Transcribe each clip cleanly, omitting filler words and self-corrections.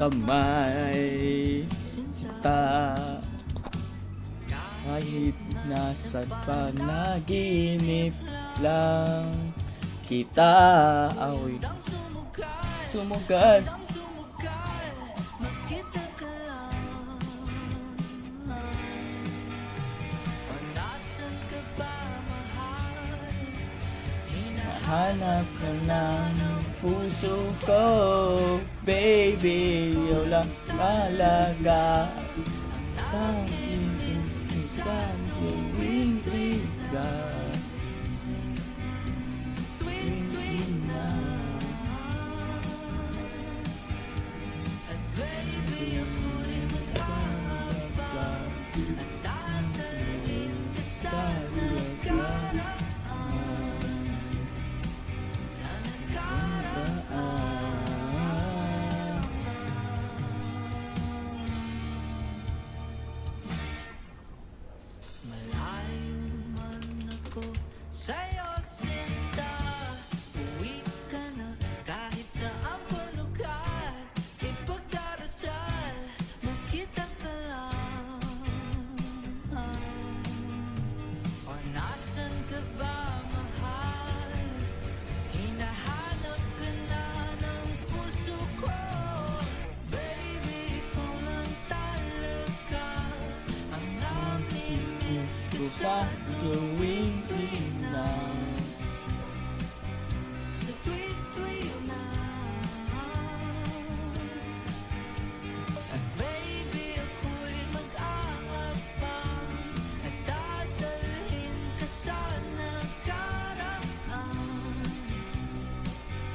kamay. Sinta, kahit nasa panaginip lang kita, ako'y sumugad. Hanap ka ng puso ko, baby, ikaw lang talaga. Pang-inis kita, tuwing ka. Tuwing na. At baby, ako'y magkakaba. At tatalhin ka sa nakaraan. Sa'yo sinta, uwi ka na kahit saan pa lugar. Ipagdarasal, makita ka lang. O nasan ka ba, mahal? Hinahanap ka na ng puso ko. Baby, ikaw lang talaga ang namimiss ko sa Tuwing na. sa tuwing na. At baby, ako'y mag-aabang at dadalhin ka sa nakaraan.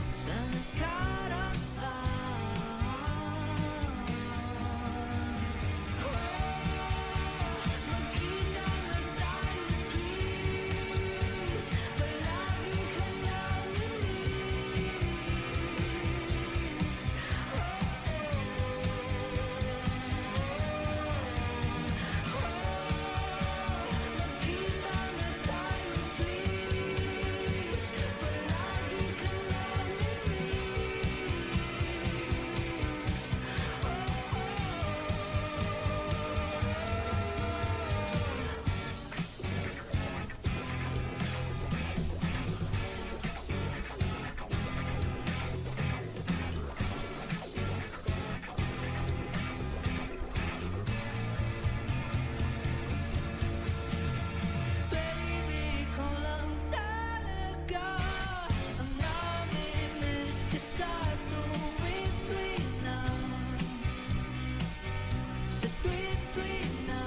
Sa nakaraan. Magkita lang tayo, please. Palagi ka baby, ikaw lang talaga ang namimiss ka sa tuwing na. Sa tuwing na.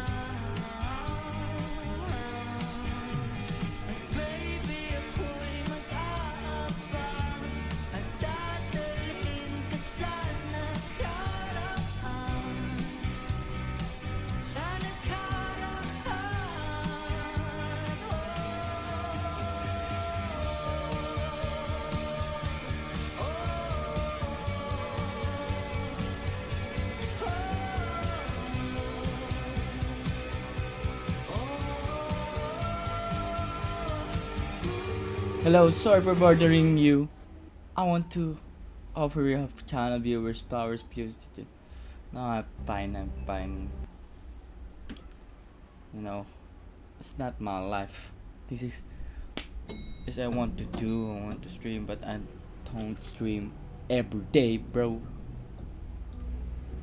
At baby, ako'y mag-aabang at dadalhin ka sa nakaraan. Sa nakaraan. Hello, sorry for bothering you. I want to offer your channel viewers flowers beauty. No, I'm fine. You know, it's not my life. This is I want to do, I want to stream, but I don't stream every day, bro.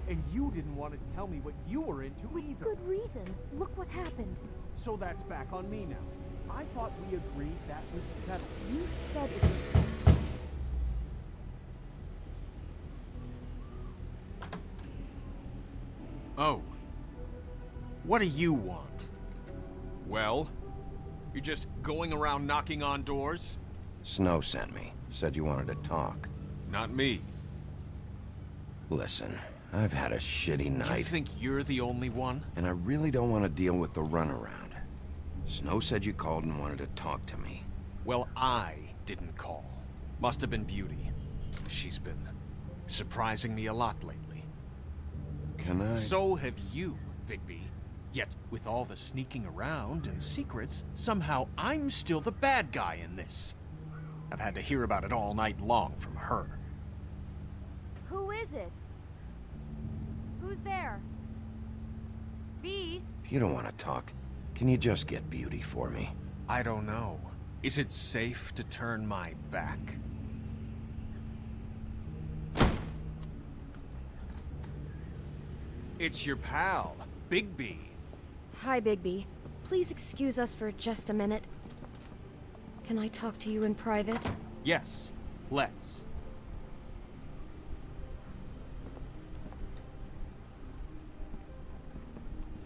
And you didn't want to tell me what you were into either. Good reason. Look what happened. So that's back on me now. I thought we agreed that was settled. You said it was. Oh. What do you want? Well? You just going around knocking on doors? Snow sent me. Said you wanted to talk. Not me. Listen, I've had a shitty night. You think you're the only one? And I really don't want to deal with the runaround. Snow said you called and wanted to talk to me. Well, I didn't call. Must have been Beauty. She's been surprising me a lot lately. Can I? So have you, Bigby. Yet, with all the sneaking around and secrets, somehow I'm still the bad guy in this. I've had to hear about it all night long from her. Who is it? Who's there? Beast? If you don't want to talk, can you just get Beauty for me? I don't know. Is it safe to turn my back? It's your pal, Bigby. Hi, Bigby. Please excuse us for just a minute. Can I talk to you in private? Yes, let's.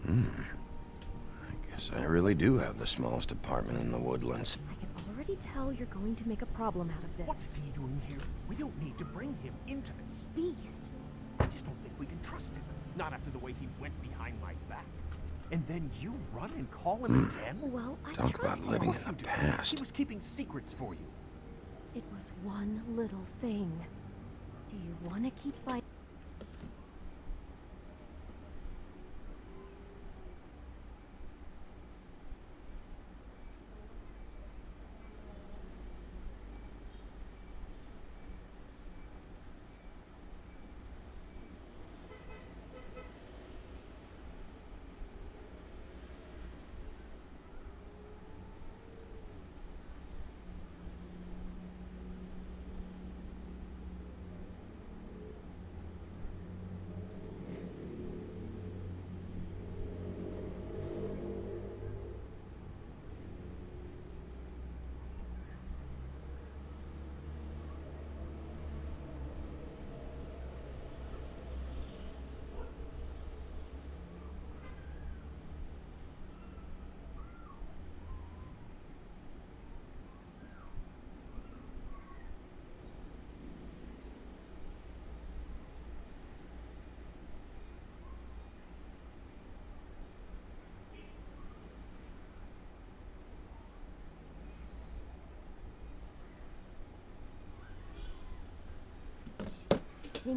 I guess I really do have the smallest apartment in the Woodlands. I can already tell you're going to make a problem out of this. What's he doing here? We don't need to bring him into this. Beast? I just don't think we can trust him. Not after the way he went behind my back. And then you run and call him again? Well, I Talk trust about him. living Of in course the you do. past. He was keeping secrets for you. It was one little thing. Do you want to keep fighting?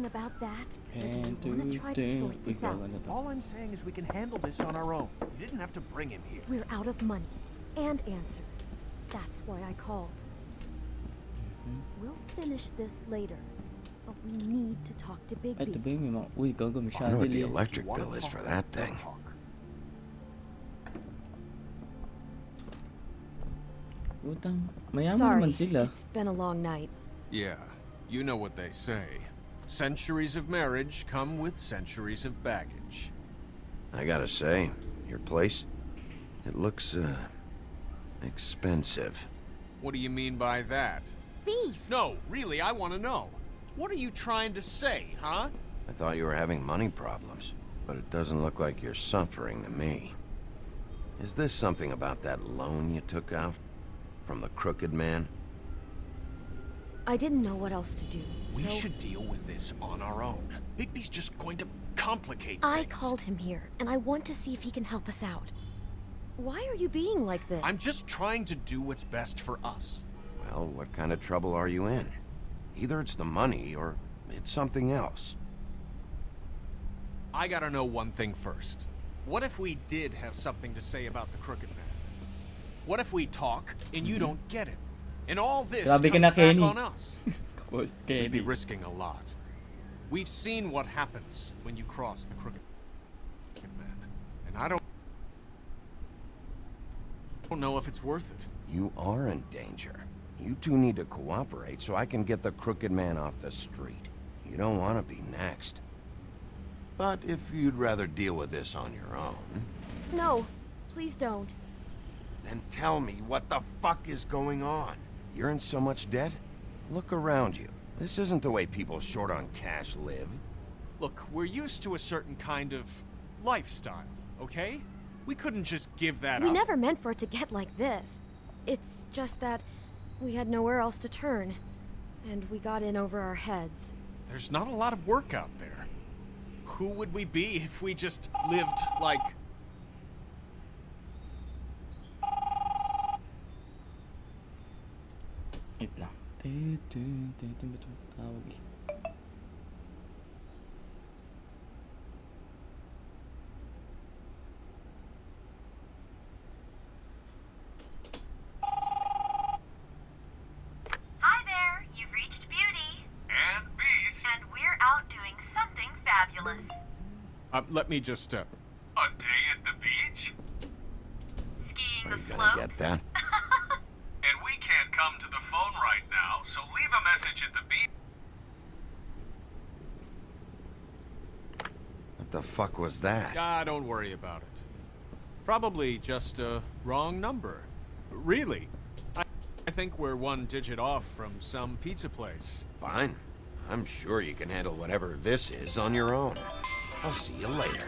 About that? Or do And you want to try to sort this out? All I'm saying is we can handle this on our own. You didn't have to bring him here. We're out of money and answers. That's why I called. We'll finish this later, but we need to talk to Ay, ito Bigby. ba yung may mga... Uy, gago, I know masyado what the bili. electric Wanna bill is talk? for that thing. Talk. Putang, mayaman Sorry, naman sila. it's been a long night. Yeah, you know what they say. Centuries of marriage come with centuries of baggage. I gotta say, your place, it looks, expensive. What do you mean by that? Beast! No, really, I want to know. What are you trying to say, huh? I thought you were having money problems, but it doesn't look like you're suffering to me. Is this something about that loan you took out? From the crooked man? I didn't know what else to do, We so should deal with this on our own. Bigby's just going to complicate I things. called him here, and I want to see if he can help us out. Why are you being like this? I'm just trying to do what's best for us. Well, what kind of trouble are you in? Either it's the money, or it's something else. I gotta know one thing first. What if we did have something to say about the crooked man? What if we talk and you don't get it? And all this Grabe comes ka na, back Kenny. on us. Post We'd be Kenny. risking a lot. We've seen what happens when you cross the crooked man. And I don't know if it's worth it. You are in danger. You two need to cooperate so I can get the crooked man off the street. You don't want to be next. But if you'd rather deal with this on your own, No, please don't. then tell me what the fuck is going on. You're in so much debt? Look around you. This isn't the way people short on cash live. Look, we're used to a certain kind of lifestyle, okay? We couldn't just give that We up. never meant for it to get like this. It's just that we had nowhere else to turn, and we got in over our heads. There's not a lot of work out there. Who would we be if we just lived like... Wait lang. Ba't tawag eh? Hi there, you've reached Beauty. And Beast. And we're out doing something fabulous. let me just, A day at the beach? Skiing Are the you gonna slope? get that? And we can't come to the phone right now, so leave a message at the beach. What the fuck was that? ah, don't worry about it. Probably just a wrong number. Really, I think we're one digit off from some pizza place. Fine. I'm sure you can handle whatever this is on your own. I'll see you later.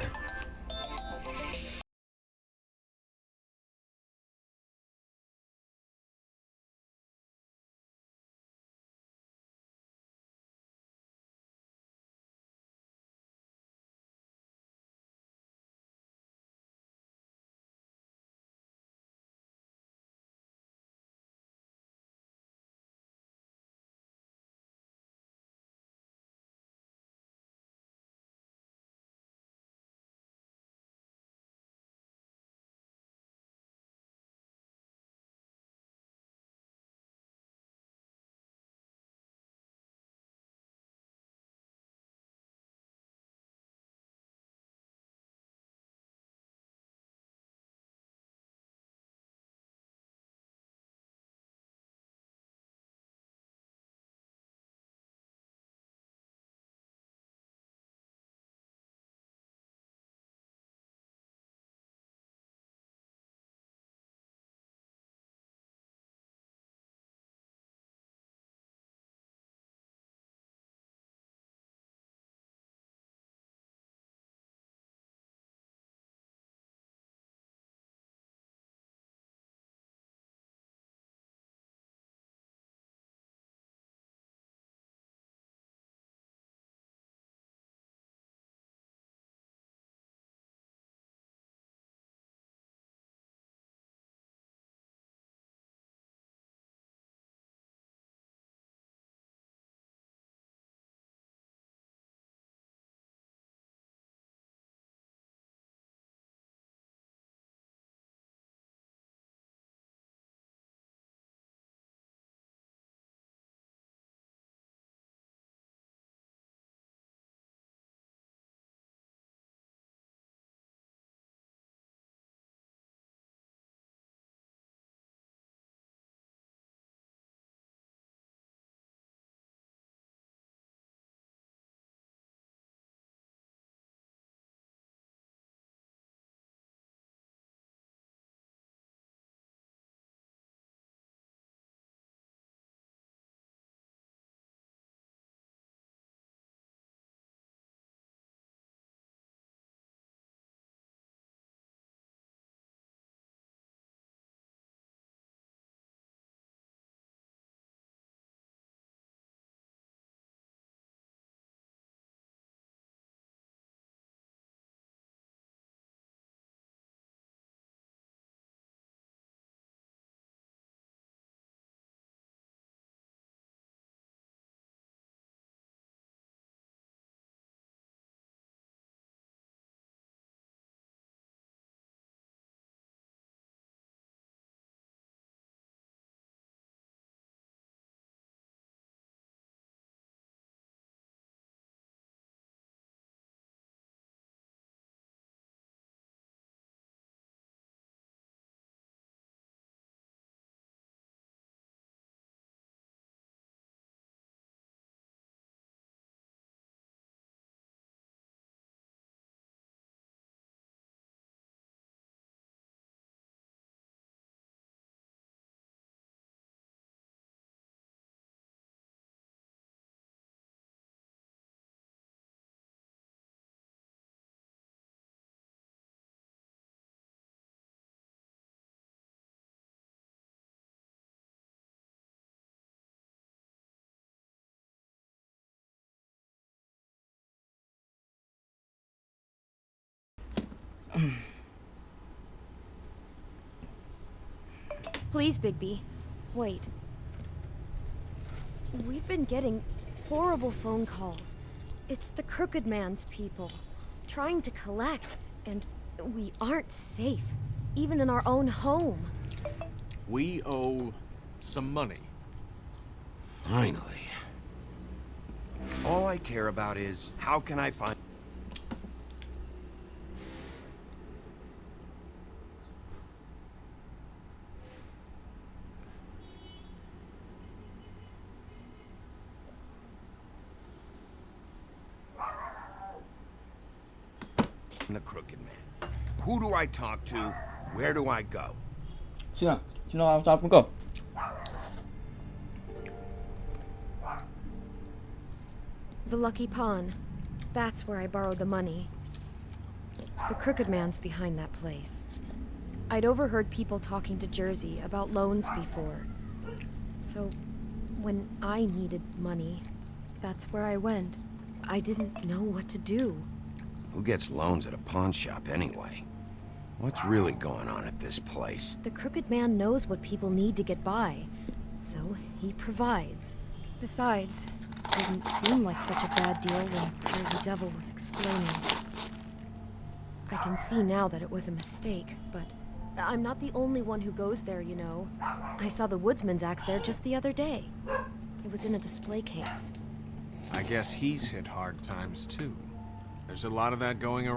Please, Bigby. Wait. We've been getting horrible phone calls. It's the Crooked Man's people, trying to collect, and we aren't safe, even in our own home. We owe some money. Finally. All I care about is, how can I find... the Crooked Man. Who do I talk to? Where do I go? Sino? Sino kakausapin ko? The Lucky Pawn. That's where I borrowed the money. The Crooked Man's behind that place. I'd overheard people talking to Jersey about loans before. So, when I needed money, that's where I went. I didn't know what to do. Who gets loans at a pawn shop anyway? What's really going on at this place? The Crooked Man knows what people need to get by, so he provides. Besides, it didn't seem like such a bad deal when Jersey Devil was explaining. I can see now that it was a mistake, but I'm not the only one who goes there, you know. I saw the woodsman's axe there just the other day. It was in a display case. I guess he's hit hard times too. There's a lot of that going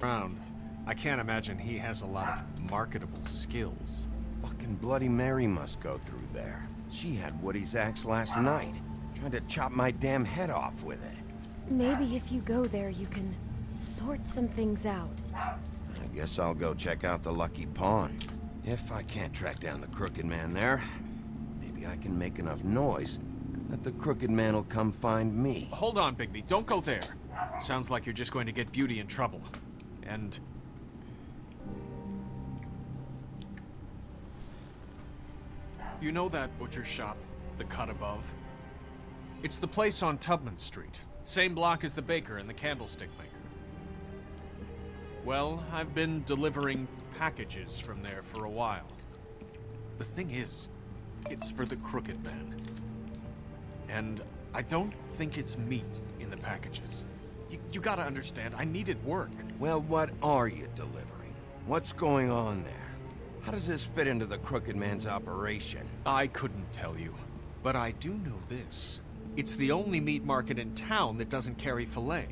around. I can't imagine he has a lot of marketable skills. Fucking Bloody Mary must go through there. She had Woody's axe last night. Tried to chop my damn head off with it. Maybe if you go there, you can sort some things out. I guess I'll go check out the Lucky Pawn. If I can't track down the Crooked Man there, maybe I can make enough noise that the Crooked Man will come find me. Hold on, Bigby. Don't go there. Sounds like you're just going to get Beauty in trouble. And... you know that butcher shop, the cut above? It's the place on Tubman Street. Same block as the baker and the candlestick maker. Well, I've been delivering packages from there for a while. The thing is, it's for the Crooked Man. And I don't think it's meat in the packages. You gotta understand, I needed work. Well, what are you delivering? What's going on there? How does this fit into the Crooked Man's operation? I couldn't tell you, but I do know this. It's the only meat market in town that doesn't carry filet.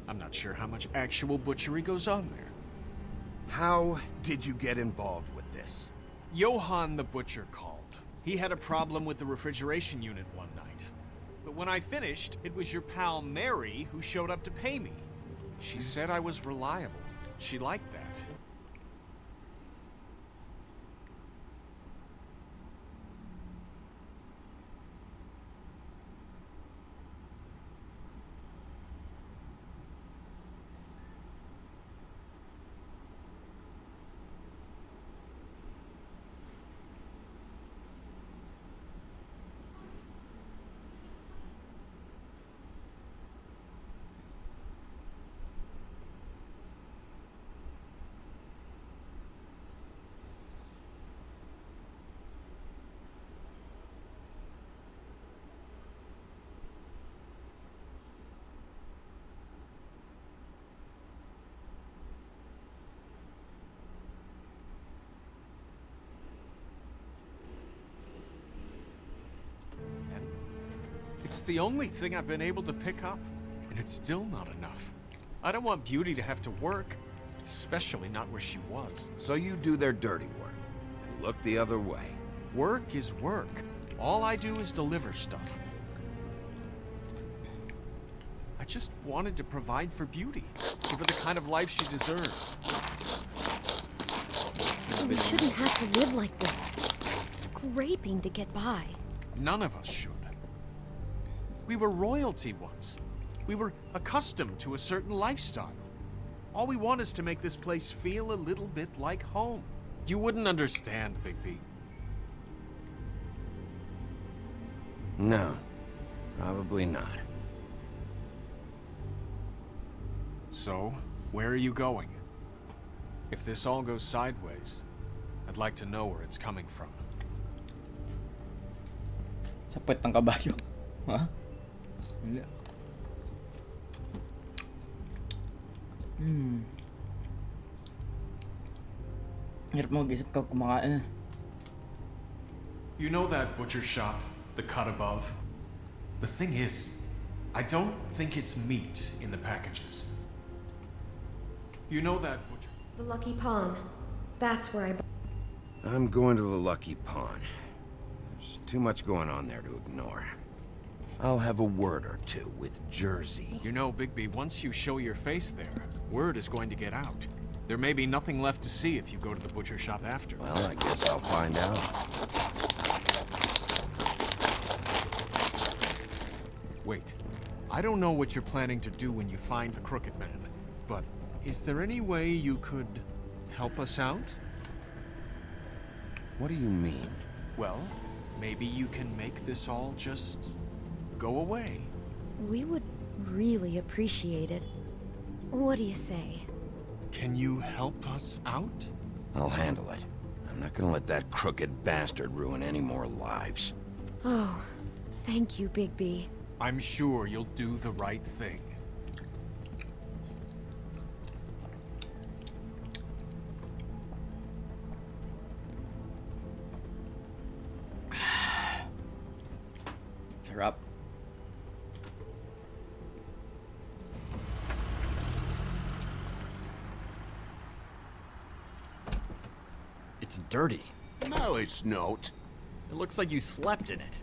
I'm not sure how much actual butchery goes on there. How did you get involved with this? Johann the butcher called. He had a problem with the refrigeration unit one night. But when I finished, it was your pal Mary who showed up to pay me. She said I was reliable. She liked that. It's the only thing I've been able to pick up, and it's still not enough. I don't want Beauty to have to work, especially not where she was. So you do their dirty work, and look the other way. Work is work. All I do is deliver stuff. I just wanted to provide for Beauty, give her the kind of life she deserves. We shouldn't have to live like this, scraping to get by. None of us should. We were royalty once. We were accustomed to a certain lifestyle. All we want is to make this place feel a little bit like home. You wouldn't understand, Bigby. No, probably not. So, where are you going? If this all goes sideways, I'd like to know where it's coming from. Sa puwet ng kabayo. Ha? Wala. Hirap mag-isip ka kumakain. You know that butcher shop, the cut above? The thing is, I don't think it's meat in the packages. You know that butcher... The Lucky Pawn. That's where I... I'm going to the Lucky Pawn. There's too much going on there to ignore. I'll have a word or two with Jersey. You know, Bigby, once you show your face there, word is going to get out. There may be nothing left to see if you go to the butcher shop after. Well, I guess I'll find out. Wait. I don't know what you're planning to do when you find the Crooked Man, but is there any way you could help us out? What do you mean? Well, maybe you can make this all just go away. We would really appreciate it. What do you say? Can you help us out? I'll handle it. I'm not gonna let that crooked bastard ruin any more lives. Oh, thank you, Bigby. I'm sure you'll do the right thing. Tear up. It's dirty. No, it's not. It looks like you slept in it.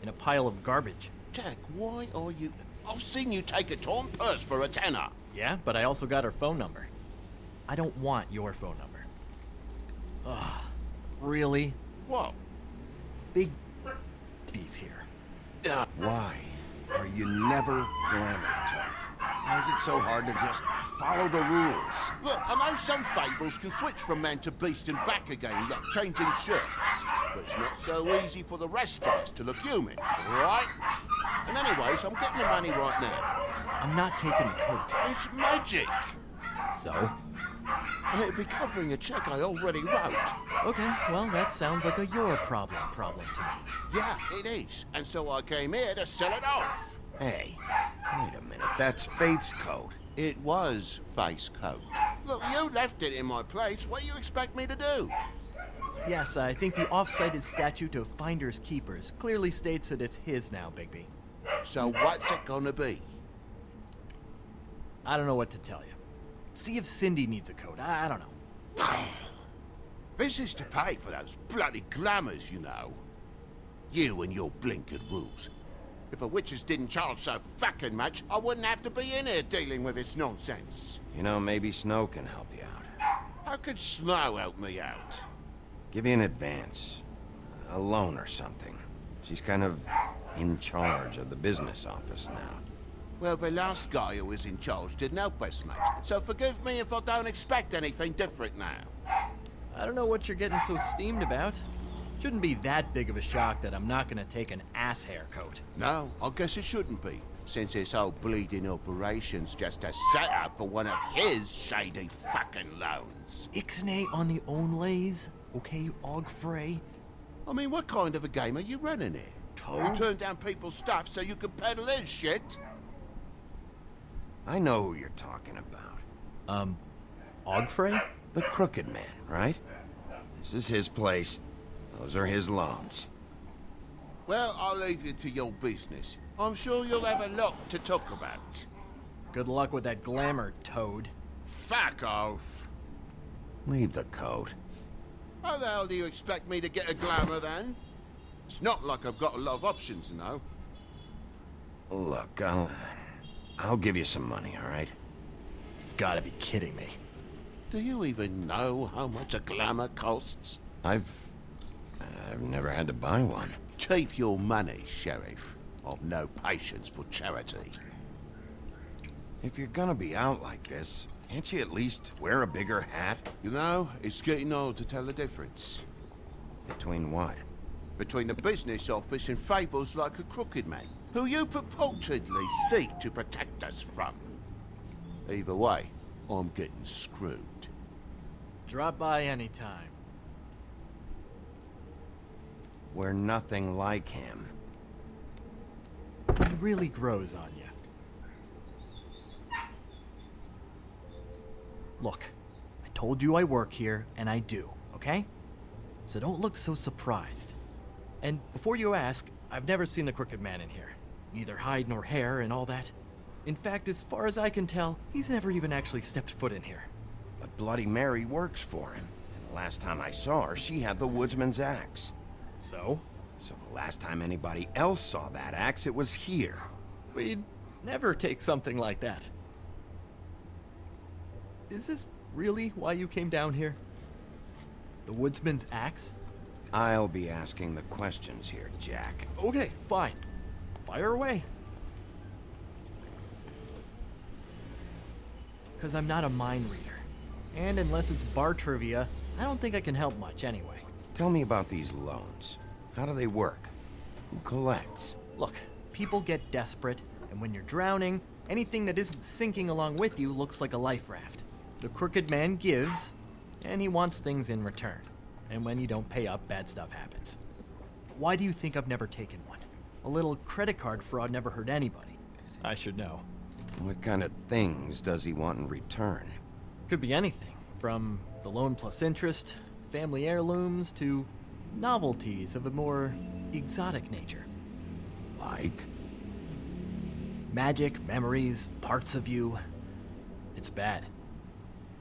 In a pile of garbage. Jack, why are you... I've seen you take a torn purse for a tenner. Yeah, but I also got her phone number. I don't want your phone number. Ugh. Really? What? Big B's here. Why are you never glamored, Toad? Why is it so hard to just follow the rules? Look, I know some fables can switch from man to beast and back again, like changing shirts. But it's not so easy for the rest of us to look human, right? And anyways, I'm getting the money right now. I'm not taking the coat. It's magic! So? And it'd be covering a check I already wrote. Okay, well, that sounds like a your problem to me. Yeah, it is. And so I came here to sell it off. Hey, wait a minute. That's Faith's coat. It was face coat. Look, you left it in my place. What do you expect me to do? Yes, I think the off-cited statute of Finders Keepers clearly states that it's his now, Bigby. So what's it gonna be? I don't know what to tell you. See if Cindy needs a coat. I don't know. This is to pay for those bloody glamours, you know. You and your blinkered rules. If the witches didn't charge so fucking much, I wouldn't have to be in here dealing with this nonsense. You know, maybe Snow can help you out. How could Snow help me out? Give you an advance. A loan or something. She's kind of in charge of the business office now. Well, the last guy who was in charge didn't help us much, so forgive me if I don't expect anything different now. I don't know what you're getting so steamed about. Shouldn't be that big of a shock that I'm not gonna take an ass hair coat. No, I guess it shouldn't be, since this whole bleeding operation's just a setup for one of his shady fucking loans. Ixnay on the onlays, okay, Ogfrey? I mean, what kind of a game are you running here? Toad? You turn down people's stuff so you can peddle his shit? I know who you're talking about. Ogfrey? The Crooked Man, right? This is his place. Those are his loans. Well, I'll leave you to your business. I'm sure you'll have a lot to talk about. Good luck with that glamour, Toad. Fuck off. Leave the coat. How the hell do you expect me to get a glamour then? It's not like I've got a lot of options, you know. Look, I'll give you some money, all right? You've gotta be kidding me. Do you even know how much a glamour costs? I've never had to buy one. Keep your money, Sheriff. I've no patience for charity. If you're gonna be out like this, can't you at least wear a bigger hat? You know, it's getting old to tell the difference. Between what? Between the business office and fables like a crooked man, who you purportedly seek to protect us from. Either way, I'm getting screwed. Drop by anytime. We're nothing like him. He really grows on you. Look, I told you I work here, and I do, okay? So don't look so surprised. And before you ask, I've never seen the Crooked Man in here. Neither hide nor hair and all that. In fact, as far as I can tell, he's never even actually stepped foot in here. But Bloody Mary works for him. And the last time I saw her, she had the woodsman's axe. So? So the last time anybody else saw that axe, it was here. We'd never take something like that. Is this really why you came down here? The woodsman's axe? I'll be asking the questions here, Jack. Okay, fine. Fire away. Because I'm not a mind reader. And unless it's bar trivia, I don't think I can help much anyway. Tell me about these loans. How do they work? Who collects? Look, people get desperate, and when you're drowning, anything that isn't sinking along with you looks like a life raft. The crooked man gives, and he wants things in return. And when you don't pay up, bad stuff happens. Why do you think I've never taken one? A little credit card fraud never hurt anybody. I should know. What kind of things does he want in return? Could be anything, from the loan plus interest, family heirlooms, to novelties of a more exotic nature. Like? Magic, memories, parts of you. It's bad.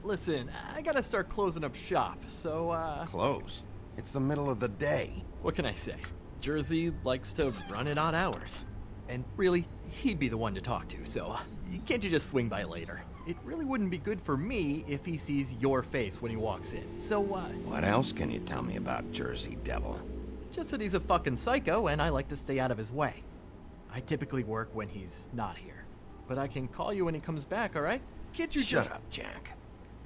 Listen, I gotta start closing up shop, so, Close? It's the middle of the day. what can I say? Jersey likes to run at odd hours. And really, he'd be the one to talk to, so can't you just swing by later? It really wouldn't be good for me if he sees your face when he walks in, so, What else can you tell me about Jersey Devil? just that he's a fucking psycho and I like to stay out of his way. I typically work when he's not here, but I can call you when he comes back, alright? Can't you Shut up, Jack.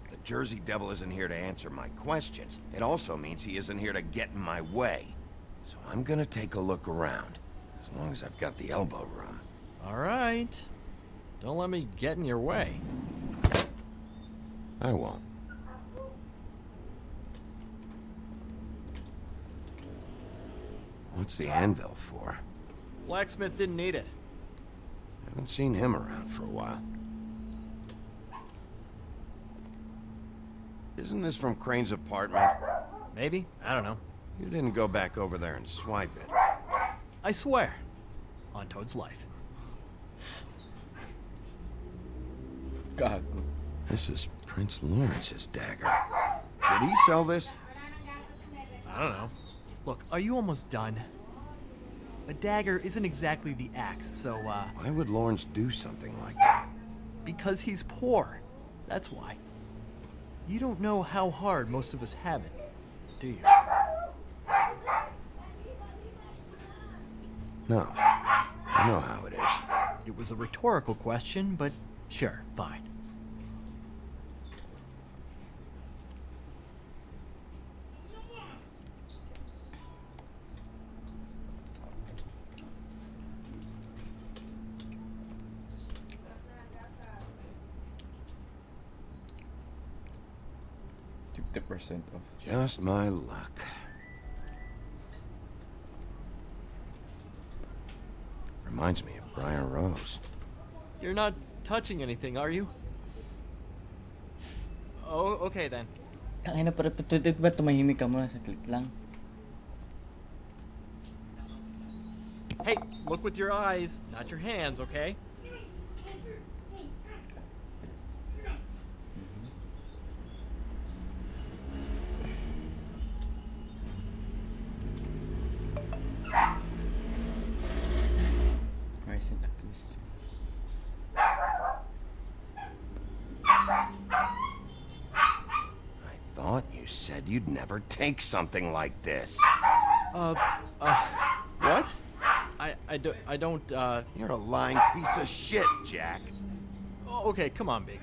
If the Jersey Devil isn't here to answer my questions, it also means he isn't here to get in my way. So I'm gonna take a look around, as long as I've got the elbow room. Alright. Don't let me get in your way. I won't. What's the anvil for? Blacksmith didn't need it. Haven't seen him around for a while. Isn't this from Crane's apartment? Maybe? I don't know. You didn't go back over there and swipe it. I swear. On Toad's life. Gago. This is Prince Lawrence's dagger. Did he sell this? I don't know. Look, are you almost done? A dagger isn't exactly the axe, so, Why would Lawrence do something like that? because he's poor. That's why. You don't know how hard most of us have it, do you? No. I know how it is. It was a rhetorical question, but sure, fine. %. Off. Just my luck. Reminds me of Briar Rose. You're not touching anything, are you? Oh, okay then. Tangina pa rin ba tumahimik ka muna saglit lang? Hey, look with your eyes, not your hands, okay? Recent accused. I thought you said you'd never take something like this. What? I don't, You're a lying piece of shit, Jack. oh, okay, come on, baby.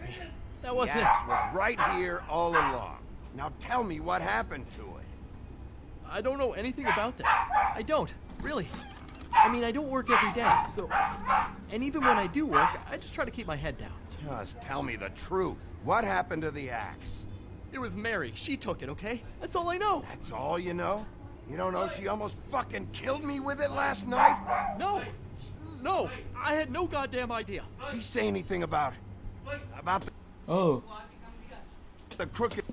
That The wasn't... axe was right here all along. Now tell me what happened to it. I don't know anything about that. I don't, really. I mean, I don't work every day, so... And even when I do work, I just try to keep my head down. Just tell me the truth. What happened to the axe? It was Mary. She took it, okay? That's all I know. That's all you know? You don't know she almost fucking killed me with it last night? No! No! I had no goddamn idea. She say anything about Oh. the crooked...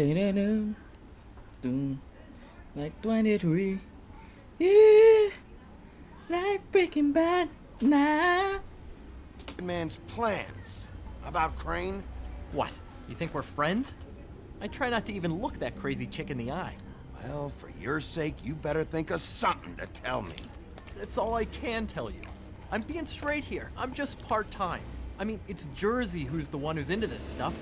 Da-da-dum, dum, like 23. Yeah, like Breaking Bad. Nah. Man's plans. About Crane? What? You think we're friends? I try not to even look that crazy chick in the eye. Well, for your sake, you better think of something to tell me. That's all I can tell you. I'm being straight here. I'm just part-time. I mean, it's Jersey who's the one who's into this stuff.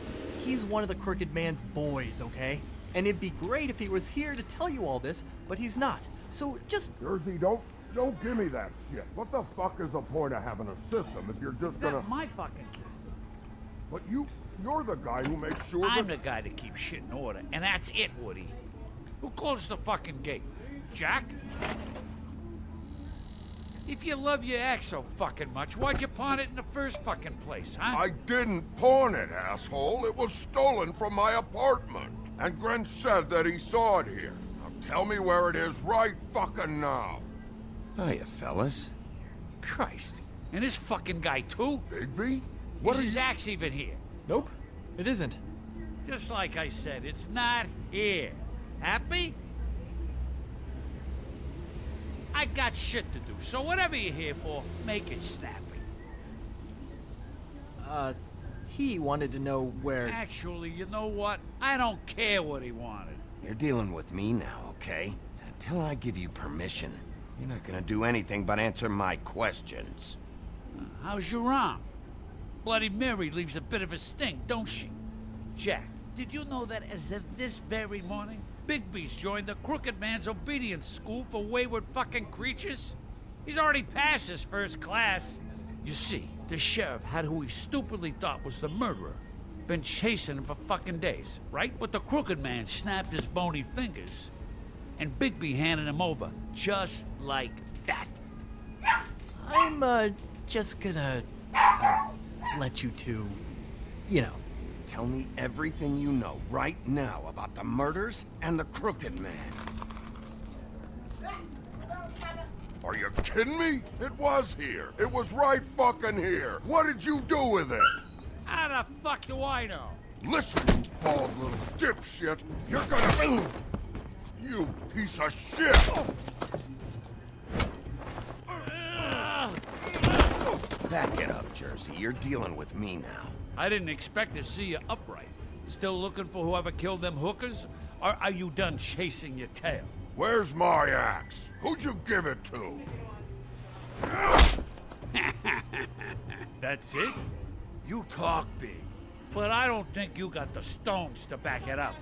He's one of the Crooked Man's boys, okay? And it'd be great if he was here to tell you all this, but he's not. So just... Jersey, don't give me that shit. What the fuck is the point of having a system if you're just gonna... That's my fucking system. But you're the guy who makes sure I'm that... the guy that keeps shit in order, and that's it, Woody. Who closed the fucking gate? Jack? If you love your ex so fucking much, why'd you pawn it in the first fucking place, huh? I didn't pawn it, asshole. It was stolen from my apartment. And Gren said that he saw it here. Now tell me where it is right fucking now. Hiya, fellas. Christ. And this fucking guy, too? Bigby? Is his axe even here? Nope, it isn't. Just like I said, it's not here. Happy? I got shit to do, so whatever you're here for, make it snappy. He wanted to know where... Actually, you know what? I don't care what he wanted. You're dealing with me now, okay? Until I give you permission, you're not gonna do anything but answer my questions. How's your arm? Bloody Mary leaves a bit of a stink, don't she? Jack, did you know that as of this very morning, Bigby's joined the Crooked Man's obedience school for wayward fucking creatures? He's already passed his first class. You see, the sheriff had who he stupidly thought was the murderer. Been chasing him for fucking days, right? But the Crooked Man snapped his bony fingers. And Bigby handed him over, just like that. I'm, just gonna... let you two... you know. Tell me everything you know right now about the murders and the Crooked Man. Are you kidding me? It was here. It was right fucking here. What did you do with it? How the fuck do I know? Listen, you bald little dipshit. You're gonna... You piece of shit! Back it up, Jersey. You're dealing with me now. I didn't expect to see you upright. Still looking for whoever killed them hookers? Or are you done chasing your tail? Where's my axe? Who'd you give it to? That's it? You talk big, but I don't think you got the stones to back it up.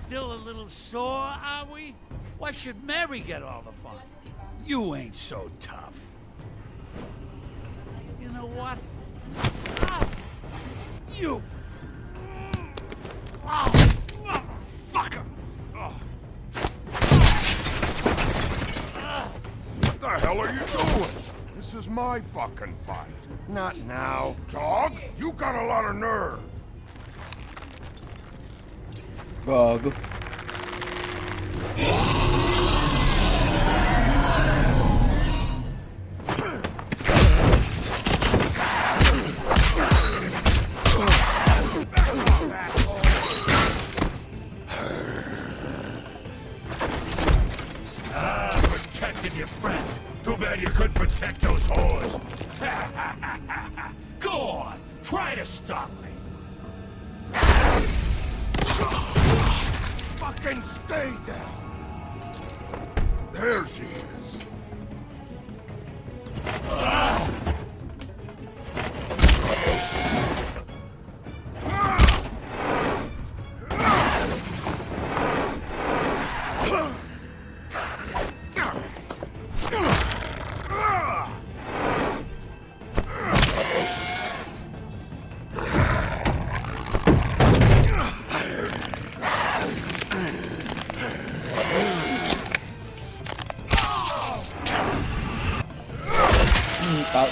Still a little sore, are we? Why should Mary get all the fun? You ain't so tough. You know what? Ah, you! Oh, fucker! Oh. What the hell are you doing? This is my fucking fight. Not now. Dog, you got a lot of nerve. Gago. Protected your friend. Too bad you couldn't protect those whores. Go on, try to stop me. Fucking stay down. There she is.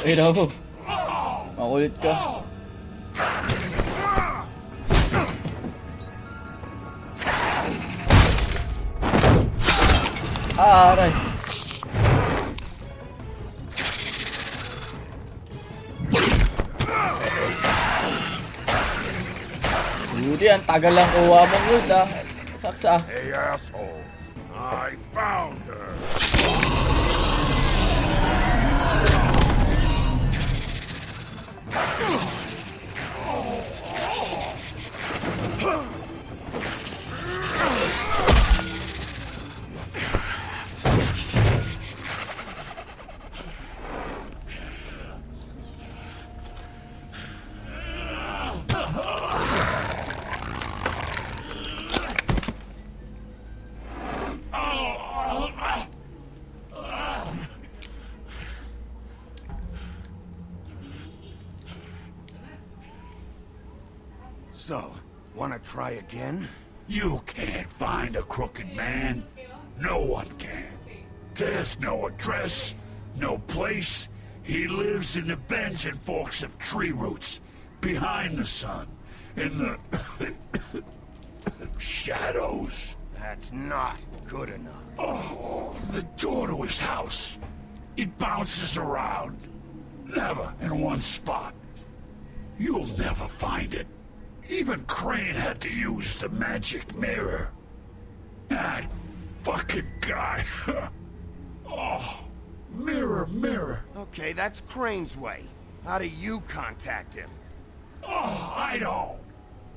Ito. Makulit ka. Aray. Hindi, ang tagal lang kuha mo, good ah. Saksa. Hey, assholes. I found her. So, wanna try again? You can't find a crooked man. No one can. There's no address, no place. He lives in the bends and forks of tree roots, behind the sun, in the shadows. That's not good enough. Oh, the door to his house. It bounces around. Never in one spot. You'll never find it. Even Crane had to use the magic mirror. That fucking guy. Oh, mirror, mirror. Okay, that's Crane's way. How do you contact him? Oh, I don't.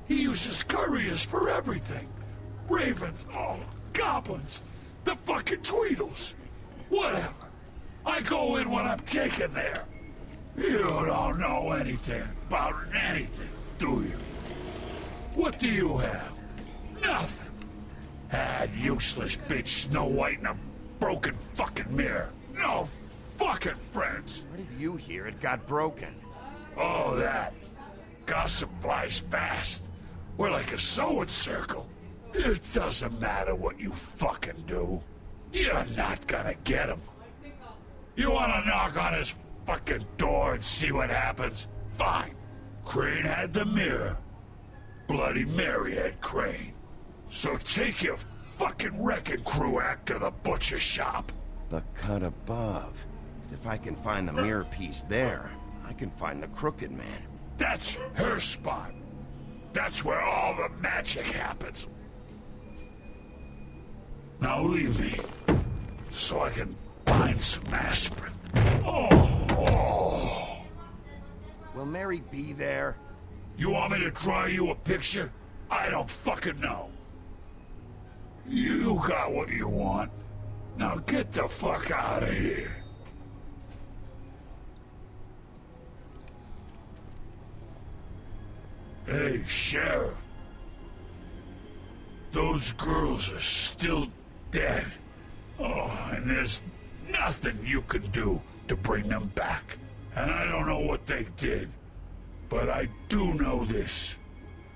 He uses couriers for everything. Ravens, oh, goblins, the fucking Tweedles. Whatever. I go in when I'm taken there. You don't know anything about anything, do you? What do you have? Nothing. That useless bitch Snow White and a broken fucking mirror. No fucking friends. Where did you hear it got broken? Oh, that. Gossip flies fast. We're like a sewing circle. It doesn't matter what you fucking do. You're not gonna get him. You wanna knock on his fucking door and see what happens? Fine. Crane had the mirror. Bloody Mary had Crane. So take your fucking wrecking crew act to the butcher shop. The cut above. If I can find the mirror piece there, I can find the Crooked Man. That's her spot. That's where all the magic happens. Now leave me, so I can find some aspirin. Oh. Will Mary be there? You want me to draw you a picture? I don't fucking know. You got what you want. Now get the fuck out of here. Hey, Sheriff. Those girls are still dead. Oh, and there's nothing you can do to bring them back. And I don't know what they did, but I do know this.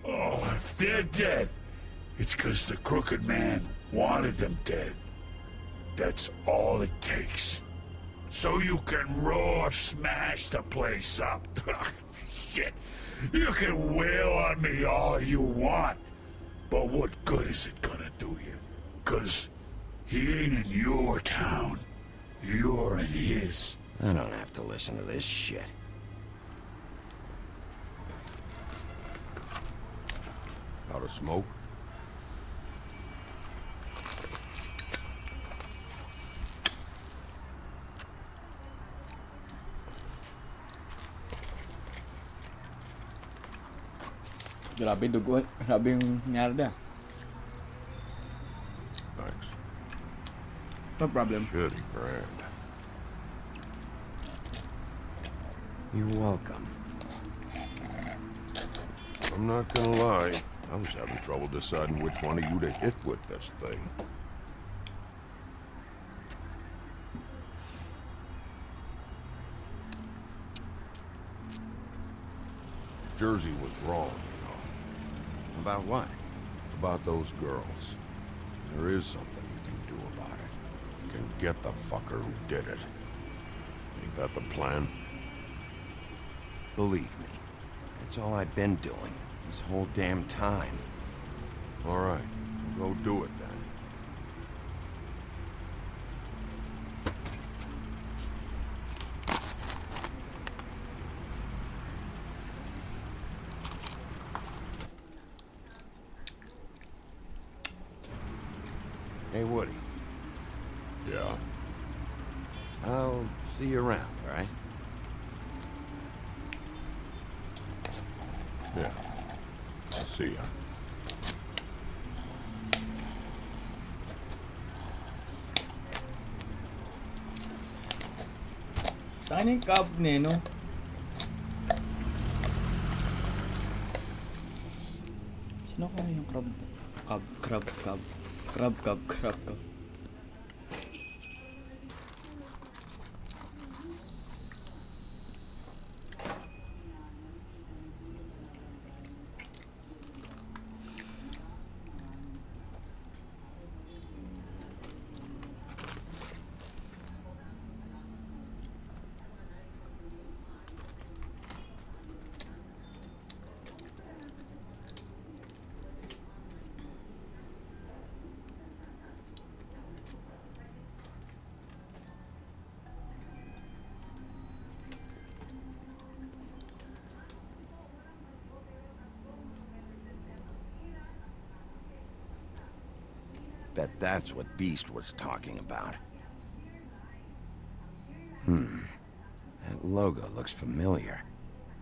Oh, if they're dead, it's 'cause the Crooked Man wanted them dead. That's all it takes. So you can roar smash the place up. Shit. You can wail on me all you want, but what good is it gonna do you? 'Cause he ain't in your town. You're in his. I don't have to listen to this shit. Out of smoke? Grabe dugo. Grabe yung nangyari na. Thanks. No problem. Shitty grand. You're welcome. I'm not gonna lie. I was having trouble deciding which one of you to hit with this thing. Jersey was wrong, you know. About what? About those girls. There is something you can do about it. You can get the fucker who did it. Ain't that the plan? Believe me, that's all I've been doing this whole damn time. All right, we'll go do it then. Hey, Woody. Yeah? I'll see you around, all right? Yeah. I'll see ya. Saan yung cab ni, no? Sino kaya yung crab? Crab. Bet that's what Beast was talking about. That logo looks familiar.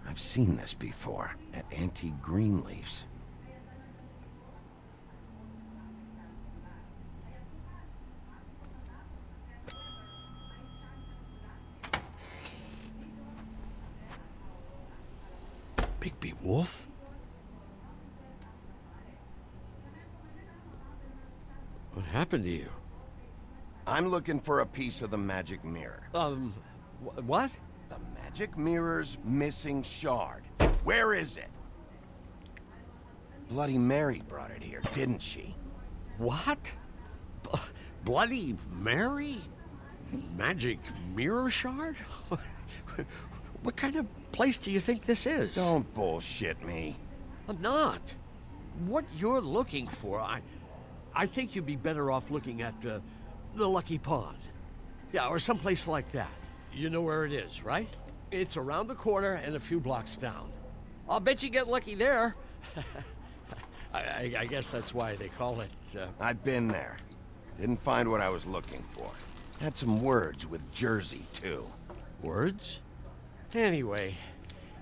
I've seen this before, at Antique Greenleaf's. Bigby Wolf? What happened to you? I'm looking for a piece of the magic mirror. What? The magic mirror's missing shard. Where is it? Bloody Mary brought it here, didn't she? What? Bloody Mary? Magic mirror shard? What kind of place do you think this is? Don't bullshit me. I'm not. What you're looking for, I think you'd be better off looking at the Lucky Pond. Yeah, or someplace like that. You know where it is, right? It's around the corner and a few blocks down. I'll bet you get lucky there. I guess that's why they call it, I've been there. Didn't find what I was looking for. Had some words with Jersey, too. Words? Anyway,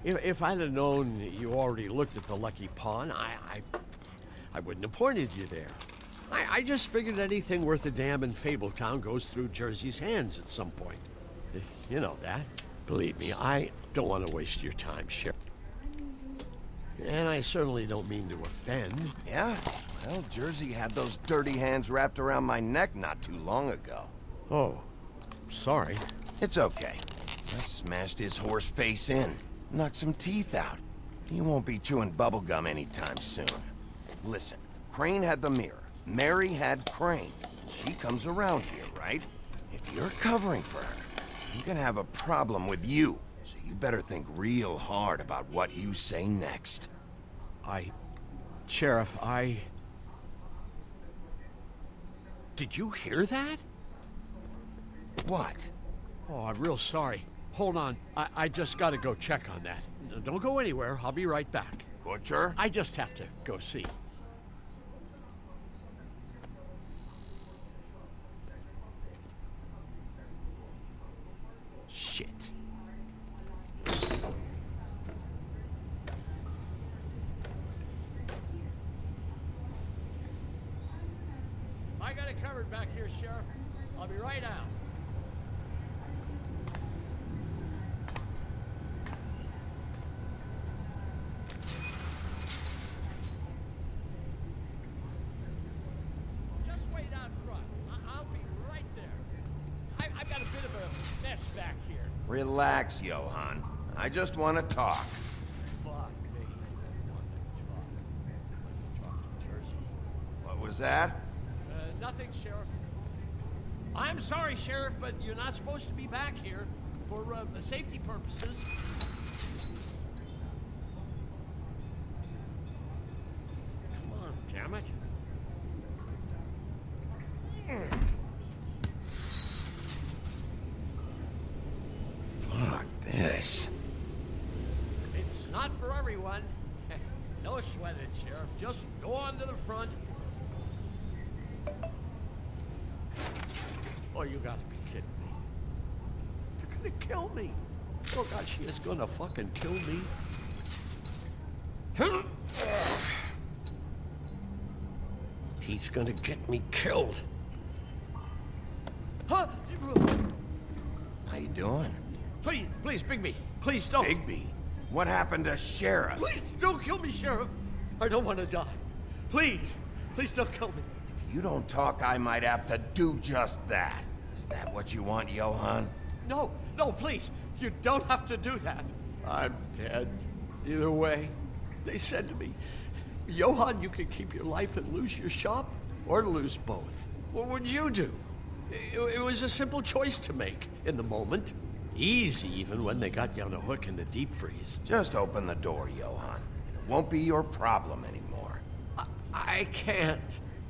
if I'd have known you already looked at the Lucky Pond, I wouldn't have pointed you there. I just figured anything worth a damn in Fabletown goes through Jersey's hands at some point. You know that. Believe me, I don't want to waste your time, Sheriff. And I certainly don't mean to offend. Yeah? Well, Jersey had those dirty hands wrapped around my neck not too long ago. Oh, sorry. It's okay. I smashed his horse face in. Knocked some teeth out. He won't be chewing bubblegum anytime soon. Listen, Crane had the mirror. Mary had Crane. She comes around here, right? If you're covering for her, I'm gonna have a problem with you. So you better think real hard about what you say next. Sheriff, Did you hear that? What? Oh, I'm real sorry. Hold on. I just gotta go check on that. Don't go anywhere. I'll be right back. Butcher? I just have to go see. Shit. I got it covered back here, Sheriff. I'll be right out. Just wait out front. I'll be right there. I've got a bit of a mess back here. Relax, Johan. I just want to talk. Fuck me. I want to talk to Jersey. What was that? Nothing, Sheriff. I'm sorry, Sheriff, but you're not supposed to be back here for safety purposes. Come on, damn it. Fuck this. It's not for everyone. No sweat it, Sheriff. Just go on to the front. Oh, you gotta be kidding me. They're gonna kill me. Oh, God, she is gonna fucking kill me. He's gonna get me killed. Huh? How you doing? Please, please, Bigby. Please don't. Bigby? What happened to Sheriff? Please don't kill me, Sheriff. I don't want to die. Please, please don't kill me. If you don't talk, I might have to do just that. Is that what you want, Johann? No, no, please. You don't have to do that. I'm dead. Either way, they said to me, Johann, you can keep your life and lose your shop, or lose both. What would you do? It was a simple choice to make in the moment. Easy, even when they got you on a hook in the deep freeze. Just open the door, Johann. It won't be your problem anymore. I can't.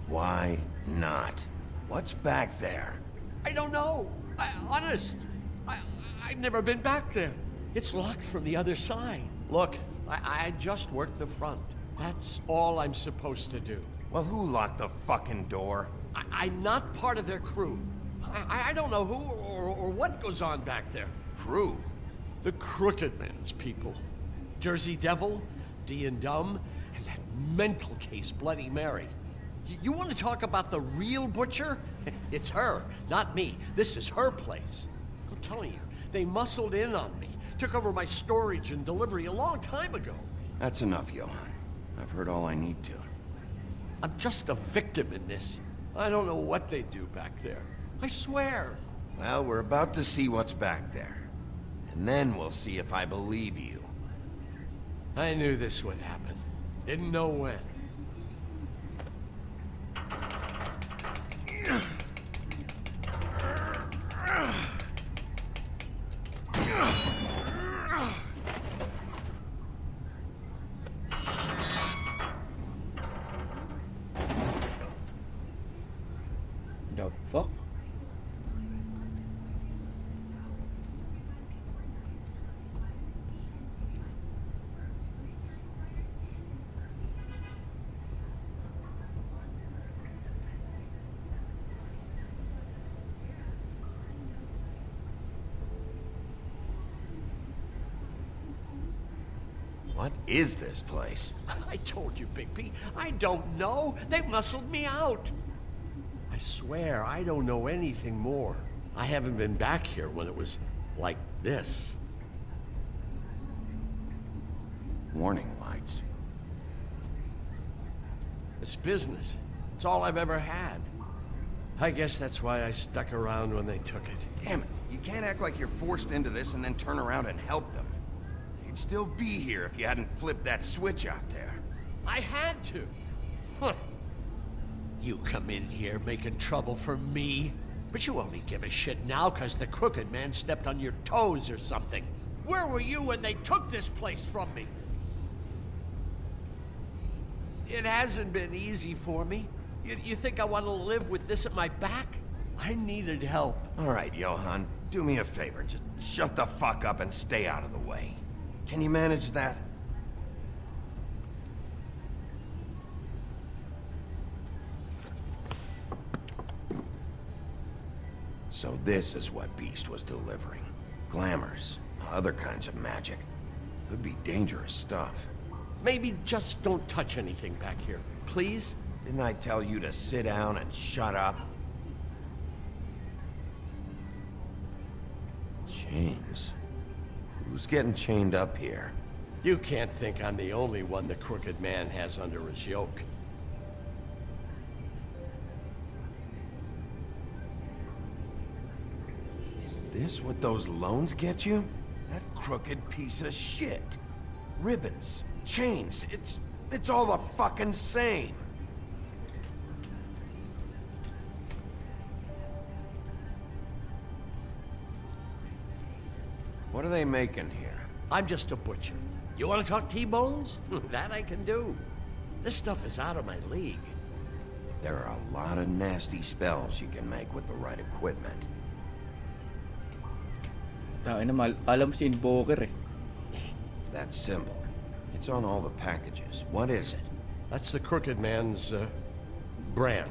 Why not? What's back there? I don't know. Honest. I've never been back there. It's locked from the other side. Look, I just worked the front. That's all I'm supposed to do. Well, who locked the fucking door? I'm not part of their crew. I don't know who or what goes on back there. Crew? The Crooked Man's people. Jersey Devil, D and Dumb, and that mental case, Bloody Mary. You want to talk about the real butcher? It's her, not me. This is her place. I'm telling you, they muscled in on me, took over my storage and delivery a long time ago. That's enough, Johann. I've heard all I need to. I'm just a victim in this. I don't know what they do back there. I swear. Well, we're about to see what's back there. And then we'll see if I believe you. I knew this would happen. Didn't know when. The fuck? What is this place? I told you, Bigby. I don't know. They muscled me out. I swear, I don't know anything more. I haven't been back here when it was like this. Warning lights. It's business. It's all I've ever had. I guess that's why I stuck around when they took it. Damn it. You can't act like you're forced into this and then turn around and help them. You'd still be here if you hadn't flipped that switch out there. I had to. Huh. You come in here making trouble for me, but you only give a shit now because the Crooked Man stepped on your toes or something. Where were you when they took this place from me? It hasn't been easy for me. You think I want to live with this at my back? I needed help. All right, Johann, do me a favor. Just shut the fuck up and stay out of the way. Can you manage that? So this is what Beast was delivering. Glamours, other kinds of magic. Could be dangerous stuff. Maybe just don't touch anything back here, please? Didn't I tell you to sit down and shut up? Chains? Who's getting chained up here? You can't think I'm the only one the Crooked Man has under his yoke. Is this what those loans get you? That crooked piece of shit. Ribbons, chains, it's all the fucking same. What are they making here? I'm just a butcher. You want to talk T-bones? That I can do. This stuff is out of my league. There are a lot of nasty spells you can make with the right equipment. Alam mo si Invoker eh. That symbol, it's on all the packages. What is it? That's the Crooked Man's brand.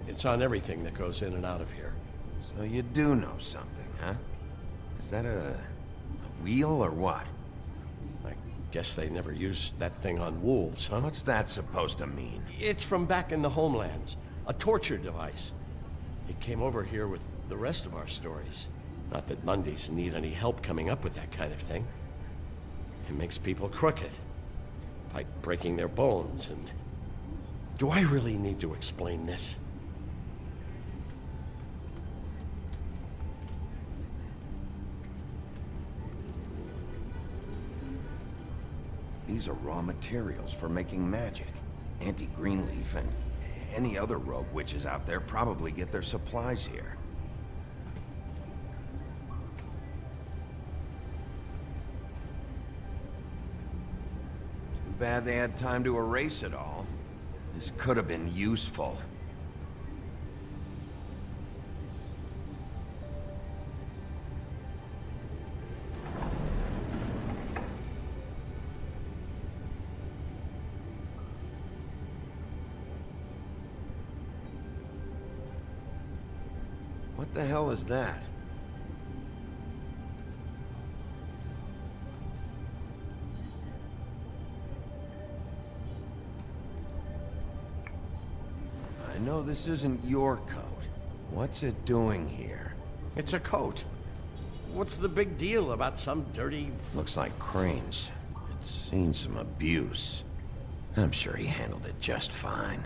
It's on everything that goes in and out of here. So you do know something, huh? Is that a wheel or what? I guess they never used that thing on wolves, huh? What's that supposed to mean? It's from back in the homelands. A torture device. It came over here with the rest of our stories. Not that Mundies need any help coming up with that kind of thing. It makes people crooked. By breaking their bones and... Do I really need to explain this? These are raw materials for making magic. Auntie Greenleaf and any other rogue witches out there probably get their supplies here. Too bad they had time to erase it all. This could have been useful. What the hell is that? I know this isn't your coat. What's it doing here? It's a coat. What's the big deal about some dirty... Looks like Crane's. It's seen some abuse. I'm sure he handled it just fine.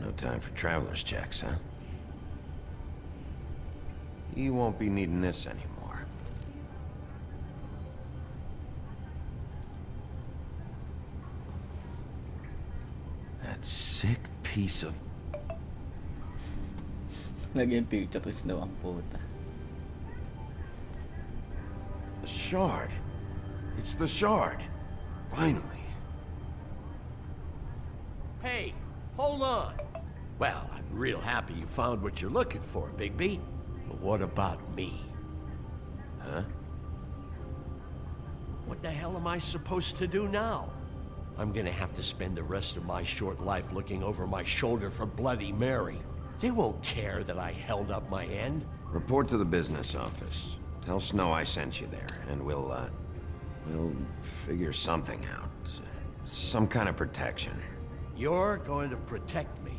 No time for traveler's checks, huh? You won't be needing this anymore. That sick piece of... Lagyan picture ko snow ang puta. The shard. It's the shard. Finally. Hey, hold on. Well, I'm real happy you found what you're looking for, Bigby. But what about me? Huh? What the hell am I supposed to do now? I'm gonna have to spend the rest of my short life looking over my shoulder for Bloody Mary. They won't care that I held up my end. Report to the business office. Tell Snow I sent you there, and we'll figure something out. Some kind of protection. You're going to protect me.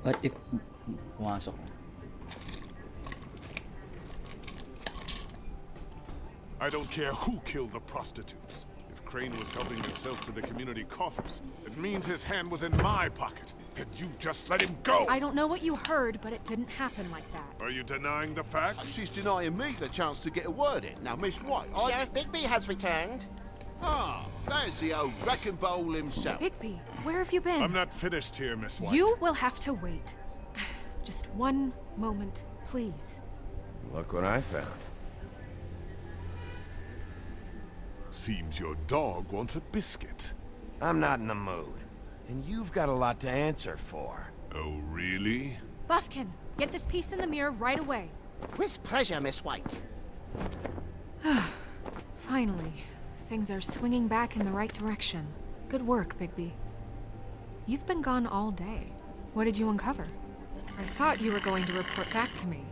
What if pumasok? I don't care who killed the prostitutes. If Crane was helping himself to the community coffers, it means his hand was in my pocket. And you just let him go! I don't know what you heard, but it didn't happen like that. Are you denying the facts? She's denying me the chance to get a word in. Now, Miss White, Sheriff Bigby has returned. Ah, there's the old wrecking bowl himself. Bigby, where have you been? I'm not finished here, Miss White. You will have to wait. Just one moment, please. Look what I found. Seems your dog wants a biscuit. I'm not in the mood. And you've got a lot to answer for. Oh, really? Buffkin, get this piece in the mirror right away. With pleasure, Miss White. Finally, things are swinging back in the right direction. Good work, Bigby. You've been gone all day. What did you uncover? I thought you were going to report back to me.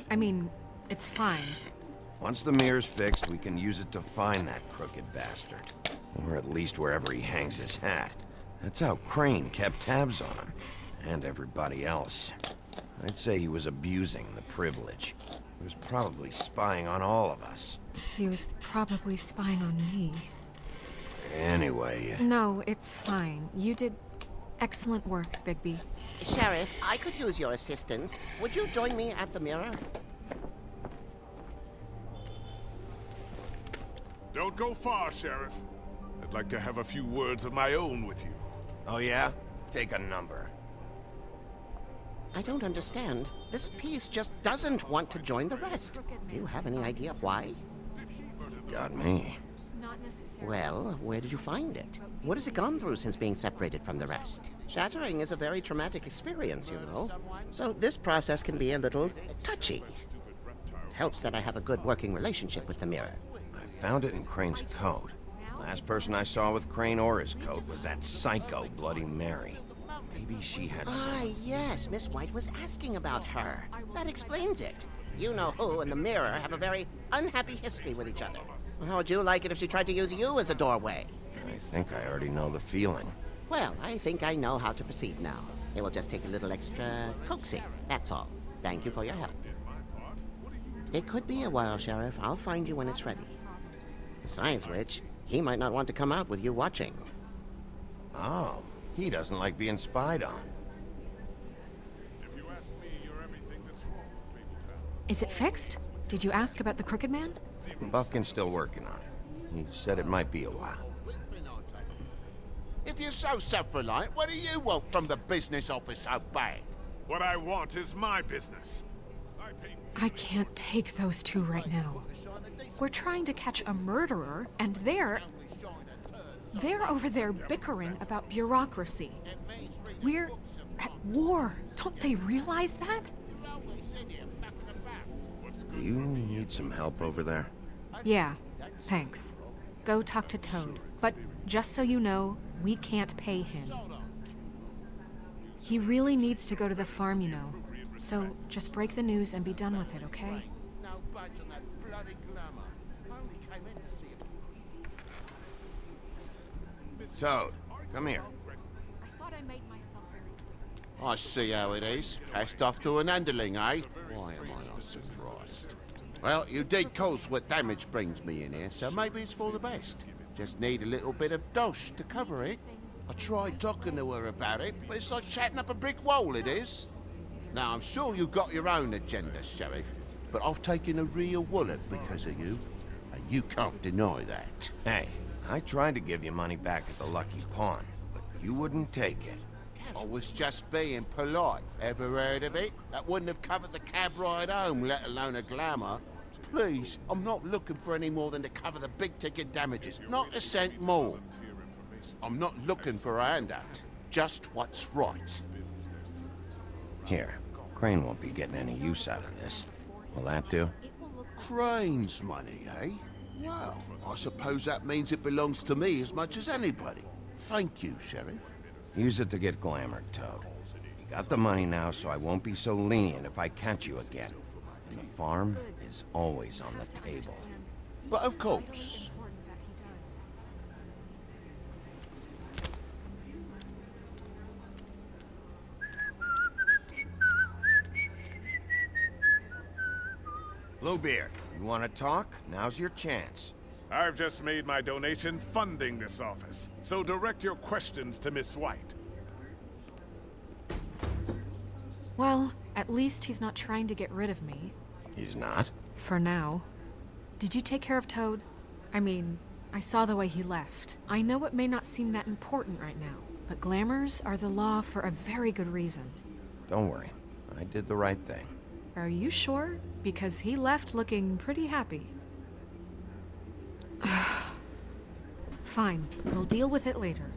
I mean, it's fine. Once the mirror's fixed, we can use it to find that crooked bastard. Or at least wherever he hangs his hat. That's how Crane kept tabs on him. And everybody else. I'd say he was abusing the privilege. He was probably spying on all of us. He was probably spying on me. Anyway... No, it's fine. You did... Excellent work, Bigby. Sheriff, I could use your assistance. Would you join me at the mirror? Don't go far, Sheriff. I'd like to have a few words of my own with you. Oh yeah? Take a number. I don't understand. This piece just doesn't want to join the rest. Do you have any idea why? Got me. Not necessarily. Well, where did you find it? What has it gone through since being separated from the rest? Shattering is a very traumatic experience, you know. So this process can be a little touchy. It helps that I have a good working relationship with the mirror. I found it in Crane's coat. Last person I saw with Crane or his coat was that psycho Bloody Mary. Maybe she had some... Ah, yes, Miss White was asking about her. That explains it. You know who and the mirror have a very unhappy history with each other. How would you like it if she tried to use you as a doorway? I think I already know the feeling. Well, I think I know how to proceed now. It will just take a little extra coaxing, that's all. Thank you for your help. It could be a while, Sheriff. I'll find you when it's ready. Besides which, he might not want to come out with you watching. Oh, he doesn't like being spied on. Is it fixed? Did you ask about the Crooked Man? Buffkin's still working on it. He said it might be a while. If you're so self-reliant, what do you want from the business office so bad? What I want is my business. I can't take those two right now. We're trying to catch a murderer, and they're over there bickering about bureaucracy. We're at war. Don't they realize that? Do you need some help over there? Yeah, thanks. Go talk to Toad. But just so you know, we can't pay him. He really needs to go to the farm, you know. So just break the news and be done with it, okay? No budge on that bloody glamour. I only came in to see him. Toad, come here. I thought I made myself very clear. I see how it is. Passed off to an underling, eh? Why am I not surprised? Well, you did cause what damage brings me in here, so maybe it's for the best. Just need a little bit of dosh to cover it. I tried talking to her about it, but it's like chatting up a brick wall, it is. Now, I'm sure you've got your own agenda, Sheriff, but I've taken a real wallet because of you, and you can't deny that. Hey, I tried to give you money back at the Lucky Pawn, but you wouldn't take it. I was just being polite. Ever heard of it? That wouldn't have covered the cab ride home, let alone a glamour. Please, I'm not looking for any more than to cover the big-ticket damages. Not a cent more. I'm not looking for a handout. Just what's right. Here, Crane won't be getting any use out of this. Will that do? Crane's money, eh? Well, I suppose that means it belongs to me as much as anybody. Thank you, Sheriff. Use it to get glamored, Toad. You got the money now, so I won't be so lenient if I catch you again. And the farm is always on the table. But of course. Bluebeard, you want to talk? Now's your chance. I've just made my donation funding this office, so direct your questions to Miss White. Well, at least he's not trying to get rid of me. He's not? For now. Did you take care of Toad? I mean, I saw the way he left. I know it may not seem that important right now, but glamours are the law for a very good reason. Don't worry. I did the right thing. Are you sure? Because he left looking pretty happy. Fine, we'll deal with it later.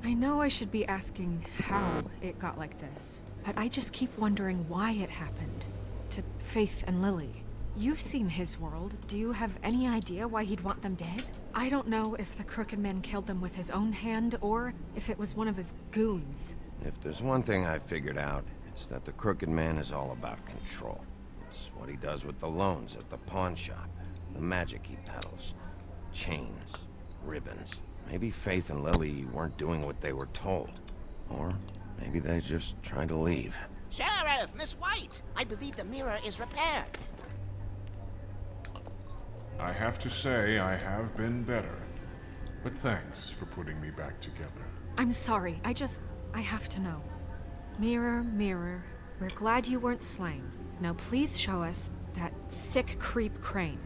I know I should be asking how it got like this, but I just keep wondering why it happened. To Faith and Lily. You've seen his world. Do you have any idea why he'd want them dead? I don't know if the Crooked Man killed them with his own hand, or if it was one of his goons. If there's one thing I figured out, it's that the Crooked Man is all about control. It's what he does with the loans at the pawn shop, the magic he peddles, chains, ribbons. Maybe Faith and Lily weren't doing what they were told. Or maybe they just tried to leave. Sheriff, Miss White! I believe the mirror is repaired. I have to say I have been better. But thanks for putting me back together. I'm sorry, I just... I have to know. Mirror, mirror, we're glad you weren't slain. Now please show us that sick creep Crane.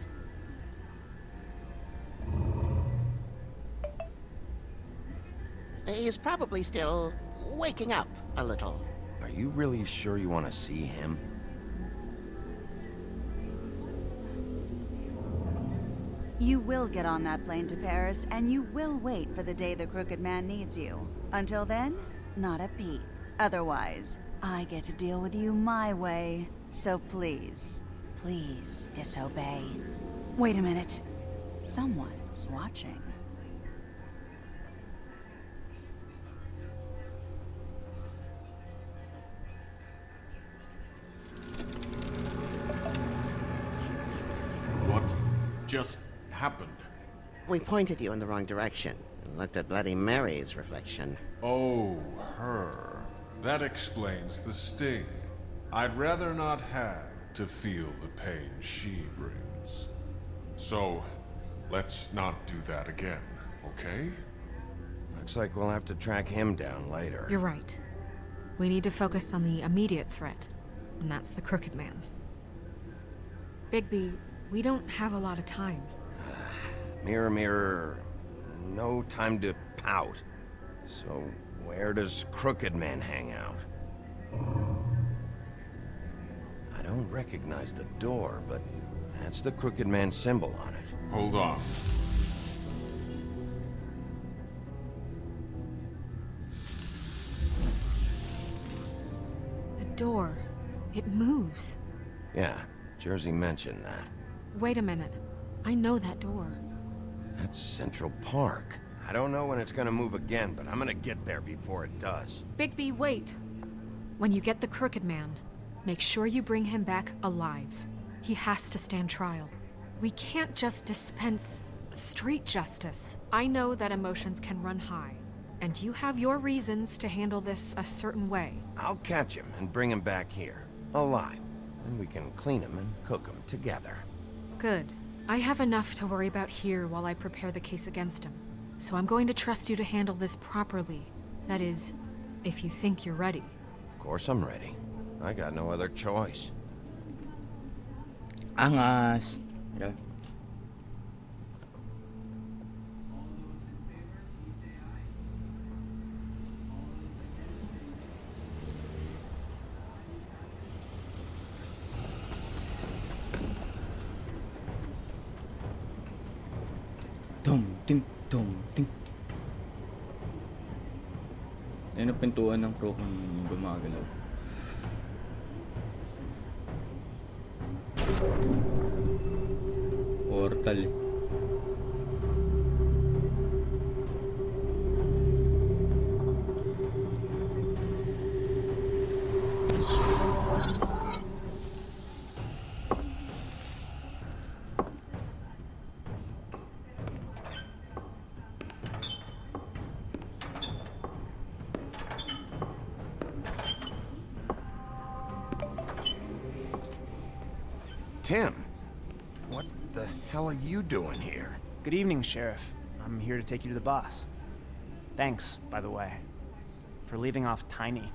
He's probably still waking up a little. Are you really sure you want to see him? You will get on that plane to Paris, and you will wait for the day the Crooked Man needs you. Until then, not a peep. Otherwise, I get to deal with you my way. So please, please disobey. Wait a minute. Someone's watching. What just happened? We pointed you in the wrong direction and looked at Bloody Mary's reflection. Oh, her. That explains the sting. I'd rather not have to feel the pain she brings. So, let's not do that again, okay? Looks like we'll have to track him down later. You're right. We need to focus on the immediate threat, and that's the Crooked Man. Bigby, we don't have a lot of time. Mirror, mirror, no time to pout. So, where does Crooked Man hang out? I don't recognize the door, but that's the Crooked Man symbol on it. Hold on. The door, it moves. Yeah, Jersey mentioned that. Wait a minute. I know that door. That's Central Park. I don't know when it's gonna move again, but I'm gonna get there before it does. Bigby, wait! When you get the Crooked Man, make sure you bring him back alive. He has to stand trial. We can't just dispense street justice. I know that emotions can run high, and you have your reasons to handle this a certain way. I'll catch him and bring him back here, alive. And we can clean him and cook him together. Good. I have enough to worry about here while I prepare the case against him. So I'm going to trust you to handle this properly. That is, if you think you're ready. Of course I'm ready. I got no other choice. Angas. Yeah. Tum, ting, tum, ting. Yan ang pintuan ng crow kung gumagalaw. Portal. Tim, what the hell are you doing here? Good evening, Sheriff. I'm here to take you to the boss. Thanks, by the way, for leaving off Tiny.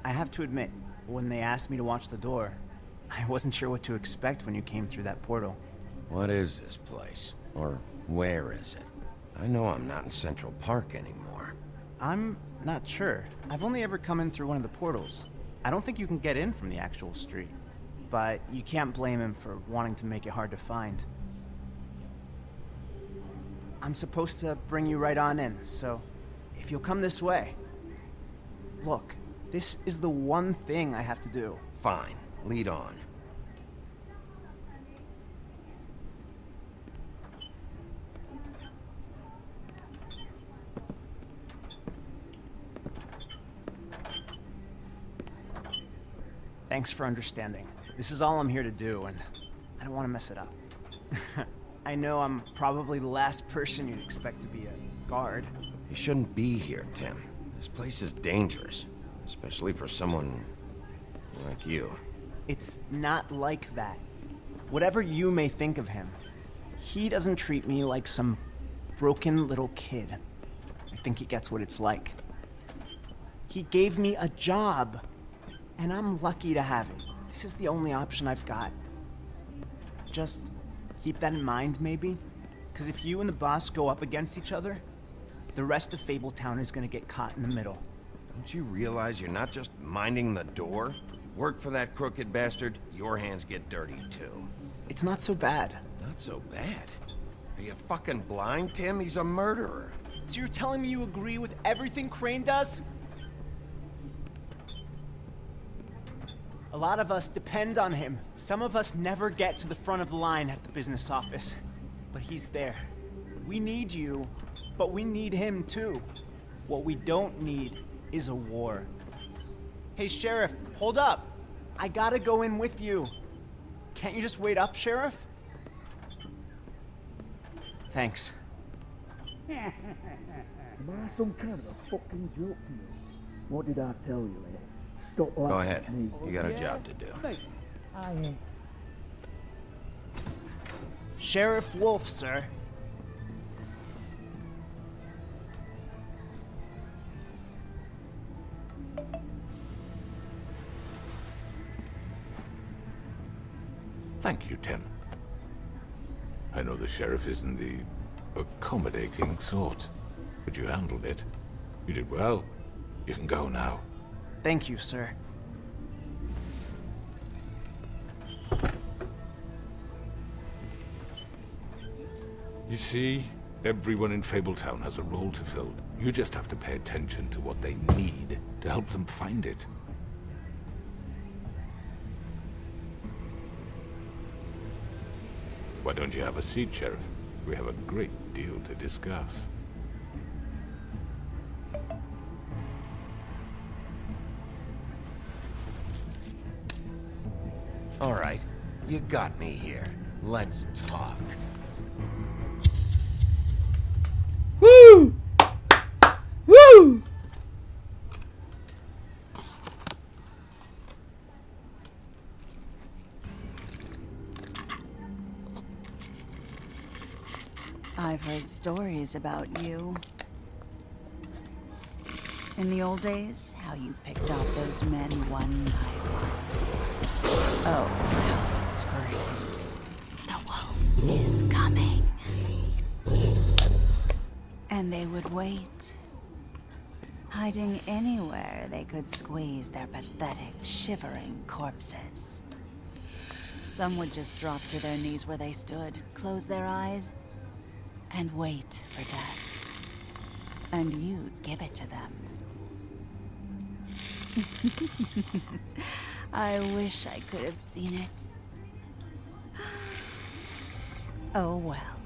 I have to admit, when they asked me to watch the door, I wasn't sure what to expect when you came through that portal. What is this place? Or where is it? I know I'm not in Central Park anymore. I'm not sure. I've only ever come in through one of the portals. I don't think you can get in from the actual street. But you can't blame him for wanting to make it hard to find. I'm supposed to bring you right on in, so if you'll come this way. Look, this is the one thing I have to do. Fine, lead on. Thanks for understanding. This is all I'm here to do, and I don't want to mess it up. I know I'm probably the last person you'd expect to be a guard. You shouldn't be here, Tim. This place is dangerous, especially for someone like you. It's not like that. Whatever you may think of him, he doesn't treat me like some broken little kid. I think he gets what it's like. He gave me a job, and I'm lucky to have it. This is the only option I've got. Just keep that in mind, maybe? Because if you and the boss go up against each other, the rest of Fabletown is gonna get caught in the middle. Don't you realize you're not just minding the door? Work for that crooked bastard, your hands get dirty too. It's not so bad. Not so bad? Are you fucking blind, Tim? He's a murderer. So you're telling me you agree with everything Crane does? A lot of us depend on him. Some of us never get to the front of the line at the business office. But he's there. We need you, but we need him too. What we don't need is a war. Hey, Sheriff, hold up. I gotta go in with you. Can't you just wait up, Sheriff? Thanks. Am I some kind of a fucking joke to you? What did I tell you, eh? Stop Go laughing ahead. at me. You got a job to do. Mate, I am. Sheriff Wolf, sir. Thank you, Tim. I know the sheriff isn't the accommodating sort, but you handled it. You did well. You can go now. Thank you, sir. You see, everyone in Fabletown has a role to fill. You just have to pay attention to what they need to help them find it. Why don't you have a seat, Sheriff? We have a great deal to discuss. All right, you got me here. Let's talk. Woo! Woo! I've heard stories about you. In the old days, how you picked off those men one by one. Oh, how they screamed. The wolf is coming. And they would wait, hiding anywhere they could squeeze their pathetic, shivering corpses. Some would just drop to their knees where they stood, close their eyes, and wait for death. And you'd give it to them. I wish I could have seen it. Oh well.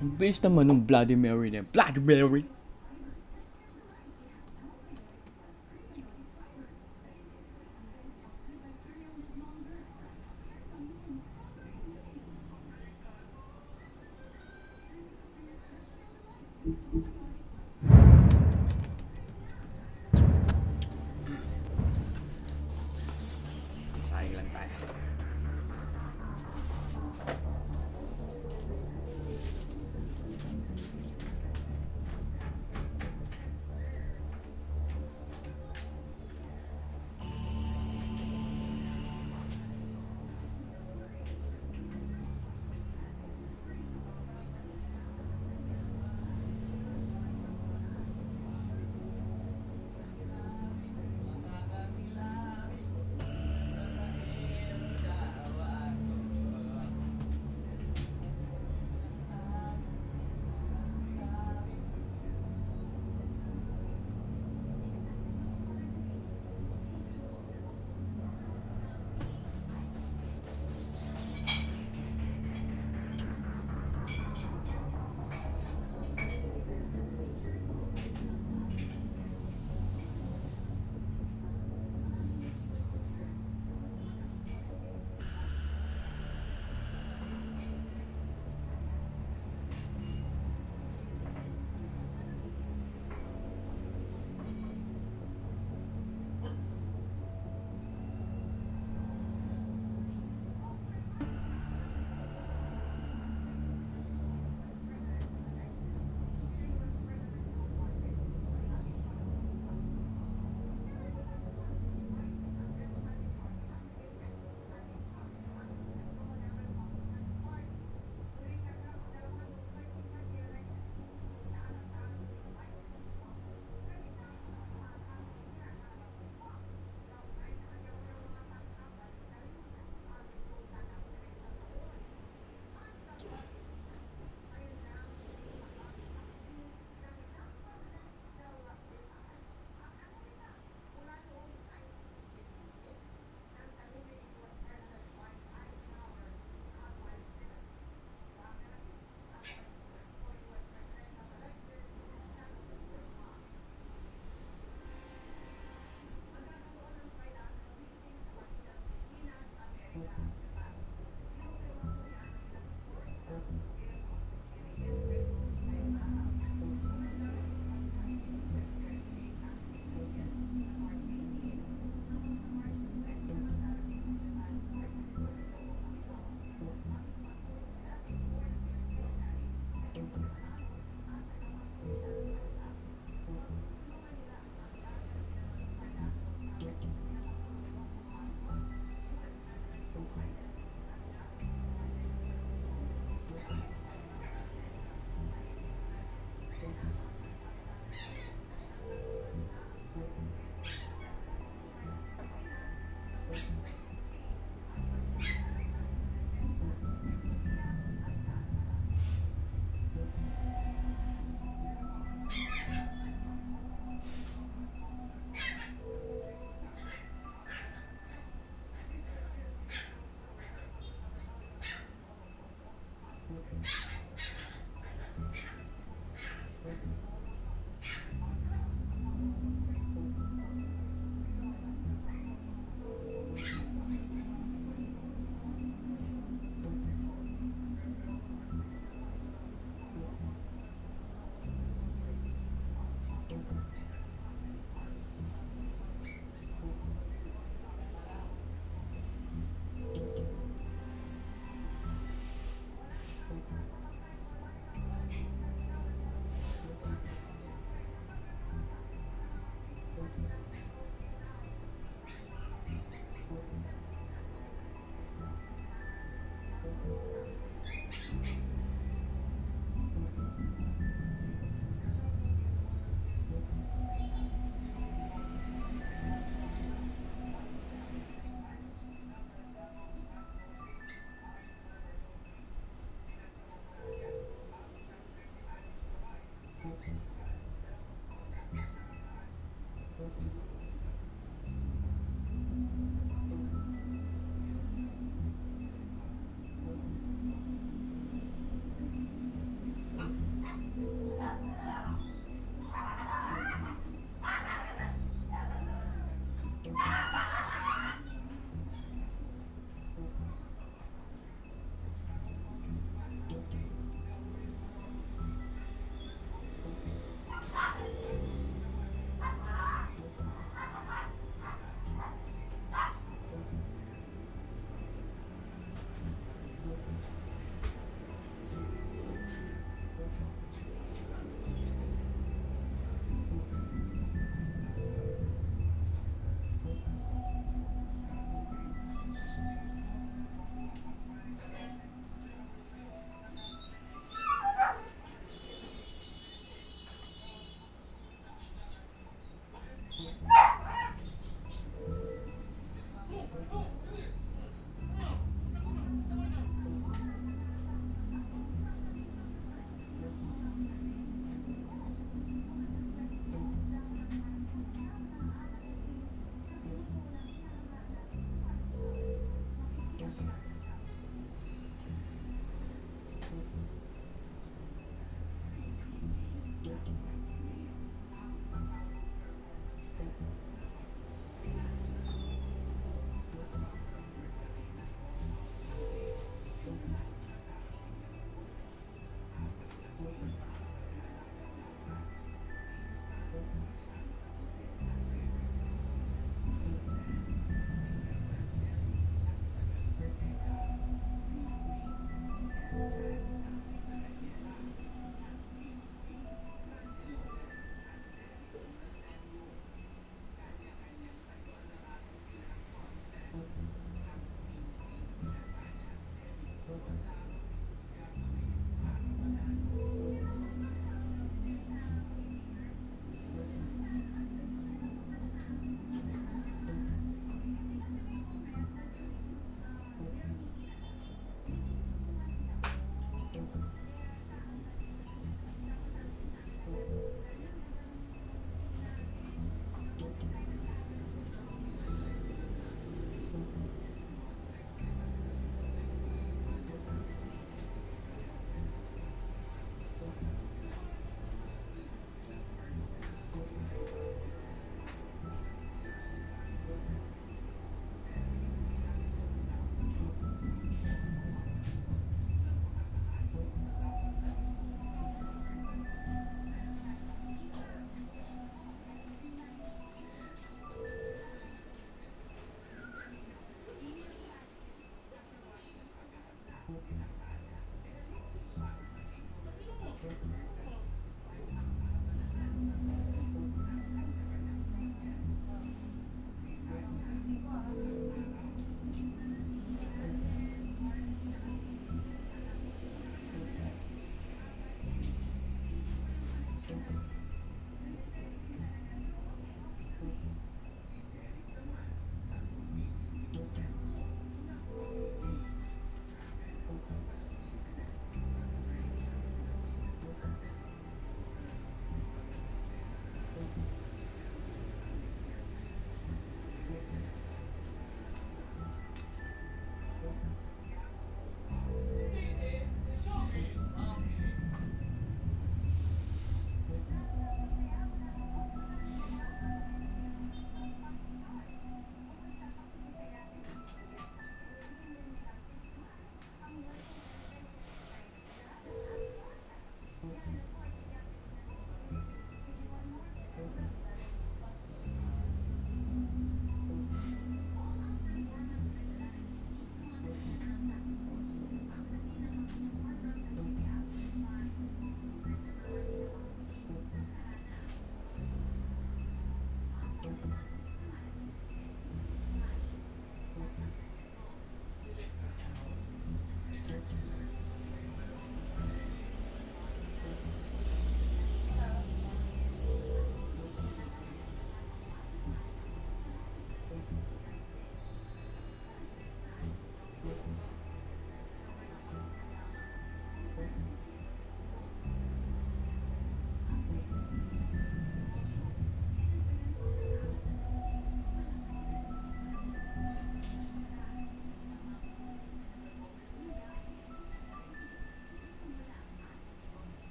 Ang base naman ng Bloody Mary na. Bloody Mary! Sayang lang tayo.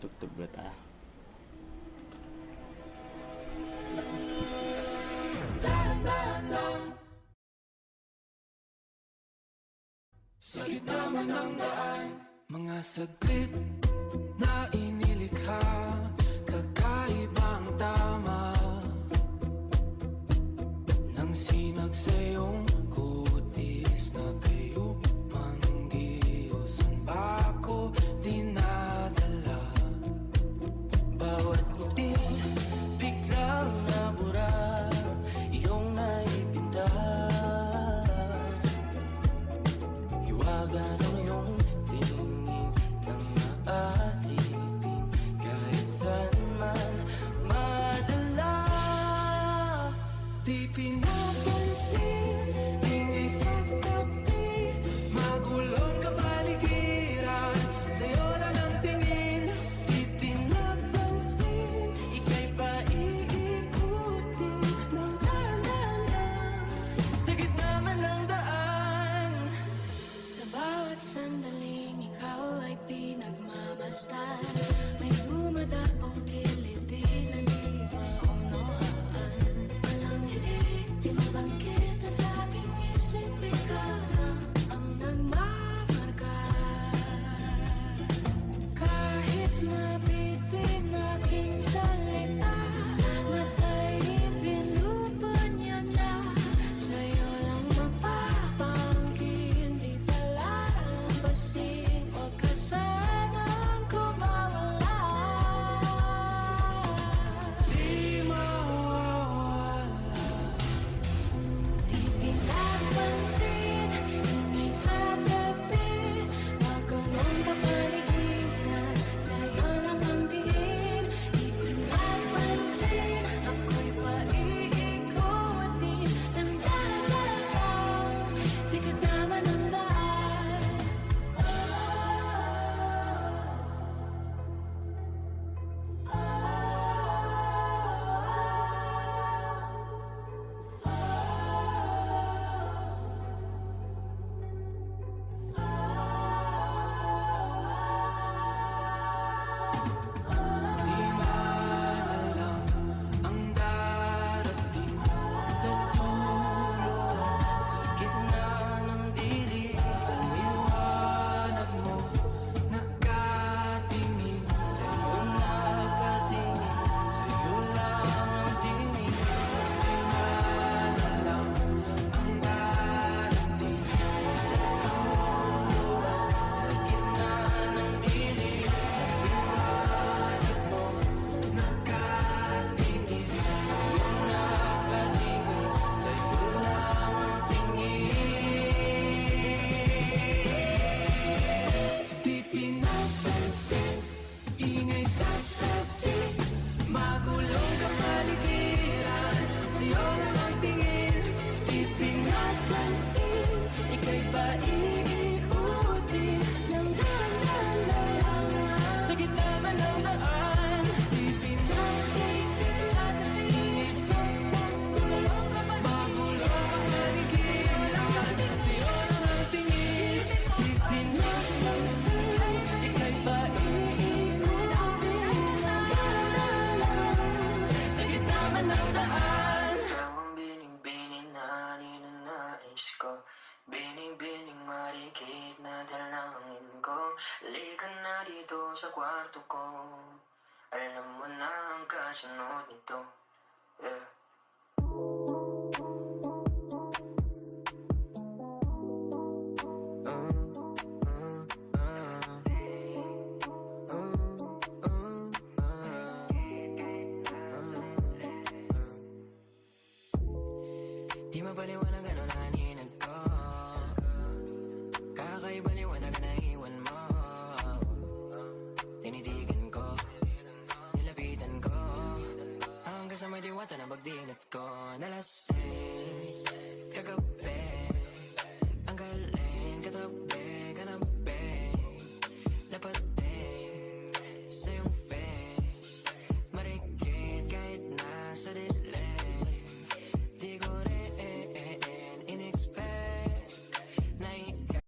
Tutugtog ba tayo? Sa gitna man ng daan, mga saglit na inilikha, kakaibang tama nang sinag sa iyong kutis na kayo manggiyosan ba ako dinadala? Bawat ngiti biglang nabura, iyong naipinta. Hiwaga ng iyong tingin nang maalipin kahit saan man madala. Di pinapansin, ingay sa tabi, magulong kapaligiran, sa'yo lang ang tingin. Di pinapansin, ika'y paiikutin ng daan-daan sa gitna man ng daan. Sa bawat sandaling ikaw ay pinagmamasdan, may dumadapong kiliti na di maunawaan. Walang iig, di mabangkit na sa aking isip, ikaw na ang nagmamarka. Kahit mabitin aking salita, matay pinupon niya na, sa'yo lang magpapangkin, di palalampasin, huwag ka sanang kumawala. Di mawawala. Di pinapansin, ingay sa tabi, magulong kapaligiran, sa'yo lang ang tingin. Di pinapansin, ako'y paiikutin ng daan-daan sa gitna man ng daan. Di man alam ang darating sa dulo, sa gitna ng dilim, sa liwanag mo nakatingin, sa'yo nakatingin, sa'yo lang ang tingin. Di man alam ang darating sa dulo, sa gitna ng dilim, sa liwanag mo nakatingin, sa'yo nakatingin, sa'yo lang ang tingin. Di pinapansin, ingay sa tabi, magulong kapaligiran, sa'yo lang ang tingin. Di pinapansin, ika'y paiikutin ng daan-daan sa gitna man ng daan. Di pinapansin, ingay sa tabi, magulong kapaligiran, sa'yo lang ang tingin. Di pinapansin, ika'y paiikutin ng daan-daan sa gitna man ng daan. Ikaw ang bining-bining na ninanais ko, bining-bining marikit na dalangin ko. Halika na dito sa kwarto ko, alam mo na ang kasunod nito. Yeah. Di mapaliwanag ano na ninag ko, kakaibaliwanag na iwan mo. Tinitigan ko, nilapitan ko, hanggang sa may diwata na pagdinat ko. Nalasing, kagabi, ang galing, katabi, kanabi, napating sa iyong face, marikit kahit nasa dilim. Di ko rin in-expect na ikaw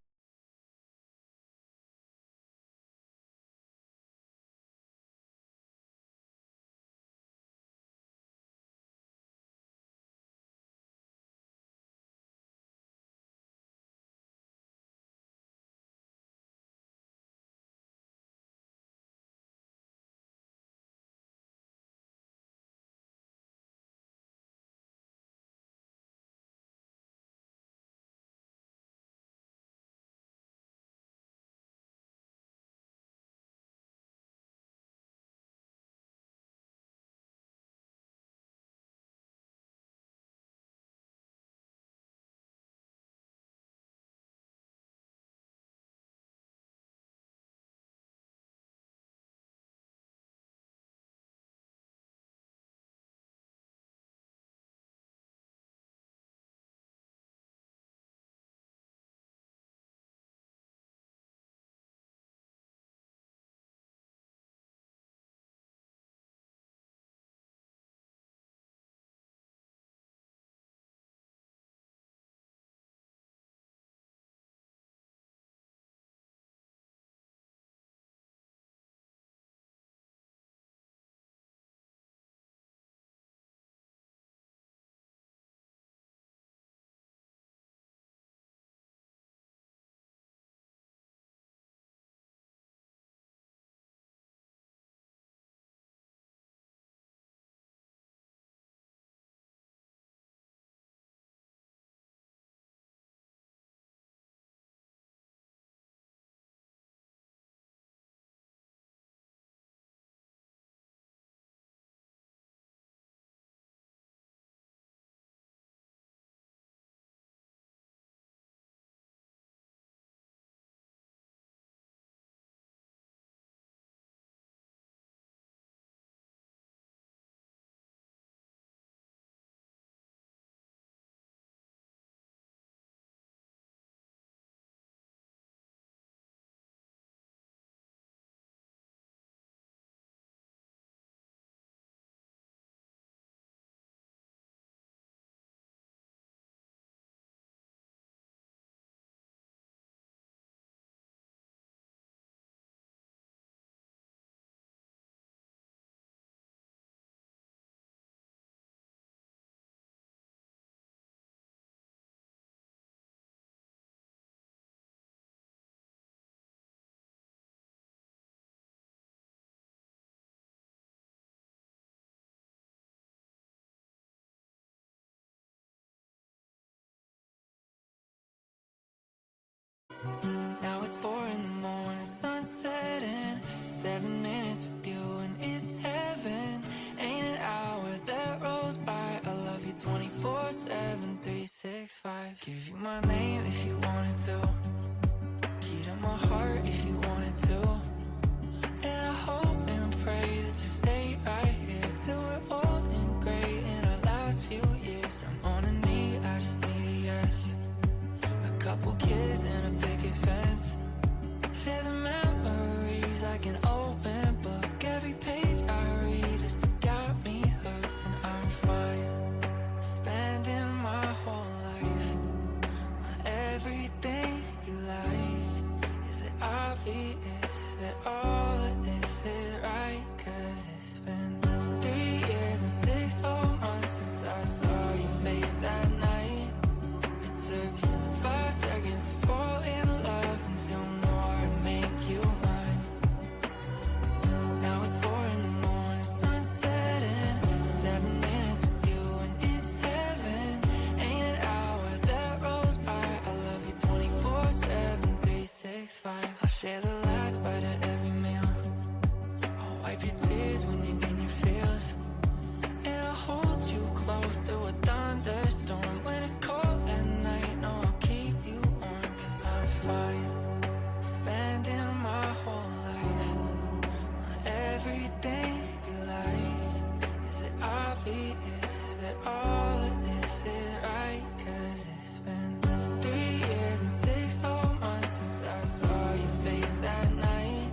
7 minutes with you and it's heaven. Ain't an hour that rolls by. I love you 24/7, 365. Give you my name if you wanted to. Key to my heart if you wanted to. And I hope and pray that you stay right here till we're old and gray in our last few years. I'm on a knee, I just need a yes. A couple kids and a picket fence. Share the memories like an open book. Every page I read has still got me hooked, and I'm fine spending my whole life on everything you like. Is it obvious that all of this is right? 'Cause it's been 3 years and 6 whole months since I saw your face that night. It took 5 seconds to fall in love and 2 more to make you mine. Now it's 4 in the morning, sunset and 7 minutes with you and it's heaven. Ain't an hour that rolls by. I love you 24/7, 365. I'll share the last bite of every meal. I'll wipe your tears when you're in your feels. And I'll hold you close through a thunderstorm. When it's cold at night, no, I'll keep you warm. 'Cause I'm fine spending my whole life on everything you like. Is it obvious that all of this is right? 'Cause it's been 3 years and 6 whole months since I saw your face that night.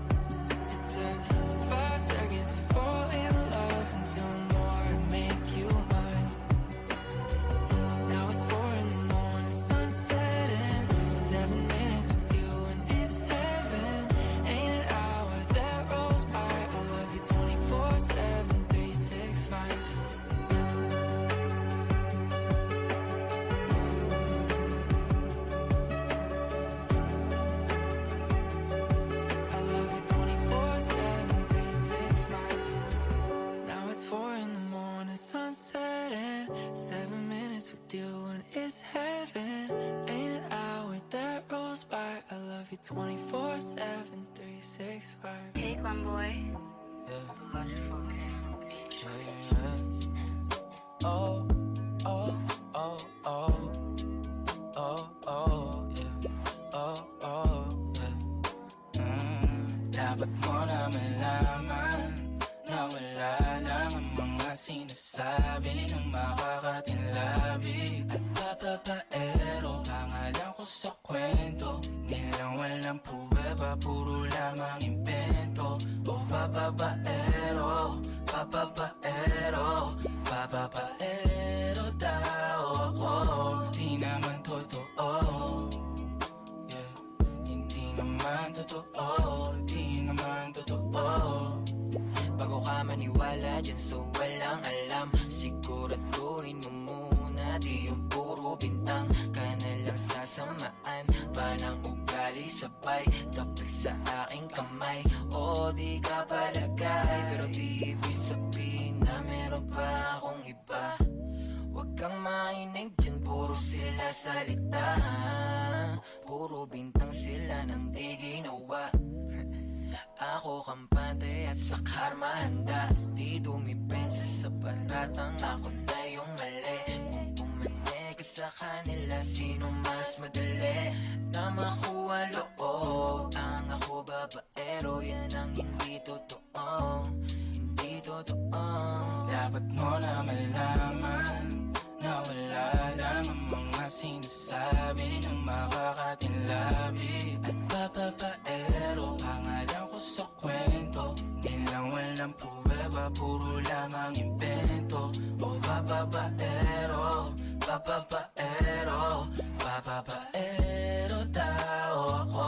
It took 5 seconds to fall in love and 2 more to make you mine. Now it's 4 in the morning, sunset and 7 minutes with you and it's heaven. Ain't an hour that rolls by. I love you 24/7, 365. I love you 24/7, 365. Now it's 4 in the morning, sunset and 7 minutes with you and it's heaven. Ain't an hour that rolls by. I love you 24/7, 365. Hey, Clem boy. Oh, oh, oh, oh, oh, oh, yeah. Oh, oh, yeah. Dapat mo na malaman na wala lang ang mga sinasabi ng makakatinlabi. At papapaero, pangalan ko sa kwento. Nilang walang pruweba, puro lamang impento. O papapaero, papapaero, papapaero daw ako. Di naman totoo, yeah. Hindi naman totoo, di naman totoo. Bago ka maniwala dyan sa walang alam, siguraduhin mo muna di yung puro bintang. Ka na lang sasamaan pa ng ugali sabay tapik sa aking kamay. O di ka palagay, pero di ibig sabihin na meron pa akong iba. Huwag kang mainig dyan, puro sila salita. Puro bintang sila nang di ginawa. Ako kampante at sa karma handa. Di dumipensa sa paratang ako na yung mali. Kung pumanig ka sa kanila, sino mas madali na makuha loob? Ang ako babaero, yan ang hindi totoo. Hindi totoo. Dapat mo na malaman na wala lang ang mga sinasabi ng makakatinlabi. At papapaero, pangalan ko sa kwento. Nilang walang pruweba, puro lamang impento. O papapaero, papapaero, papapaero daw ako.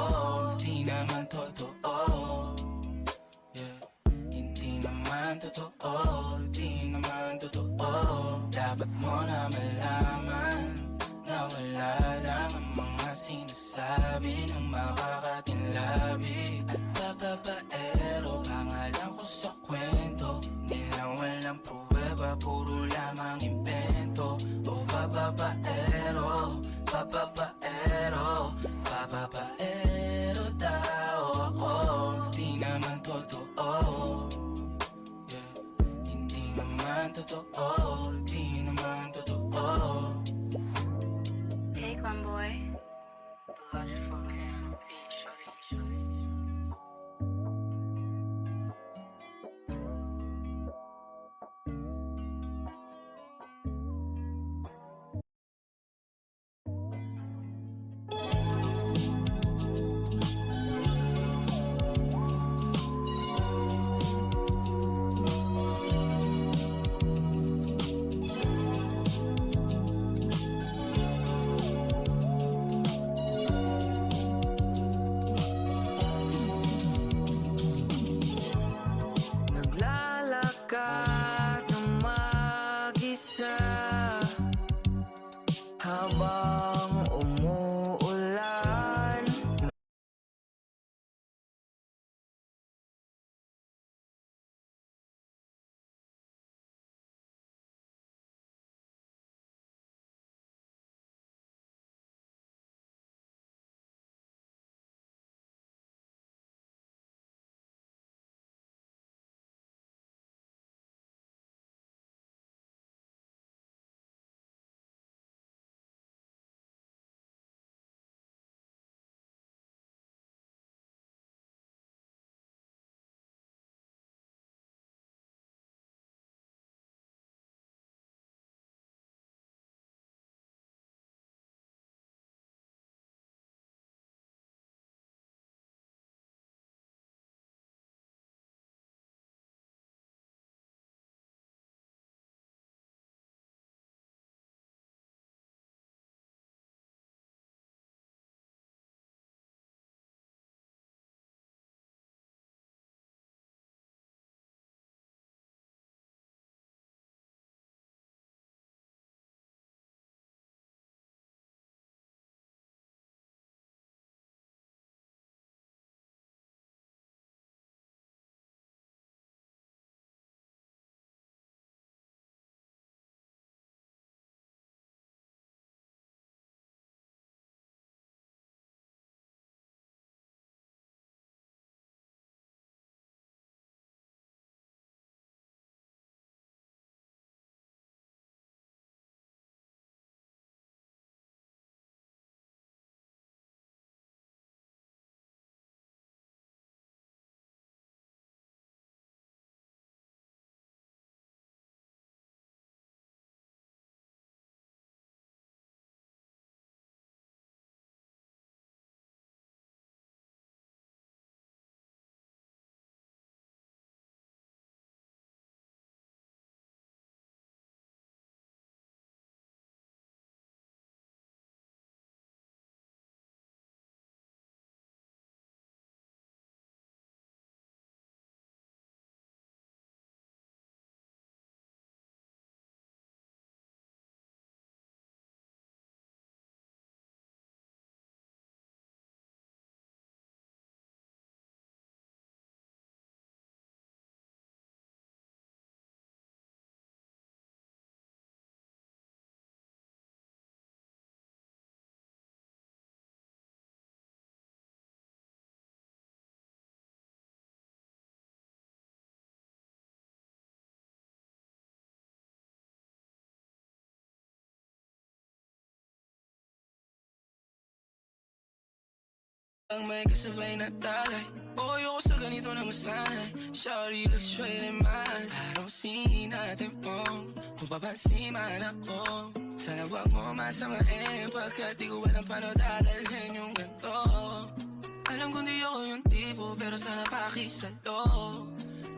Di naman totoo, yeah. Hindi naman totoo, di naman totoo. Dapat mo na malaman na wala lang ang mga sinasabi ng makakatinlabi. At papapaero, pangalan ko sa kwento. Nilang walang pruweba, puro lamang impento. O papapaero, papapaero, papapaero daw ako. Di naman totoo, totoo, di naman totoo. Hey, Glenboy. Naglalakad ng mag-isa habang umuulan. Ang may kasabay na tagay. Ayoko sa ganito na masanay. Sorry, let's wait in mind. I don't see nothing wrong kung papansin man ako. Sana wag mo masamain pagkat di ko alam paano dadalhin yung ganito. Alam kong di ako yung tipo pero sana pakisalo.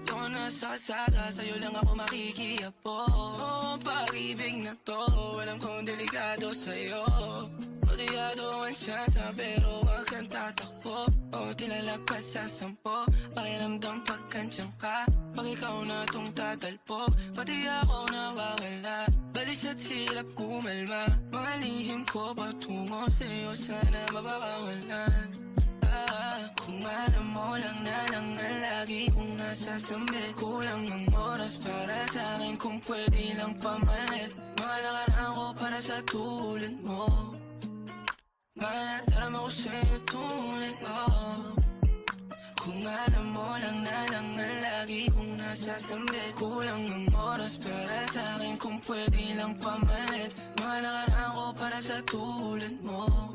Di ako nasa kasada, sa'yo lang ako makikiapo. Oh, pag-ibig na to, alam kong delikado sa'yo. Kodiyado ang siyansa pero wag kang tatakbo. O tilalagpas sa 10, pakiramdam pagkansyang ka. Pag ikaw na tong tatalpo, pati ako nawawala. Balis at hirap kumalma, mga lihim ko patungo sa'yo sana mabakawalan. Kung alam mo lang na lang ang lagi kong nasasambi. Kulang ang oras para sa akin kung pwede lang pamalit. Mga nakaraan ko para sa tulad mo. Malataram ako sa'yo tulad mo. Kung alam mo lang na lang ang lagi kong nasasambi. Kulang ang oras para sa pwede lang pamalit. Mga nakaraan ko para sa tulad mo.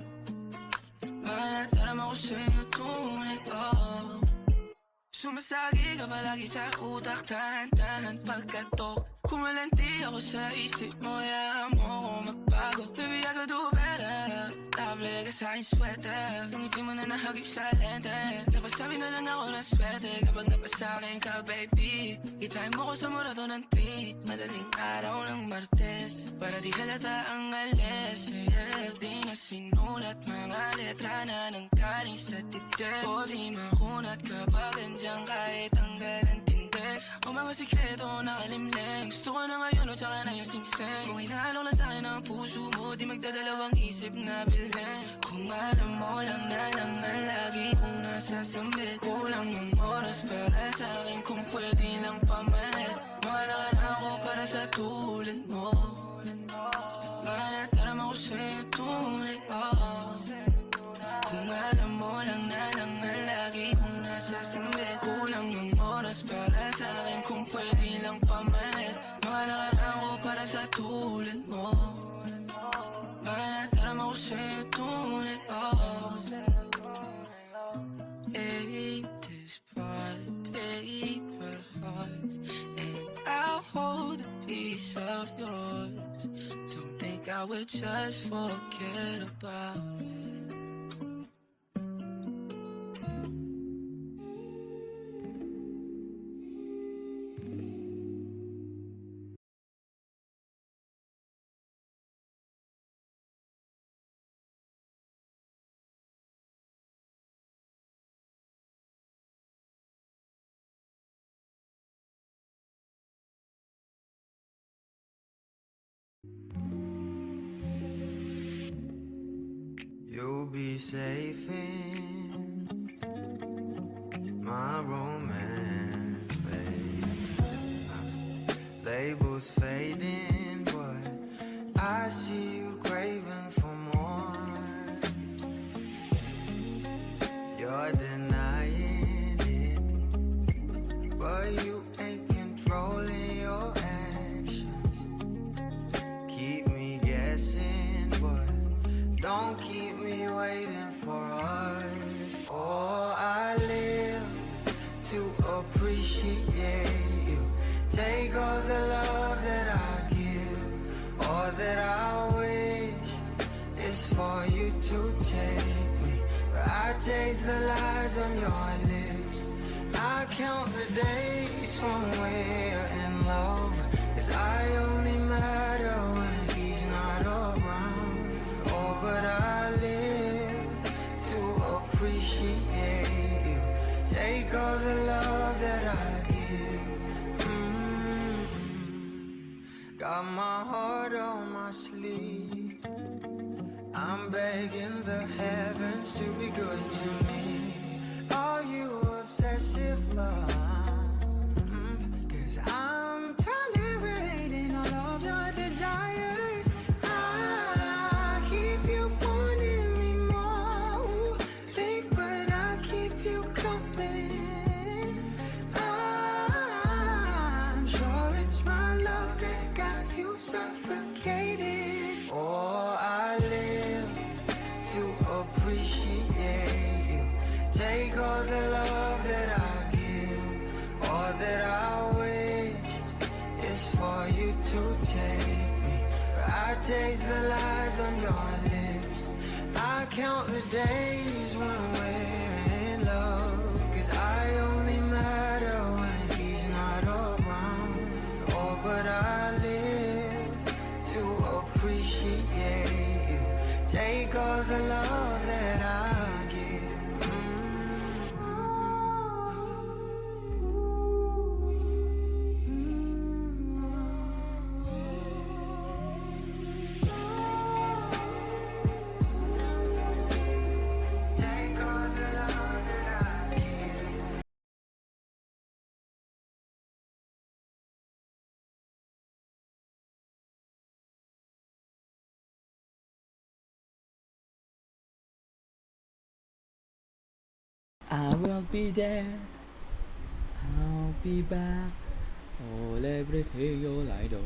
Mahal at alam ako sa'yo tunay to. Sumasagi ka palagi sa utak, tahan-tahan pagkatok. Kumalanti ako sa isip mo, hayaan mo ako magbago. Baby, I could do better. Table ka sa aking sweater. Ang ngiti mo na nahagip sa lente. Napasabi na lang ako ng swerte kapag napasakin ka, baby. Itain mo ko sa murado ng tree. Madaling araw ng Martes, para di halata ang alis. Yeah, di na sinulat mga letra na nang galing sa dibdib. O di makunat kapag andyan kahit ang galantindi. O mga sikreto nakalimlim. Gusto ko na ngayon o tsaka na yung singsing. Kung hinalo na sa'kin ang puso mo, di magdadalawang isip na bilhin. Kung alam mo lang na lang ang lagi kong nasasambit. Kulang ang oras para sa'kin kung pwede lang pamalit. Mahal ako para sa tulad mo. Mahal at alam ako sa'yo tunay pa. Kung alam mo lang na lang ang lagi kong nasasambit. Kulang ang oras para sa'kin kung pwede lang pamalit. Mga nakaraan ko para sa tulad mo. Mahal at alam ako sa'yo tunay pa. Ain't this part paper hearts, and I'll hold a piece of yours. Don't think I would just forget about it. You'll be safe in my romance, babe. Labels fading, but I see you craving for more. You're denying it, but you ain't controlling your actions. Keep me guessing, but don't keep me waiting for us. Oh, I live to appreciate you. Take all the love that I give, all that I wish is for you to take me. But I taste the lies on your lips. I count the days when we're in love, 'cause I only matter when he's not around. Oh, but I live to appreciate you. Take all the love that I give. Got my heart on my sleeve. I'm begging the heavens to be good to me. Are you obsessive love? 'Cause I'm tolerating all of your desires. I keep you wanting me more. Think, but I keep you coming. I'm sure it's my love that got you suffocated. Oh, I live to appreciate you. Take all the love that I give, all that I wish is for you to take me. But I taste the lies on your lips. I count the days when we're in love, 'cause I only matter when he's not around. Oh, but I live to appreciate you. Take all the love that I give. I will be there. I'll be back. All everything you'll I do.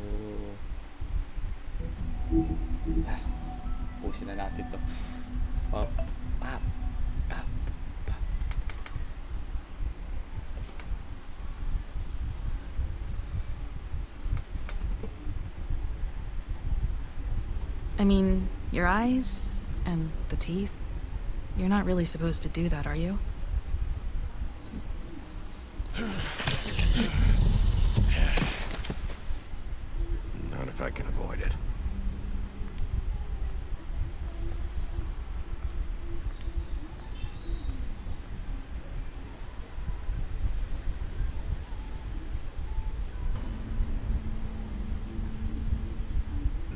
Pusin na natin to. Pop, pop, pop, pop. I mean, your eyes and the teeth. You're not really supposed to do that, are you? Not if I can avoid it.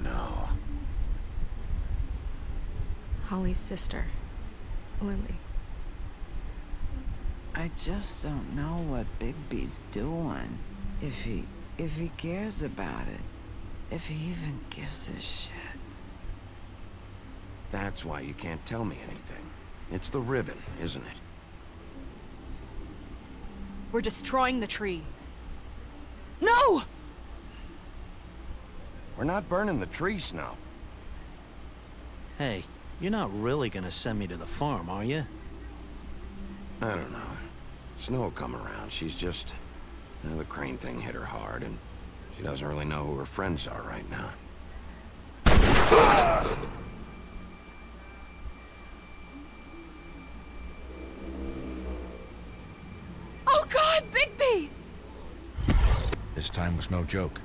No. Holly's sister, Lily. I just don't know what Bigby's doing. If he cares about it. If he even gives a shit. That's why you can't tell me anything. It's the ribbon, isn't it? We're destroying the tree. No! We're not burning the tree, Snow. Hey, you're not really gonna send me to the farm, are you? I don't know. Snow will come around. She's just... the crane thing hit her hard, and she doesn't really know who her friends are right now. Oh God, Bigby! This time was no joke.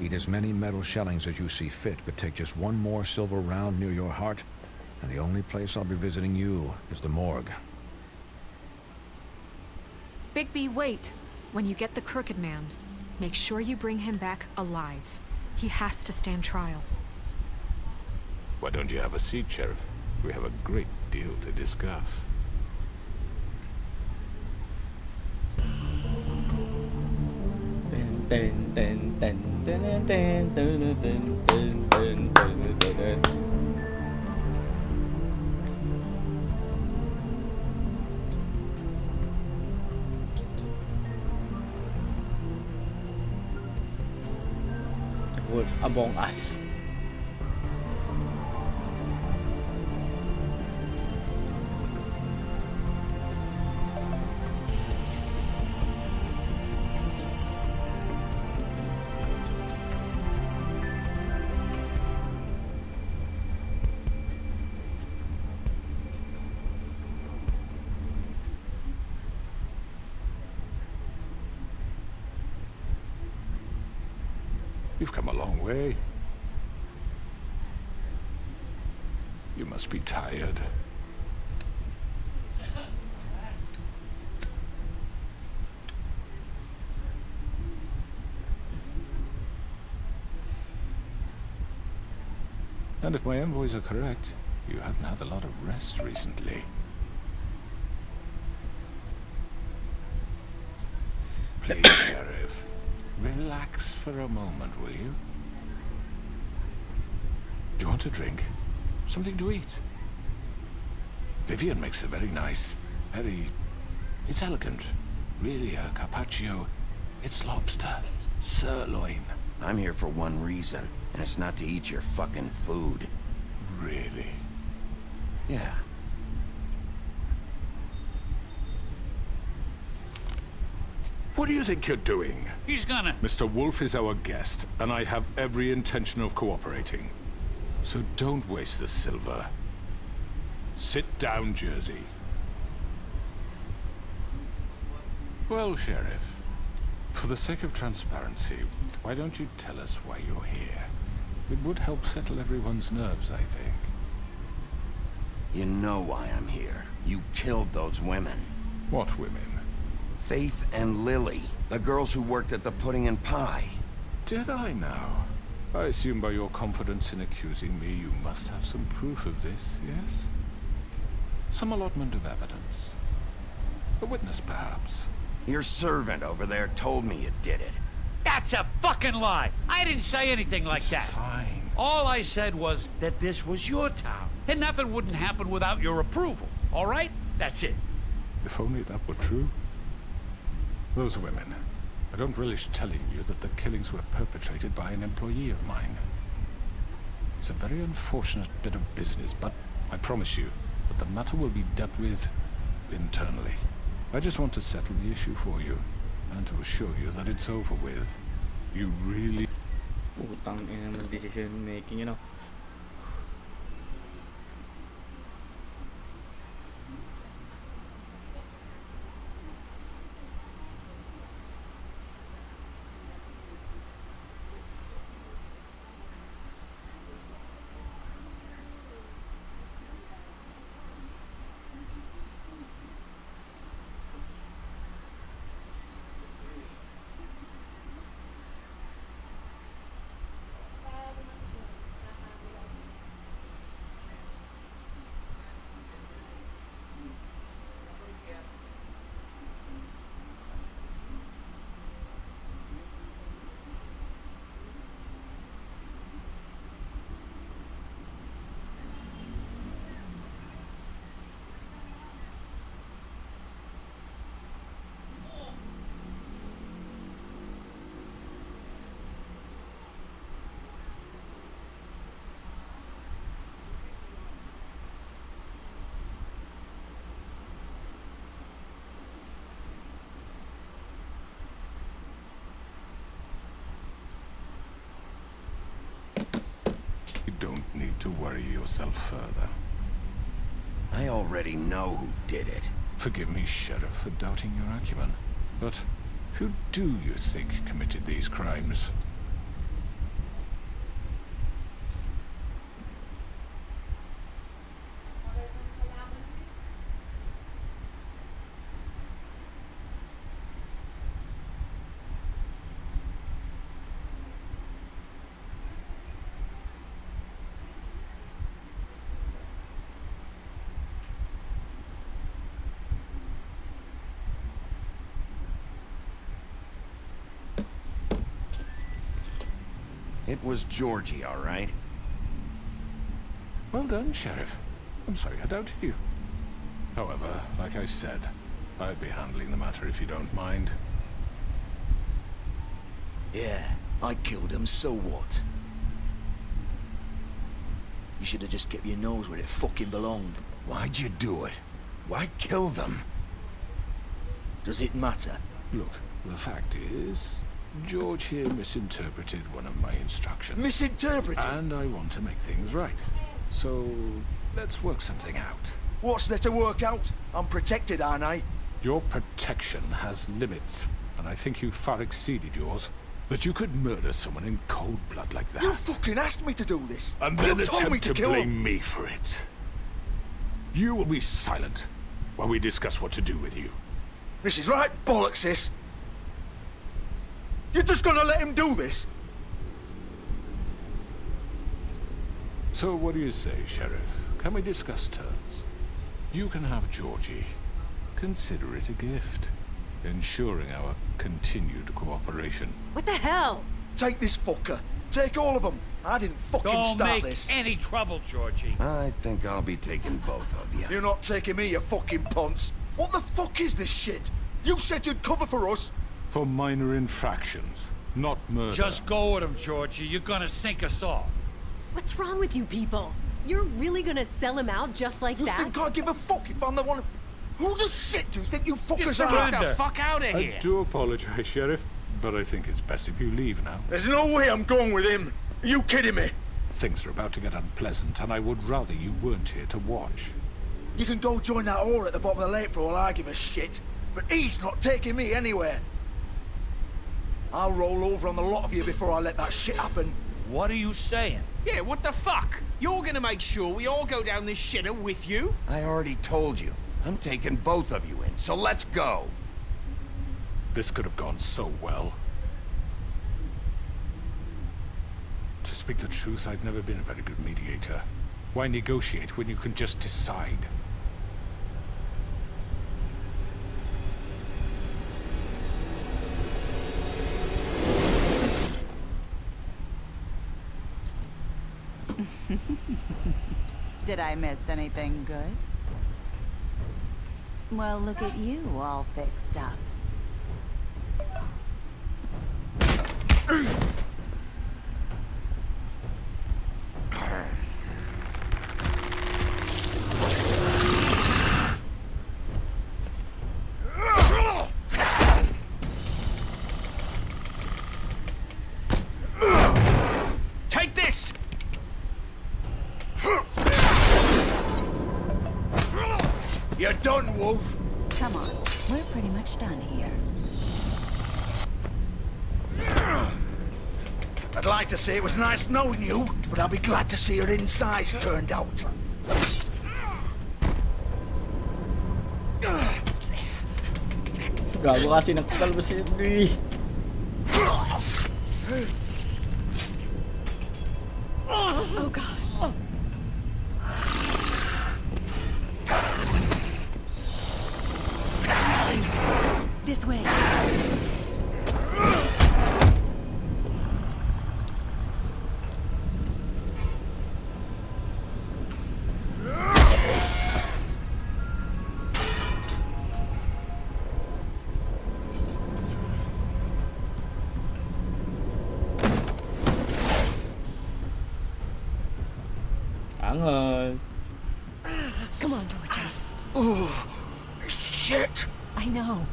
Eat as many metal shellings as you see fit, but take just one more silver round near your heart, and the only place I'll be visiting you is the morgue. Bigby, wait. When you get the Crooked Man, make sure you bring him back alive. He has to stand trial. Why don't you have a seat, Sheriff? We have a great deal to discuss. Dun, dun, dun, dun, dun, dun, dun, dun, dun, dun, dun, dun, dun. Wolf Among Us. You've come a long way. You must be tired. And if my envoys are correct, you haven't had a lot of rest recently. Please, Sheriff. Relax for a moment, will you? Do you want a drink? Something to eat? Vivian makes a very nice, it's elegant. Really, a carpaccio. It's lobster. Sirloin. I'm here for one reason, and it's not to eat your fucking food. Really? Yeah. What do you think you're doing? He's gonna... Mr. Wolf is our guest, and I have every intention of cooperating. So don't waste the silver. Sit down, Jersey. Well, Sheriff, for the sake of transparency, why don't you tell us why you're here? It would help settle everyone's nerves, I think. You know why I'm here. You killed those women. What women? Faith and Lily, the girls who worked at the Pudding and Pie. Did I now? I assume by your confidence in accusing me, you must have some proof of this, yes? Some allotment of evidence. A witness, perhaps. Your servant over there told me you did it. That's a fucking lie. I didn't say anything like that. Fine. All I said was that this was your town, and nothing wouldn't happen without your approval. All right? That's it. If only that were true. Those women. I don't relish telling you that the killings were perpetrated by an employee of mine. It's a very unfortunate bit of business, but I promise you that the matter will be dealt with internally. I just want to settle the issue for you, and to assure you that it's over with. You really... Putang ina naman decision making, you know. You don't need to worry yourself further. I already know who did it. Forgive me, Sheriff, for doubting your acumen. But who do you think committed these crimes? It was Georgie, all right? Well done, Sheriff. I'm sorry I doubted you. However, like I said, I'd be handling the matter if you don't mind. Yeah, I killed him, so what? You should have just kept your nose where it fucking belonged. Why'd you do it? Why kill them? Does it matter? Look, the fact is, George here misinterpreted one of my instructions. Misinterpreted? And I want to make things right. So, let's work something out. What's there to work out? I'm protected, aren't I? Your protection has limits, and I think you've far exceeded yours. That you could murder someone in cold blood like that. You fucking asked me to do this! And then you told me attempt to to kill blame him. me for it. You will be silent while we discuss what to do with you. This is right bollocks, this. You're just gonna let him do this? So what do you say, Sheriff? Can we discuss terms? You can have Georgie. Consider it a gift, ensuring our continued cooperation. What the hell? Take this fucker. Take all of them. I didn't fucking Don't start make this. any trouble, Georgie. I think I'll be taking both of you. You're not taking me, you fucking ponce. What the fuck is this shit? You said you'd cover for us. For minor infractions, not murder. Just go with him, Georgie. You're gonna sink us all. What's wrong with you people? You're really gonna sell him out just like You that? think I give a fuck if I'm the one? Who the shit do you think you fuckers are? surrender. Get the fuck out of I do apologize, Sheriff, but I think it's best if you leave now. There's no way I'm going with him. Are you kidding me? Things are about to get unpleasant, and I would rather you weren't here to watch. You can go join that whore at the bottom of the lake for all I give a shit. But he's not taking me anywhere. I'll roll over on the lot of you before I let that shit happen. What are you saying? Yeah, what the fuck? You're gonna make sure we all go down this shitter with you? I already told you. I'm taking both of you in, so let's go. This could have gone so well. To speak the truth, I've never been a very good mediator. Why negotiate when you can just decide? Did I miss anything good? Well, look at you, all fixed up. You're done, Wolf. Come on, we're pretty much done here. I'd like to say it was nice knowing you, but I'll be glad to see your insides turned out. Gago kasi nagtatalbo si Henry. Oh God. This way. Angas. Come on, Georgie. Oh, shit. I know.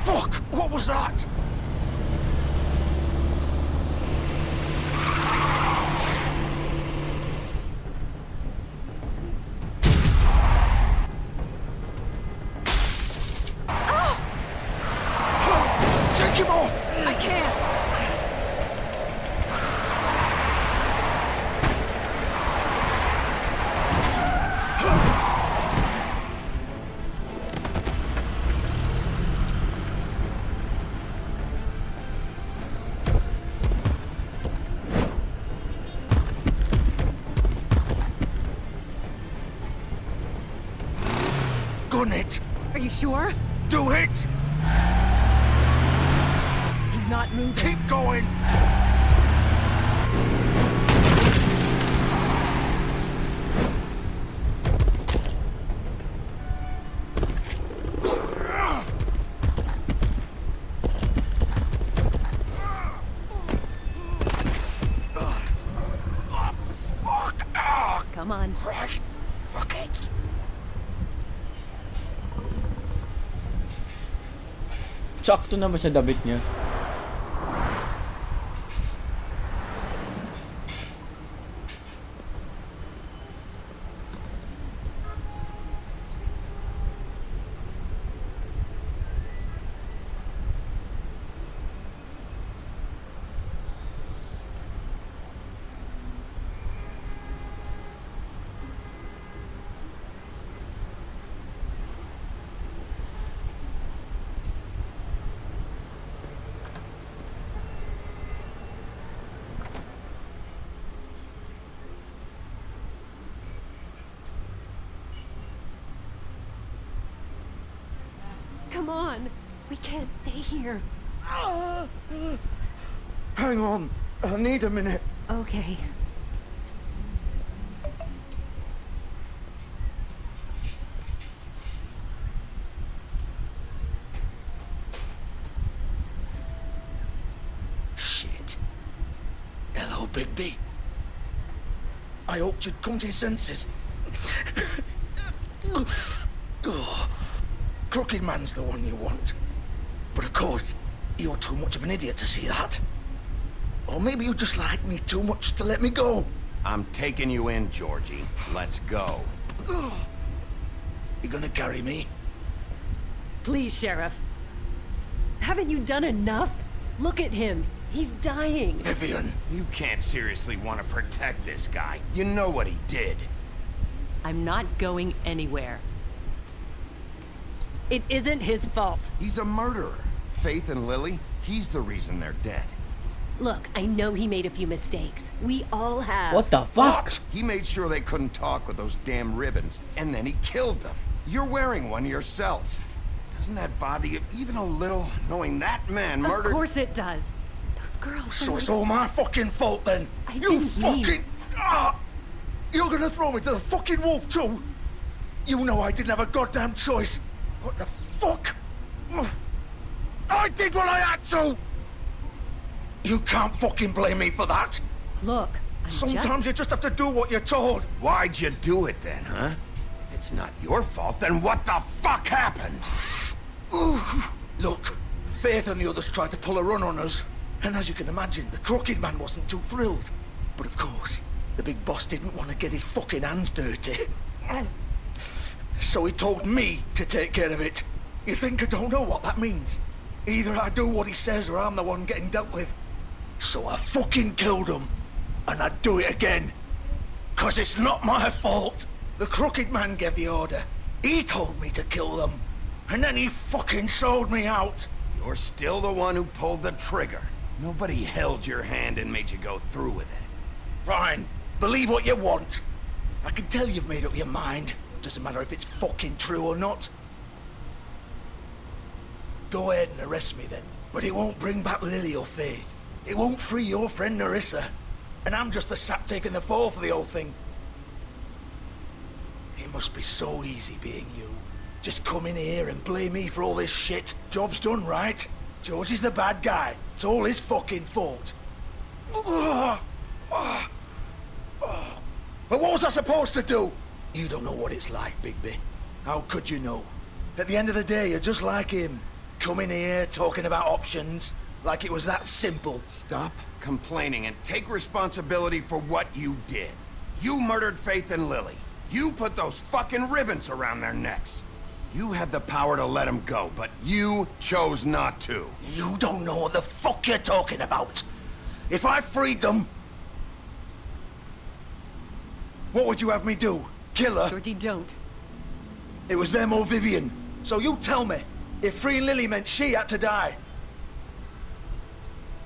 Fuck! What was that? Take him off! I can't. Gun it! Are you sure? Do it! He's not moving. Keep going! Come on. Fuck it! Sakto naman sa dabit niya. Come on. We can't stay here. Hang on. I need a minute. Okay. Shit. I hoped you'd come to your senses. Crooked Man's the one you want. But of course, you're too much of an idiot to see that. Or maybe you just like me too much to let me go. I'm taking you in, Georgie. Let's go. You gonna carry me? Please, Sheriff. Haven't you done enough? Look at him. He's dying. Vivian, you can't seriously want to protect this guy. You know what he did. I'm not going anywhere. It isn't his fault. He's a murderer. Faith and Lily, he's the reason they're dead. Look, I know he made a few mistakes. We all have. What the fuck? He made sure they couldn't talk with those damn ribbons, and then he killed them. You're wearing one yourself. Doesn't that bother you even a little, knowing that man murdered... Of course it does. Those girls... So it's all my fucking fault then? I You didn't fucking... mean... You're gonna throw me to the fucking wolf too? You know I didn't have a goddamn choice. What the fuck? I did what I had to! You can't fucking blame me for that. Look, sometimes you just have to do what you're told. Why'd you do it then, huh? If it's not your fault, then what the fuck happened? Look, Faith and the others tried to pull a run on us. And as you can imagine, the Crooked Man wasn't too thrilled. But of course, the big boss didn't want to get his fucking hands dirty. So he told me to take care of it. You think I don't know what that means? Either I do what he says or I'm the one getting dealt with. So I fucking killed him. And I'd do it again. 'Cause it's not my fault. The Crooked Man gave the order. He told me to kill them. And then he fucking sold me out. You're still the one who pulled the trigger. Nobody held your hand and made you go through with it. Fine. Believe what you want. I can tell you've made up your mind. Doesn't matter if it's fucking true or not. Go ahead and arrest me then. But it won't bring back Lily or Faith. It won't free your friend Narissa. And I'm just the sap taking the fall for the whole thing. It must be so easy being you. Just come in here and blame me for all this shit. Job's done, right? George is the bad guy. It's all his fucking fault. But what was I supposed to do? You don't know what it's like, Bigby. How could you know? At the end of the day, you're just like him. Coming here, talking about options, like it was that simple. Stop complaining and take responsibility for what you did. You murdered Faith and Lily. You put those fucking ribbons around their necks. You had the power to let them go, but you chose not to. You don't know what the fuck you're talking about. If I freed them... What would you have me do? Kill her? Georgie, don't. It was them or Vivian. So you tell me, if freeing Lily meant she had to die.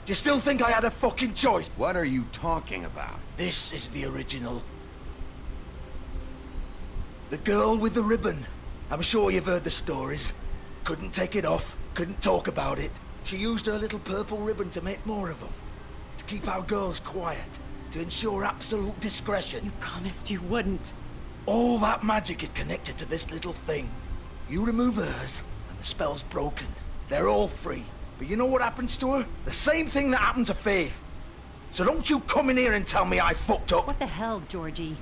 Do you still think I had a fucking choice? What are you talking about? This is the original. The girl with the ribbon. I'm sure you've heard the stories. Couldn't take it off, couldn't talk about it. She used her little purple ribbon to make more of them. To keep our girls quiet. To ensure absolute discretion. You promised you wouldn't. All that magic is connected to this little thing. You remove hers, and the spell's broken. They're all free. But you know what happens to her? The same thing that happened to Faith. So don't you come in here and tell me I fucked up. What the hell, Georgie?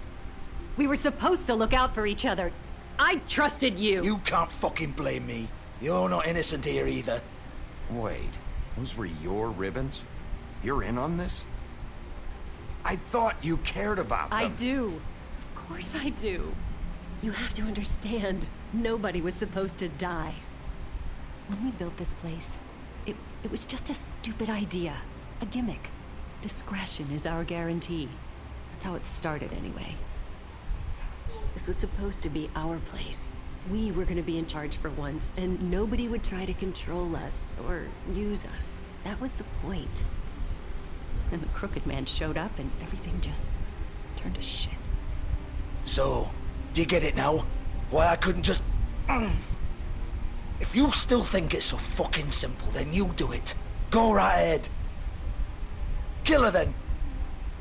We were supposed to look out for each other. I trusted you. You can't fucking blame me. You're not innocent here either. Wait, those were your ribbons? You're in on this? I thought you cared about them. I do. Of course I do. You have to understand, nobody was supposed to die. When we built this place, it was just a stupid idea. A gimmick. Discretion is our guarantee. That's how it started anyway. This was supposed to be our place. We were gonna be in charge for once, and nobody would try to control us or use us. That was the point. Then the Crooked Man showed up and everything just turned to shit. So, do you get it now? Why I couldn't just... If you still think it's so fucking simple, then you do it. Go right ahead. Kill her then.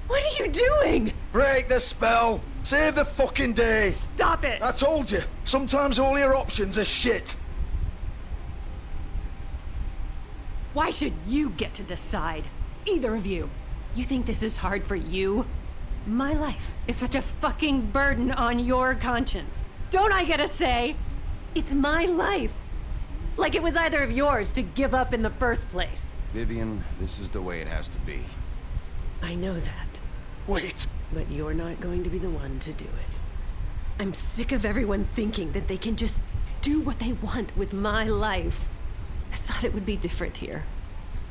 What are you doing? Break the spell. Save the fucking day. Stop it. I told you. Sometimes all your options are shit. Why should you get to decide? Either of you. You think this is hard for you? My life is such a fucking burden on your conscience. Don't I get a say? It's my life. Like it was either of yours to give up in the first place. Vivian, this is the way it has to be. I know that. Wait! But you're not going to be the one to do it. I'm sick of everyone thinking that they can just do what they want with my life. I thought it would be different here.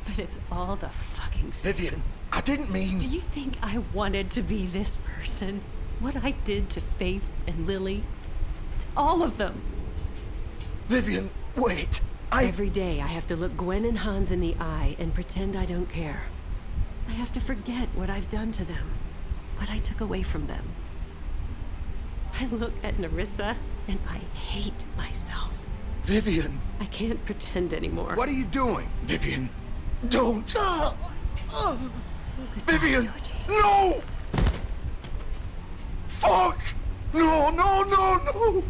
But it's all the fucking same. Vivian, I didn't mean... Do you think I wanted to be this person? What I did to Faith and Lily? To all of them. Vivian, wait. Every day I have to look Gwen and Hans in the eye and pretend I don't care. I have to forget what I've done to them. What I took away from them. I look at Nerissa and I hate myself. Vivian! I can't pretend anymore. What are you doing? Vivian, don't! Vivian! No! Fuck! No, no, no, no!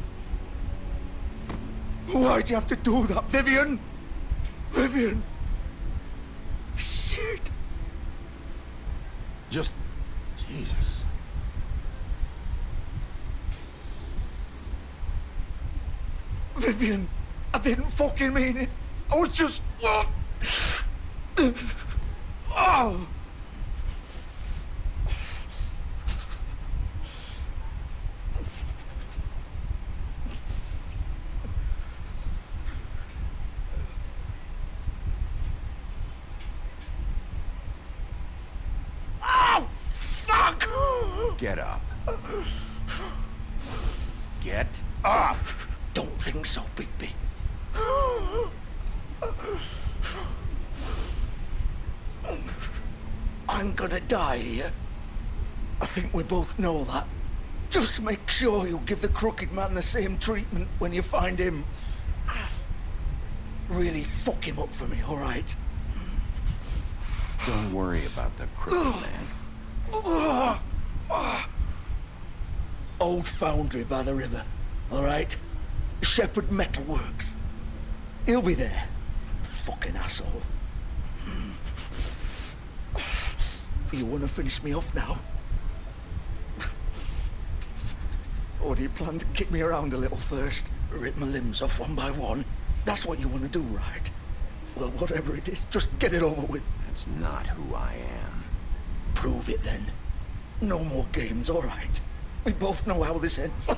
Why'd you have to do that, Vivian? Vivian! Shit! Just... Jesus. Vivian, I didn't fucking mean it. I was just... Oh. Oh, fuck! Get up. Get up! Don't think so, Bigby. I'm gonna die here. I think we both know that. Just make sure you give the crooked man the same treatment when you find him. Really fuck him up for me, alright? Don't worry about the crooked man. Old foundry by the river, alright? Shepherd Metalworks. He'll be there. Fucking asshole. You wanna finish me off now? Or do you plan to kick me around a little first? Rip my limbs off one by one? That's what you wanna do, right? Well, whatever it is, just get it over with. That's not who I am. Prove it then. No more games, alright? We both know how this ends.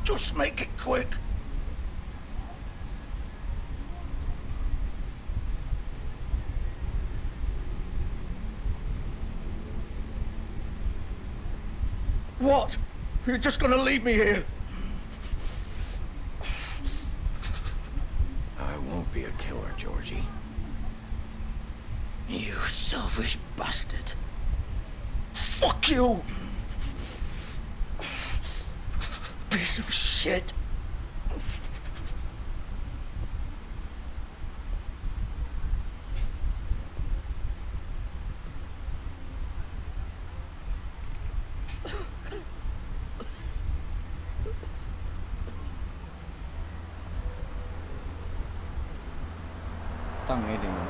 Just make it quick. What? You're just gonna leave me here? I won't be a killer, Georgie. You selfish bastard. Fuck you! Piece of shit. Tăng ngay thì mình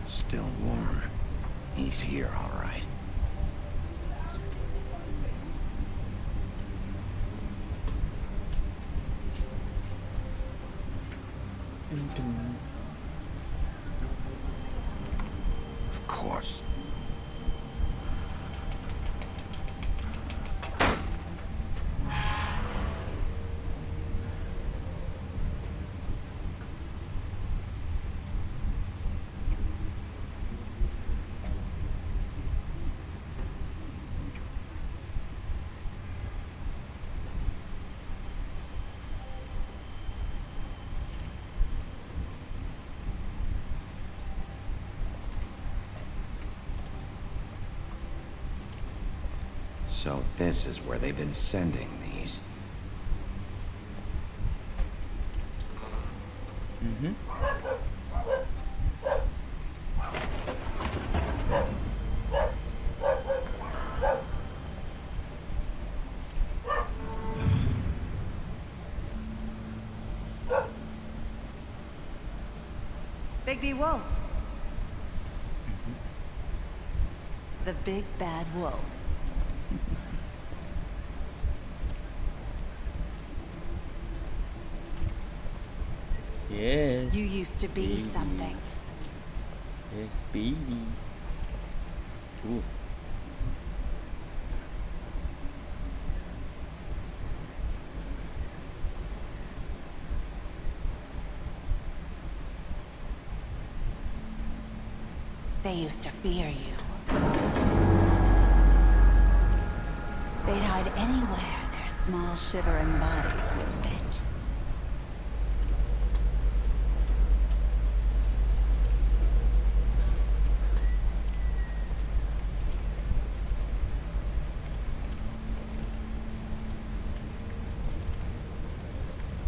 Still warm. He's here, all right. Of course. So this is where they've been sending these. Mm-hmm. Bigby Wolf. The big bad wolf. Yes. You used to be baby. something. Yes, baby. Ooh. They used to fear you. They'd hide anywhere their small shivering bodies would fit.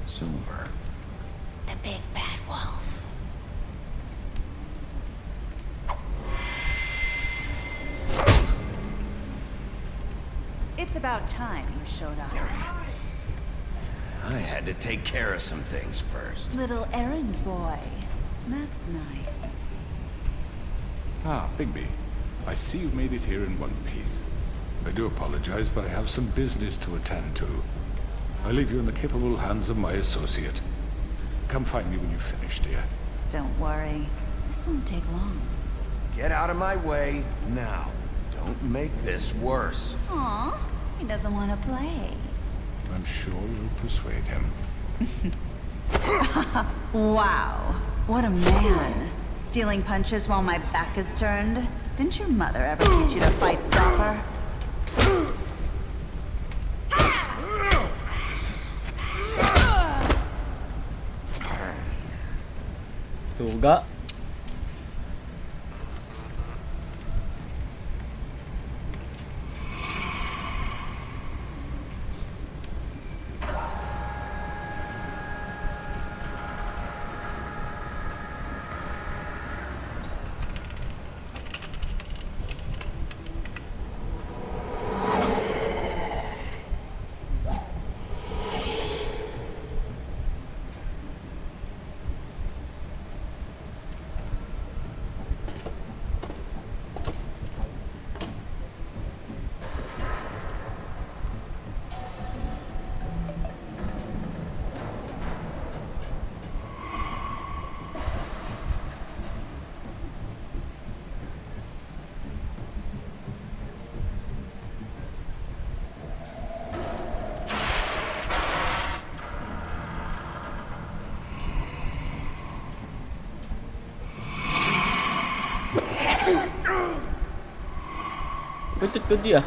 Silver. The big bad wolf. It's about time you showed up. I had to take care of some things first. Little errand boy. That's nice. Ah, Bigby. I see you made it here in one piece. I do apologize, but I have some business to attend to. I leave you in the capable hands of my associate. Come find me when you've finished, dear. Don't worry. This won't take long. Get out of my way now. Don't make this worse. Aw, he doesn't want to play. I'm sure you'll persuade him. Wow, what a man. Stealing punches while my back is turned? Didn't your mother ever teach you to fight proper? Tuga. Putot ko dia.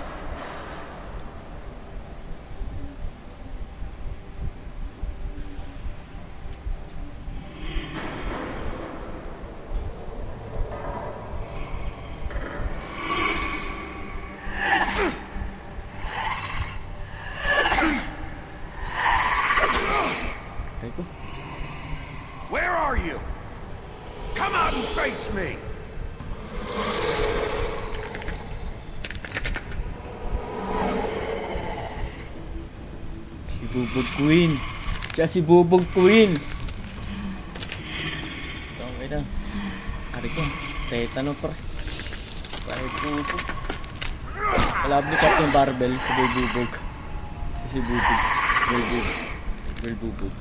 Where are you? Come out and face me! Si Bubog Queen. Siya si Bubog Queen. Okay na. Ari ko. Kahit ano pre. Kahit bubog. Kalab ni Captain Barbell. Si Bubog. Si Bubog. Bubog. Bubog.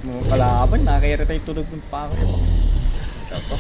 Mga kalaban, nakakairita yung tunog ng pako. Ito.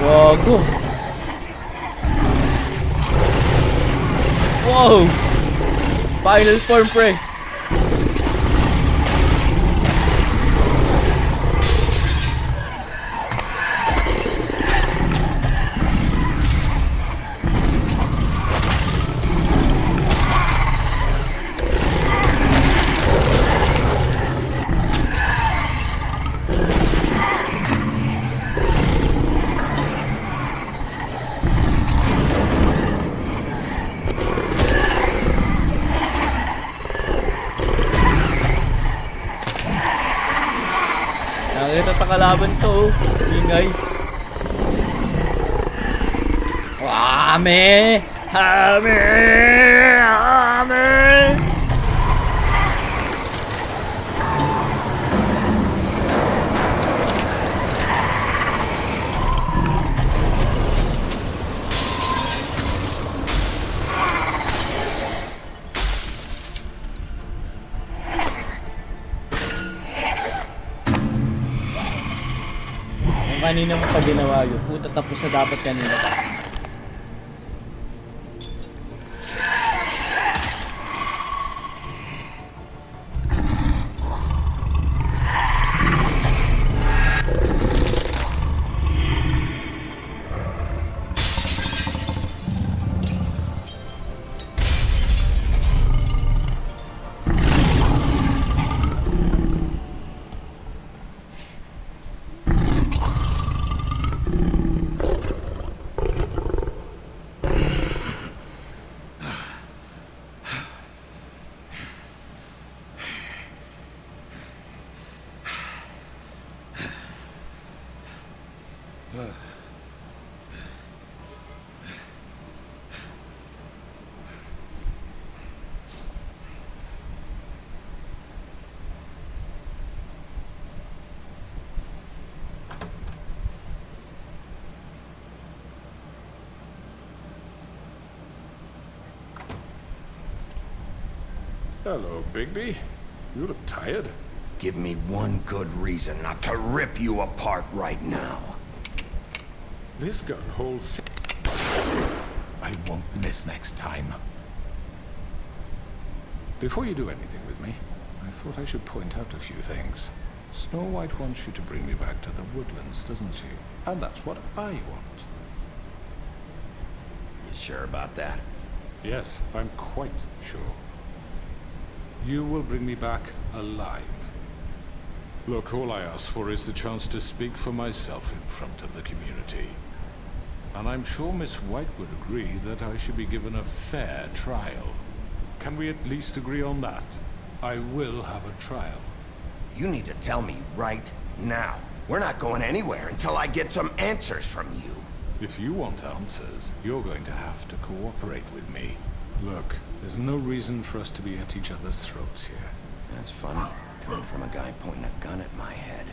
Gago. Wow! Final form, pre. Nakita kalaban to, ingay. Hame! Hame! Hame! Kanina mo pa ginawa yun. Puta, tapos na dapat kanina pa. Hello, Bigby. You look tired. Give me one good reason not to rip you apart right now. This gun holds... I won't miss next time. Before you do anything with me, I thought I should point out a few things. Snow White wants you to bring me back to the woodlands, doesn't she? And that's what I want. You sure about that? Yes, I'm quite sure. You will bring me back alive. Look, all I ask for is the chance to speak for myself in front of the community. And I'm sure Miss White would agree that I should be given a fair trial. Can we at least agree on that? I will have a trial. You need to tell me right now. We're not going anywhere until I get some answers from you. If you want answers, you're going to have to cooperate with me. Look, there's no reason for us to be at each other's throats here. That's funny, coming from a guy pointing a gun at my head.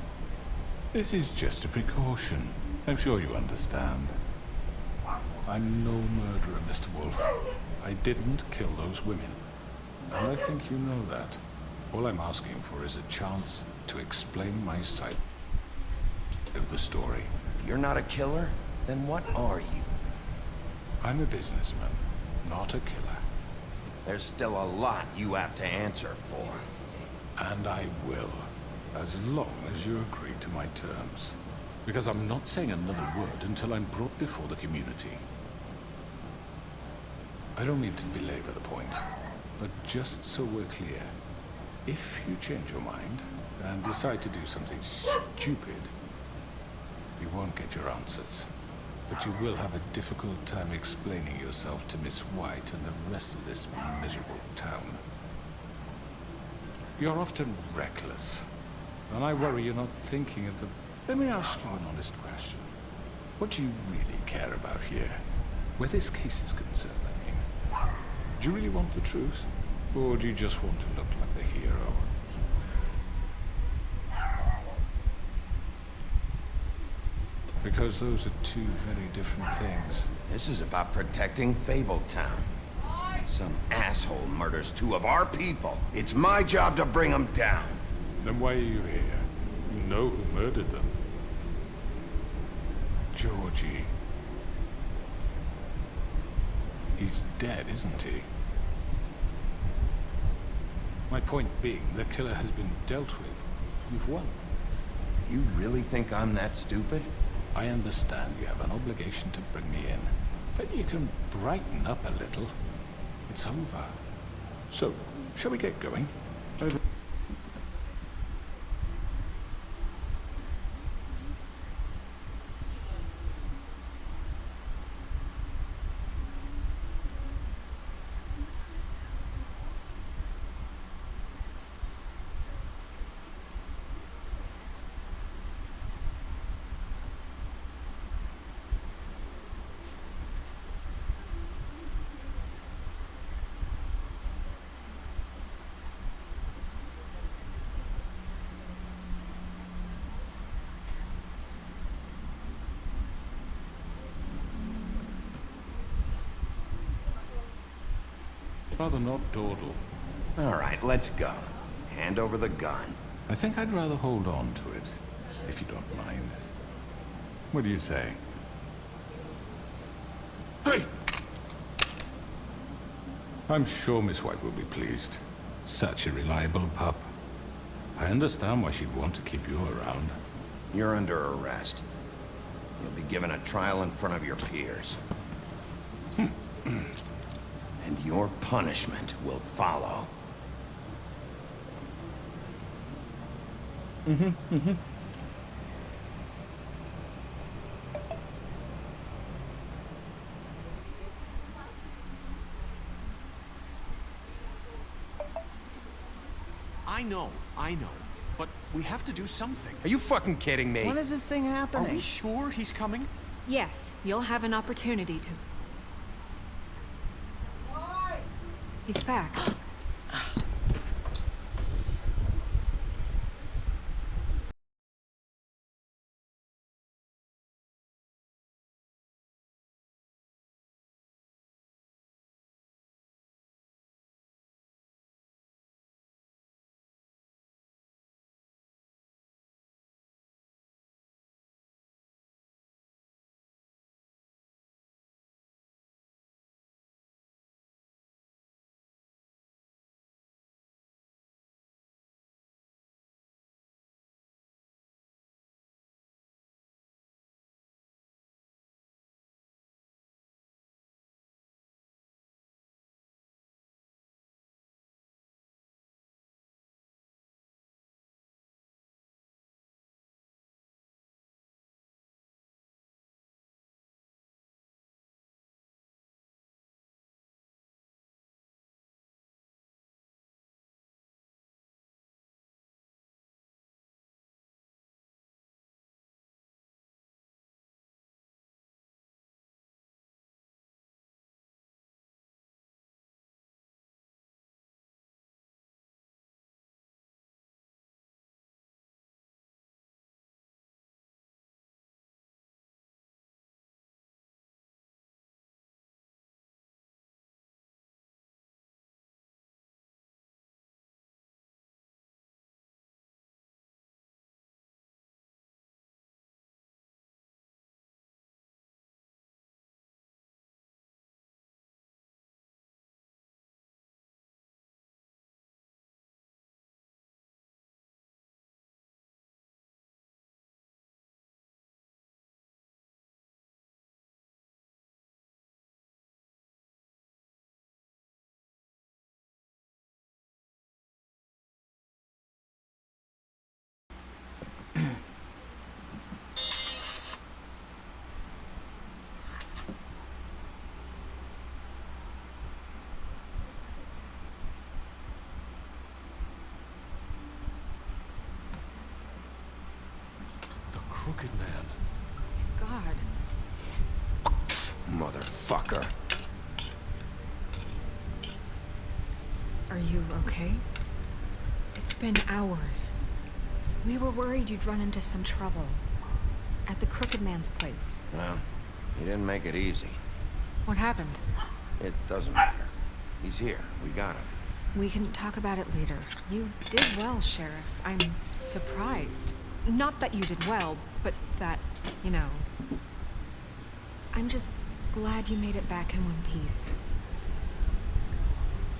This is just a precaution. I'm sure you understand. I'm no murderer, Mr. Wolf. I didn't kill those women. And I think you know that. All I'm asking for is a chance to explain my side of the story. If you're not a killer, then what are you? I'm a businessman, not a killer. There's still a lot you have to answer for. And I will, as long as you agree to my terms. Because I'm not saying another word until I'm brought before the community. I don't mean to belabor the point, but just so we're clear, if you change your mind and decide to do something stupid, you won't get your answers. But you will have a difficult time explaining yourself to Miss White and the rest of this miserable town. You're often reckless, and I worry you're not thinking of the... Let me ask you an honest question. What do you really care about here? Where this case is concerned, I mean. Do you really want the truth? Or do you just want to look like the hero? Because those are two very different things. This is about protecting Fabletown. Some asshole murders two of our people. It's my job to bring them down. Then why are you here? You know who murdered them. Georgie. He's dead, isn't he? My point being, the killer has been dealt with. You've won. You really think I'm that stupid? I understand you have an obligation to bring me in, but you can brighten up a little. It's over. So, shall we get going? Over. Rather not dawdle. All right, let's go. Hand over the gun. I think I'd rather hold on to it, if you don't mind. What do you say? Hey! I'm sure Miss White will be pleased. Such a reliable pup. I understand why she'd want to keep you around. You're under arrest. You'll be given a trial in front of your peers. And your punishment will follow. I know. But we have to do something. Are you fucking kidding me? When is this thing happening? Are we sure he's coming? Yes, you'll have an opportunity to... He's back. Crooked Man. God. Motherfucker. Are you okay? It's been hours. We were worried you'd run into some trouble. At the Crooked Man's place. Well, he didn't make it easy. What happened? It doesn't matter. He's here. We got him. We can talk about it later. You did well, Sheriff. I'm surprised. Not that you did well, but that, you know... I'm just glad you made it back in one piece.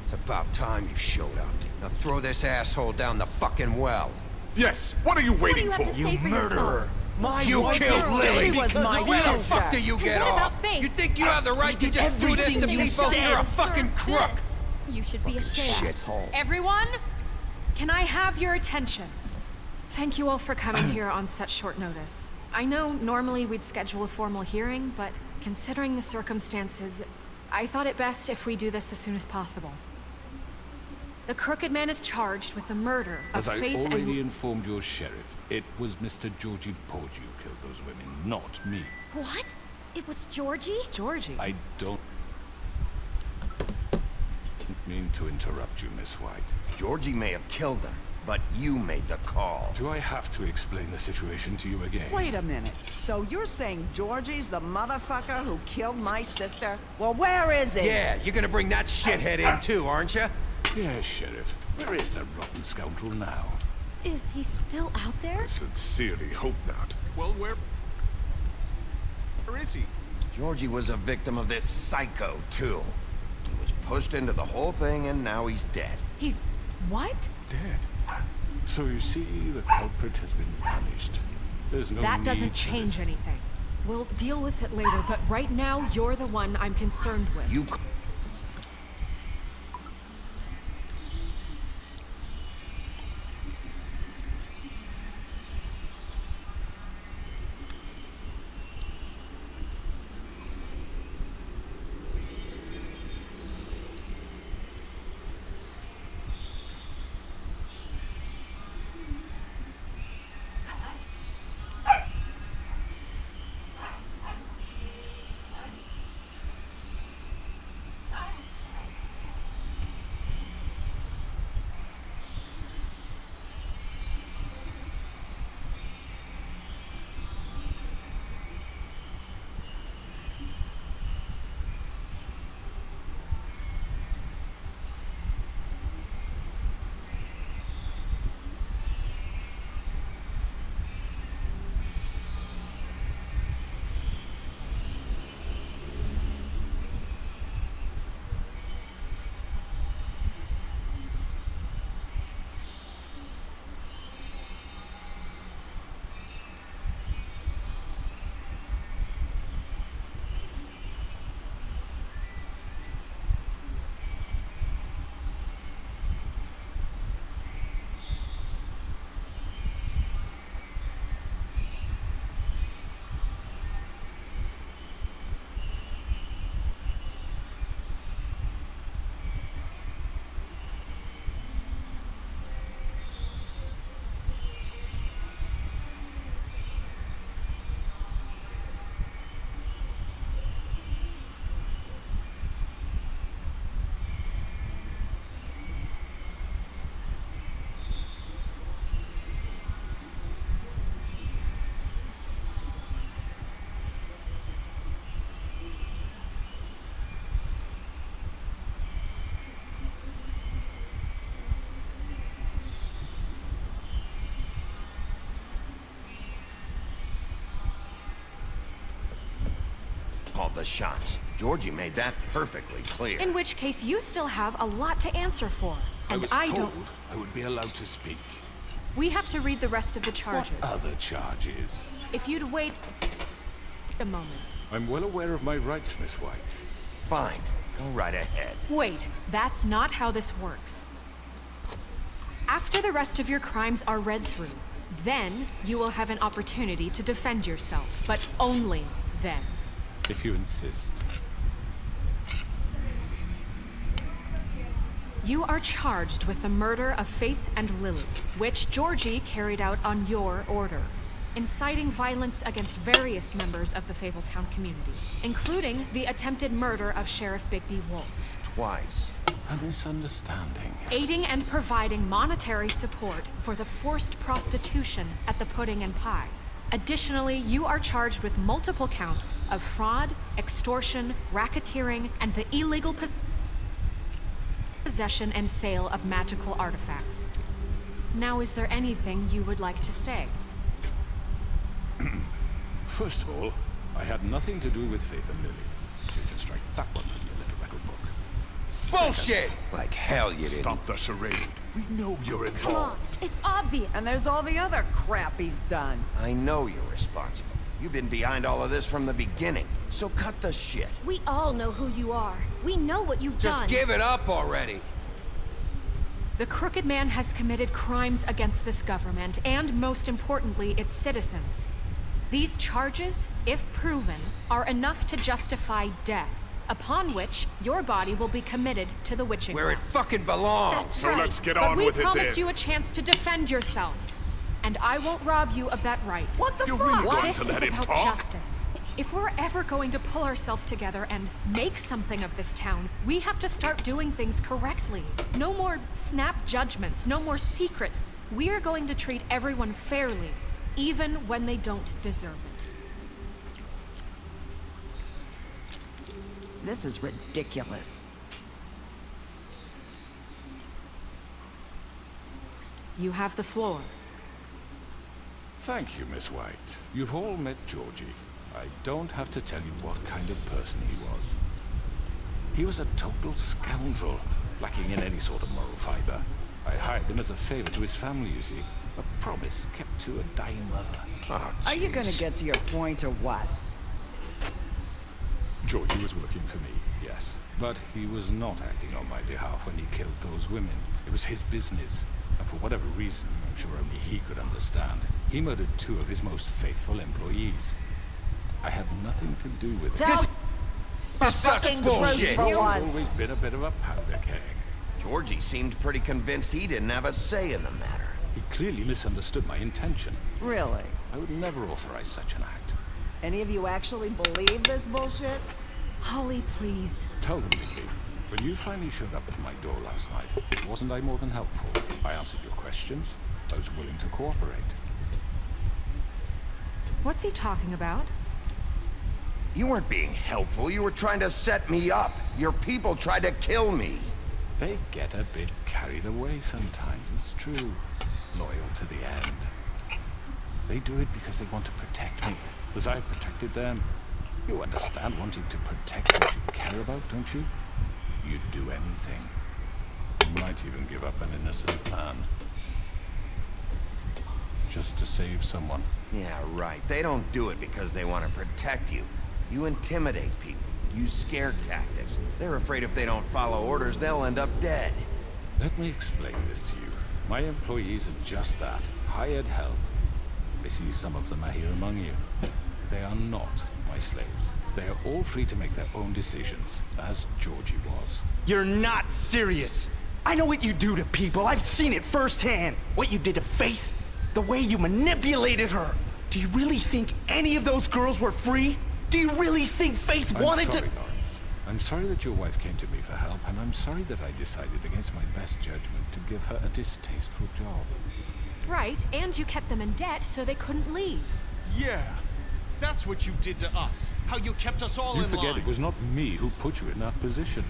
It's about time you showed up. Now throw this asshole down the fucking well. Yes, what are you waiting What do you have to say for murderer! yourself? You killed Lily! She was my Where the sister. fuck do you get What about off? Faith? You think you have the right to just do this to Everything you people? said. You're a fucking crook! This. You should be ashamed. Shithole. Everyone, can I have your attention? Thank you all for coming here on such short notice. I know normally we'd schedule a formal hearing, but considering the circumstances, I thought it best if we do this as soon as possible. The Crooked Man is charged with the murder of As I Faith already and... informed your sheriff, it was Mr. Georgie Porgy who killed those women, not me. What? It was Georgie? Georgie? I don't mean to interrupt you, Miss White. Georgie may have killed them, but you made the call. Do I have to explain the situation to you again? Wait a minute. So you're saying Georgie's the motherfucker who killed my sister? Well, where is he? Yeah, you're gonna bring that shithead in too, aren't you? Yes, Sheriff. Where is that rotten scoundrel now? Is he still out there? I sincerely hope not. Well, where is he? Georgie was a victim of this psycho, too. He was pushed into the whole thing, and now he's dead. He's... what? Dead. So you see, the culprit has been punished. There's no That need doesn't for change this. anything. We'll deal with it later, but right now, you're the one I'm concerned with. You... called the shots. Georgie made that perfectly clear. In which case, you still have a lot to answer for. I And was I told don't... I would be allowed to speak. We have to read the rest of the charges. What other charges? If you'd wait a moment. I'm well aware of my rights, Miss White. Fine. Go right ahead. Wait, that's not how this works. After the rest of your crimes are read through, then you will have an opportunity to defend yourself, but only then. If you insist. You are charged with the murder of Faith and Lily, which Georgie carried out on your order. inciting violence against various members of the Fabletown community, including the attempted murder of Sheriff Bigby Wolf. Twice. A misunderstanding. Aiding and providing monetary support for the forced prostitution at the Pudding and Pie. Additionally, you are charged with multiple counts of fraud, extortion, racketeering, and the illegal possession and sale of magical artifacts. Now, is there anything you would like to say? First of all, I had nothing to do with Faith and Lily, so you can strike that one from your little record book. Bullshit! Like hell you didn't. Stop the charade. We know you're Come involved. on, it's obvious. And there's all the other crap he's done. I know you're responsible. You've been behind all of this from the beginning, so cut the shit. We all know who you are. We know what you've done. Just give it up already. The Crooked Man has committed crimes against this government, and most importantly, its citizens. These charges, if proven, are enough to justify death, upon which your body will be committed to the witching Where it well. fucking belongs. That's So right. let's get but on we with it promised then. you a chance to defend yourself, and I won't rob you of that right. What the You're fuck? really going This to is let him about talk? justice. If we're ever going to pull ourselves together and make something of this town, we have to start doing things correctly. No more snap judgments, no more secrets. We are going to treat everyone fairly, even when they don't deserve it. This is ridiculous. You have the floor. Thank you, Miss White. You've all met Georgie. I don't have to tell you what kind of person he was. He was a total scoundrel, lacking in any sort of moral fiber. I hired him as a favor to his family, you see. A promise kept to a dying mother. Oh, Are you gonna jeez. get to your point or what? Georgie was working for me, yes. But he was not acting on my behalf when he killed those women. It was his business. And for whatever reason, I'm sure only he could understand, he murdered 2 of his most faithful employees. I had nothing to do with it. Tell This sucks bullshit. for He's once. always been a bit of a powder keg. Georgie seemed pretty convinced he didn't have a say in the matter. He clearly misunderstood my intention. Really? I would never authorize such an act. Any of you actually believe this bullshit? Holly, please. Tell them, Vicky, when you finally showed up at my door last night, wasn't I more than helpful? I answered your questions. I was willing to cooperate. What's he talking about? You weren't being helpful. You were trying to set me up. Your people tried to kill me. They get a bit carried away sometimes, it's true. Loyal to the end. They do it because they want to protect me, as I protected them. You understand wanting to protect what you care about, don't you? You'd do anything. You might even give up an innocent man. Just to save someone. Yeah, right. They don't do it because they want to protect you. You intimidate people. Use scare tactics. They're afraid if they don't follow orders, they'll end up dead. Let me explain this to you. My employees are just that. Hired help. I see some of them are here among you. They are not my slaves. They are all free to make their own decisions, as Georgie was. You're not serious. I know what you do to people. I've seen it firsthand. What you did to Faith. The way you manipulated her. Do you really think any of those girls were free? Do you really think Faith wanted I'm sorry, to... Lawrence. I'm sorry that your wife came to me for help, and I'm sorry that I decided against my best judgment to give her a distasteful job. Right, and you kept them in debt so they couldn't leave. Yeah, that's what you did to us. How you kept us all You in forget line. it was not me who put you in that position.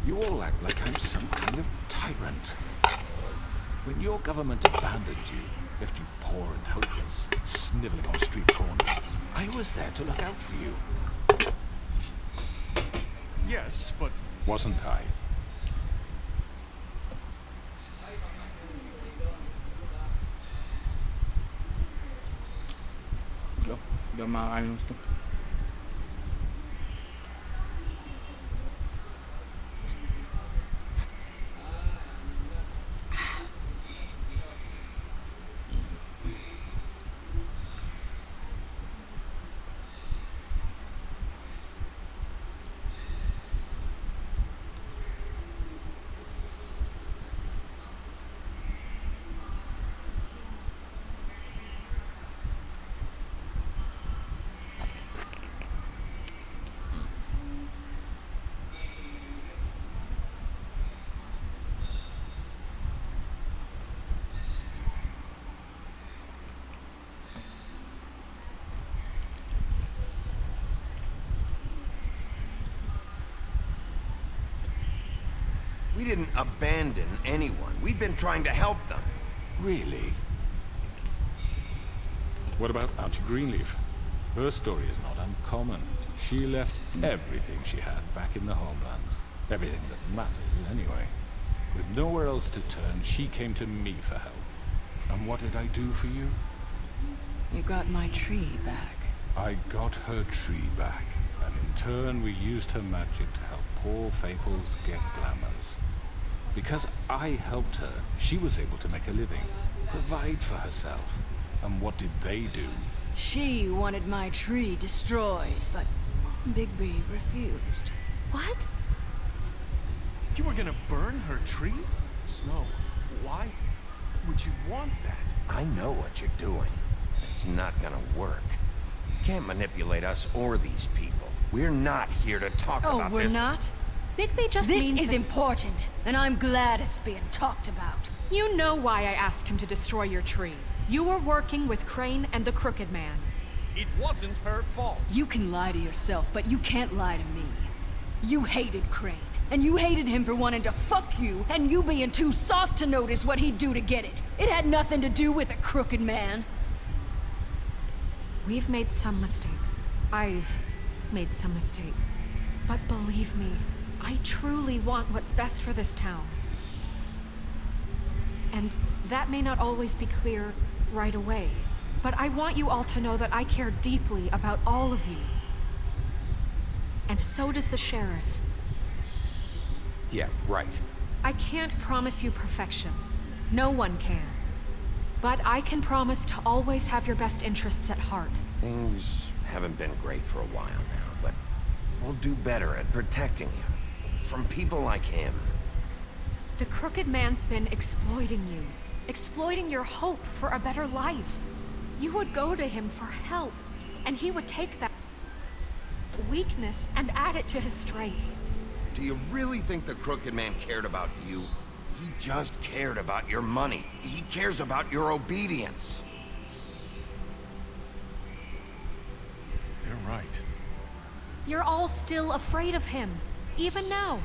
You all act like I'm some kind of tyrant. When your government abandoned you, left you poor and helpless, sniveling on street corners, I was there to look out for you. Yes, but... Wasn't I? Hindi ako makakain ito. We didn't abandon anyone. We've been trying to help them. Really? What about Auntie Greenleaf? Her story is not uncommon. She left everything she had back in the homelands. Everything that mattered, anyway. With nowhere else to turn, she came to me for help. And what did I do for you? You got my tree back. I got her tree back, and in turn we used her magic to help poor Fables get glamours. Because I helped her, she was able to make a living, provide for herself. And what did they do? She wanted my tree destroyed, but Bigby refused. What? You were gonna burn her tree? Snow, why would you want that? I know what you're doing. It's not gonna work. You can't manipulate us or these people. We're not here to talk about this. Oh, we're not? Bigby just This means is that- important, and I'm glad it's being talked about. You know why I asked him to destroy your tree. You were working with Crane and the Crooked Man. It wasn't her fault. You can lie to yourself, but you can't lie to me. You hated Crane, and you hated him for wanting to fuck you, and you being too soft to notice what he'd do to get it. It had nothing to do with a Crooked Man. We've made some mistakes. I've made some mistakes. But believe me, I truly want what's best for this town. And that may not always be clear right away, but I want you all to know that I care deeply about all of you. And so does the sheriff. Yeah, right. I can't promise you perfection. No one can. But I can promise to always have your best interests at heart. Things haven't been great for a while now, but we'll do better at protecting you. From people like him. The Crooked Man's been exploiting you. Exploiting your hope for a better life. You would go to him for help, and he would take that weakness and add it to his strength. Do you really think the Crooked Man cared about you? He just cared about your money. He cares about your obedience. You're right. You're all still afraid of him, even now.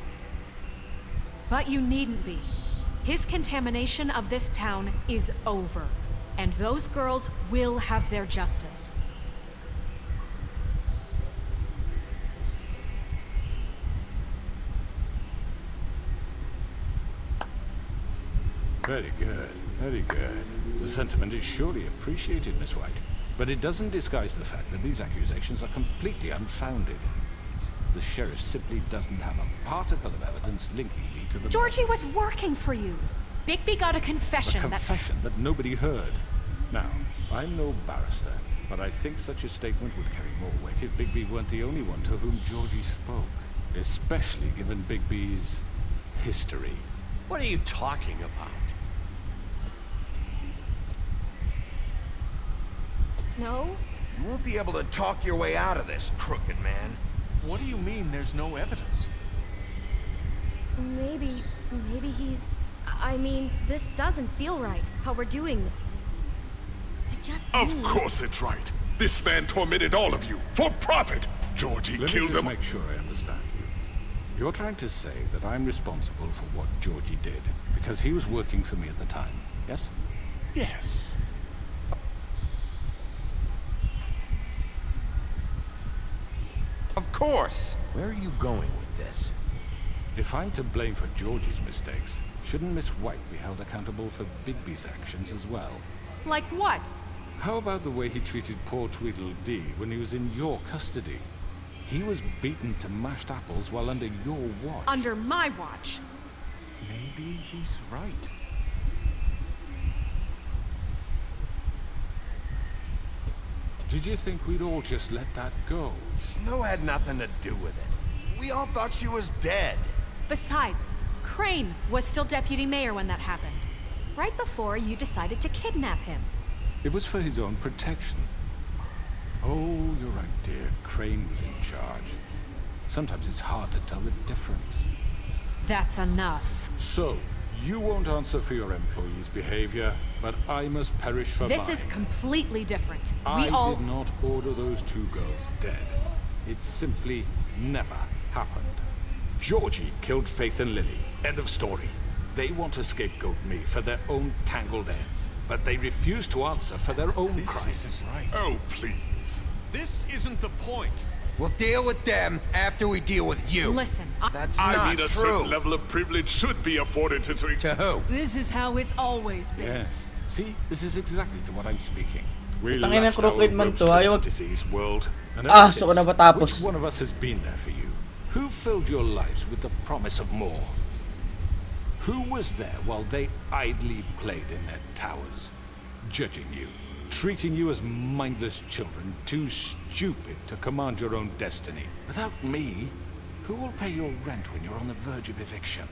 But you needn't be. His contamination of this town is over, and those girls will have their justice. Very good, very good. The sentiment is surely appreciated, Miss White. But it doesn't disguise the fact that these accusations are completely unfounded. The sheriff simply doesn't have a particle of evidence linking me to the... Georgie was working for you. Bigby got a confession A confession that nobody heard. Now, I'm no barrister, but I think such a statement would carry more weight if Bigby weren't the only one to whom Georgie spoke. Especially given Bigby's history. What are you talking about? Snow? You won't be able to talk your way out of this, Crooked Man. What do you mean there's no evidence? Maybe he's... I mean, this doesn't feel right, how we're doing this. I just Of need- course it's right. This man tormented all of you for profit. Georgie Let killed me just him. make sure I understand you. You're trying to say that I'm responsible for what Georgie did because he was working for me at the time, yes? Yes. Of course. Where are you going with this? If I'm to blame for Georgie's mistakes, shouldn't Miss White be held accountable for Bigby's actions as well? Like what? How about the way he treated poor Tweedledee when he was in your custody? He was beaten to mashed apples while under your watch. Under my watch. Maybe he's right. Did you think we'd all just let that go? Snow had nothing to do with it. We all thought she was dead. Besides, Crane was still deputy mayor when that happened. Right before you decided to kidnap him. It was for his own protection. Oh, you're right, dear. Crane was in charge. Sometimes it's hard to tell the difference. That's enough. So, you won't answer for your employees' behavior, but I must perish for This mine. is completely different. I We all... did not order those two girls dead. It simply never happened. Georgie killed Faith and Lily. End of story. They want to scapegoat me for their own tangled ends, but they refuse to answer for their own crimes. This isn't right. Oh, please. This isn't the point. We'll deal with them after we deal with you. Listen, That's I not mean, a true. certain level of privilege should be afforded to... To who? This is how it's always been. Yes. See, this is exactly to what I'm speaking. We Tangin ng lashed our crooked man ropes to, to ayaw this diseased world. And Ah, ever so ko na since, matapos. which one of us has been there for you? Who filled your lives with the promise of more? Who was there while they idly played in their towers, judging you, treating you as mindless children, too stupid to command your own destiny? Without me, who will pay your rent when you're on the verge of eviction?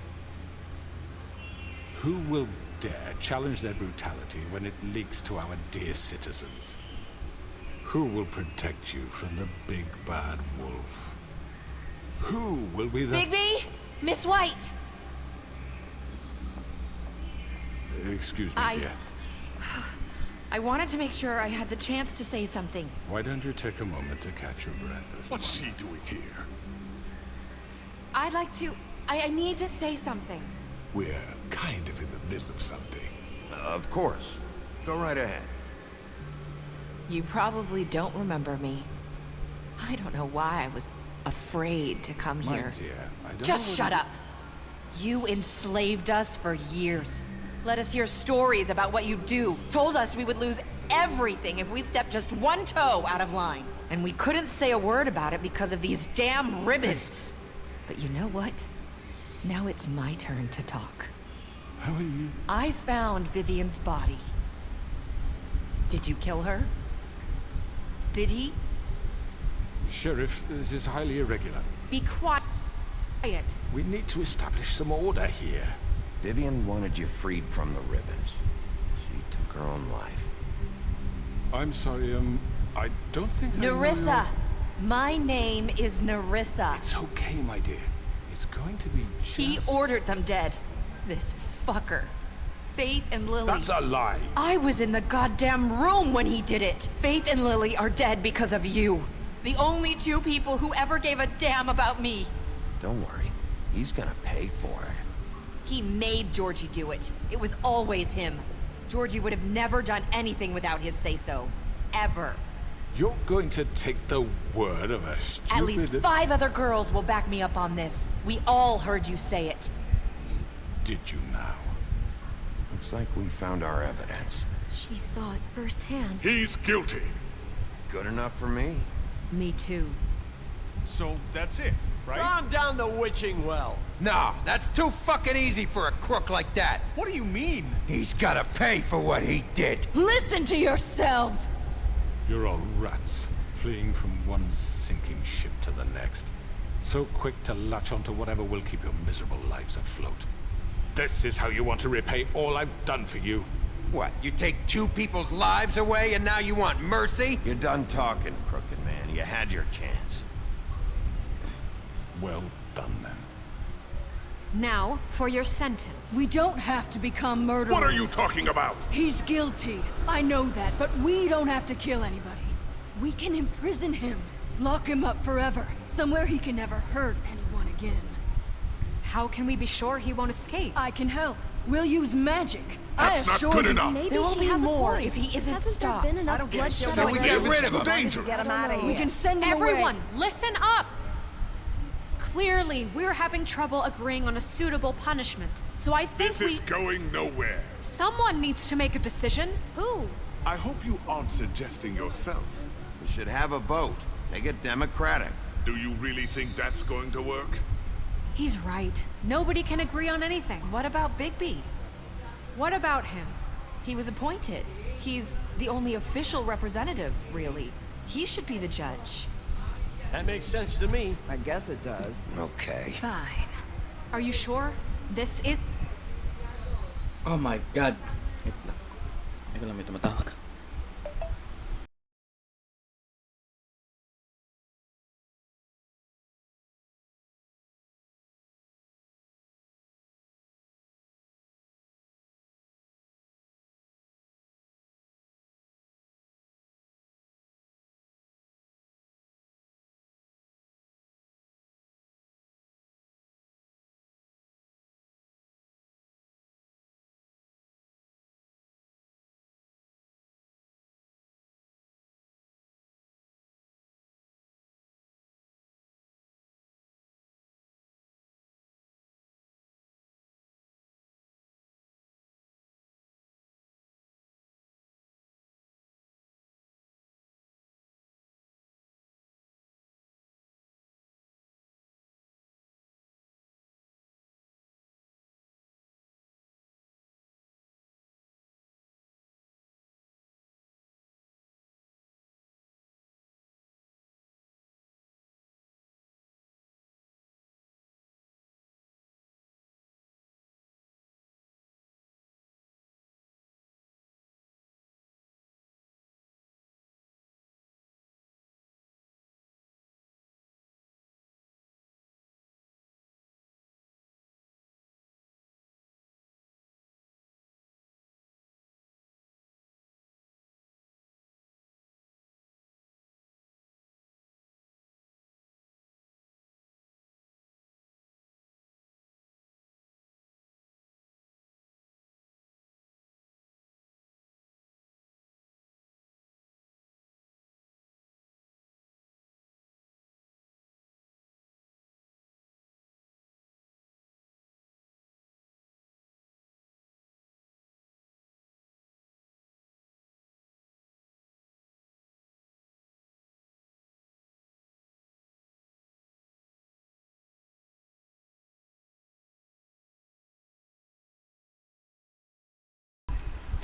Who will dare challenge their brutality when it leaks to our dear citizens? Who will protect you from the big bad wolf? Who will be the... Bigby! Miss White! Excuse me, dear. I wanted to make sure I had the chance to say something. Why don't you take a moment to catch your breath? What's she doing here? I'd like to... I need to say something. We're kind of in the middle of something. Of course. Go right ahead. You probably don't remember me. I don't know why I was afraid to come My here. dear, I don't Just know shut up. You enslaved us for years. Let us hear stories about what you do. Told us we would lose everything if we stepped just one toe out of line. And we couldn't say a word about it because of these damn ribbons. But you know what? Now it's my turn to talk. How are you? I found Vivian's body. Did you kill her? Did he? Sheriff, this is highly irregular. be quiet. We need to establish some order here. Vivian wanted you freed from the ribbons. She took her own life. I'm sorry, I don't think I know Nerissa! My name is Nerissa. It's okay, my dear. It's going to be just... He ordered them dead. This fucker. Faith and Lily. That's a lie. I was in the goddamn room when he did it. Faith and Lily are dead because of you. The only two people who ever gave a damn about me. Don't worry. He's gonna pay for it. He made Georgie do it. It was always him. Georgie would have never done anything without his say-so. Ever. You're going to take the word of a stupid... At least 5 other girls will back me up on this. We all heard you say it. Did you now? Looks like we found our evidence. She saw it firsthand. He's guilty. Good enough for me. Me too. So that's it, right? Calm down the witching well. No, that's too fucking easy for a crook like that. What do you mean? He's gotta pay for what he did. Listen to yourselves! You're all rats, fleeing from one sinking ship to the next. So quick to latch onto whatever will keep your miserable lives afloat. This is how you want to repay all I've done for you? What, you take 2 people's lives away and now you want mercy? You're done talking, crooked man. You had your chance. Well done, then. Now, for your sentence. We don't have to become murderers. What are you talking about? He's guilty. I know that, but we don't have to kill anybody. We can imprison him. Lock him up forever. Somewhere he can never hurt anyone again. How can we be sure he won't escape? I can help. We'll use magic. That's I not assure good you. enough. There will be more if he isn't Hasn't stopped. there been enough bloodshed? So we get rid of him. Dangerous. Get him out of here. We can send him Everyone, away. listen up! Clearly, we're having trouble agreeing on a suitable punishment. So I think This is going nowhere. someone needs to make a decision. Who? I hope you aren't suggesting yourself. We should have a vote. Make it democratic. Do you really think that's going to work? He's right. Nobody can agree on anything. What about Bigby? What about him? He was appointed. He's the only official representative, really. He should be the judge. That makes sense to me. I guess it does. Okay. Fine. Are you sure? This is... Oh my god. Wait lang. Teka lang, may tumatawag.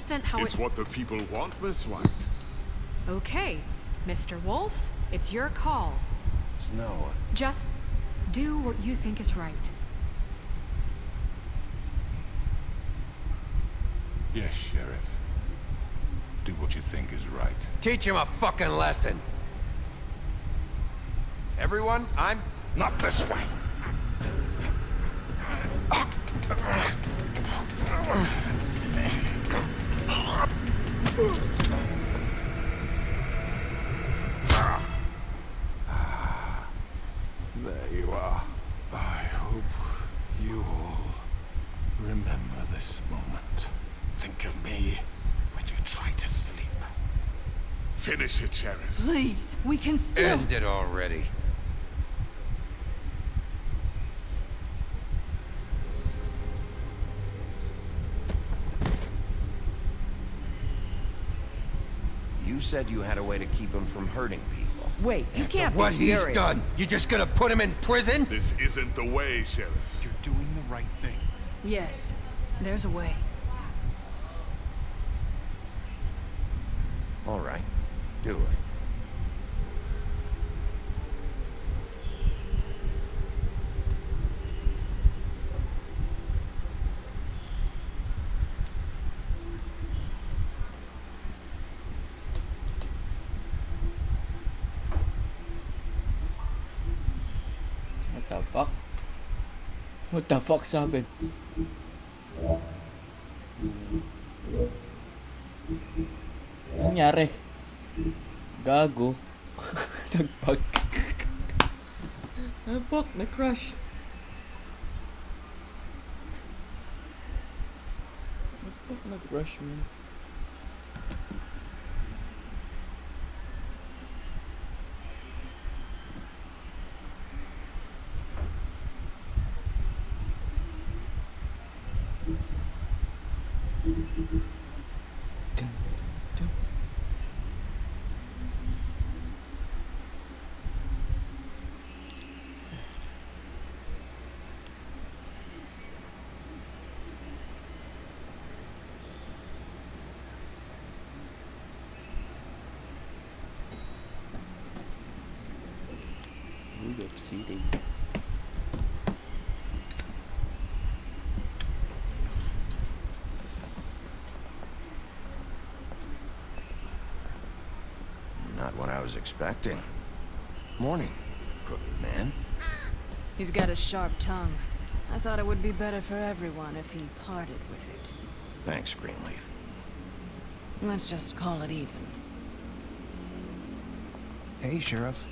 consistent how It's what the people want, Miss White. Okay, Mr. Wolf, it's your call. Snow. Just do what you think is right. Yes, Sheriff. Do what you think is right. Teach him a fucking lesson. Everyone, I'm... Not this way. There you are. I hope you all remember this moment. Think of me when you try to sleep. Finish it, Sheriff. Please, we can still... End it already. You said you had a way to keep him from hurting people. Wait, you can't what be he's serious. done, you just gonna put him in prison? This isn't the way, Sheriff. You're doing the right thing. Yes, there's a way. All right, do it. What the fuck? What the fuck's happened? Nangyari? Gago. Nag-bug. Nag-bug, nag-crash. Nag-bug, nag-crash, man. New York City. Not what I was expecting. Morning, crooked man. He's got a sharp tongue. I thought it would be better for everyone if he parted with it. Thanks, Greenleaf. Let's just call it even. Hey, Sheriff.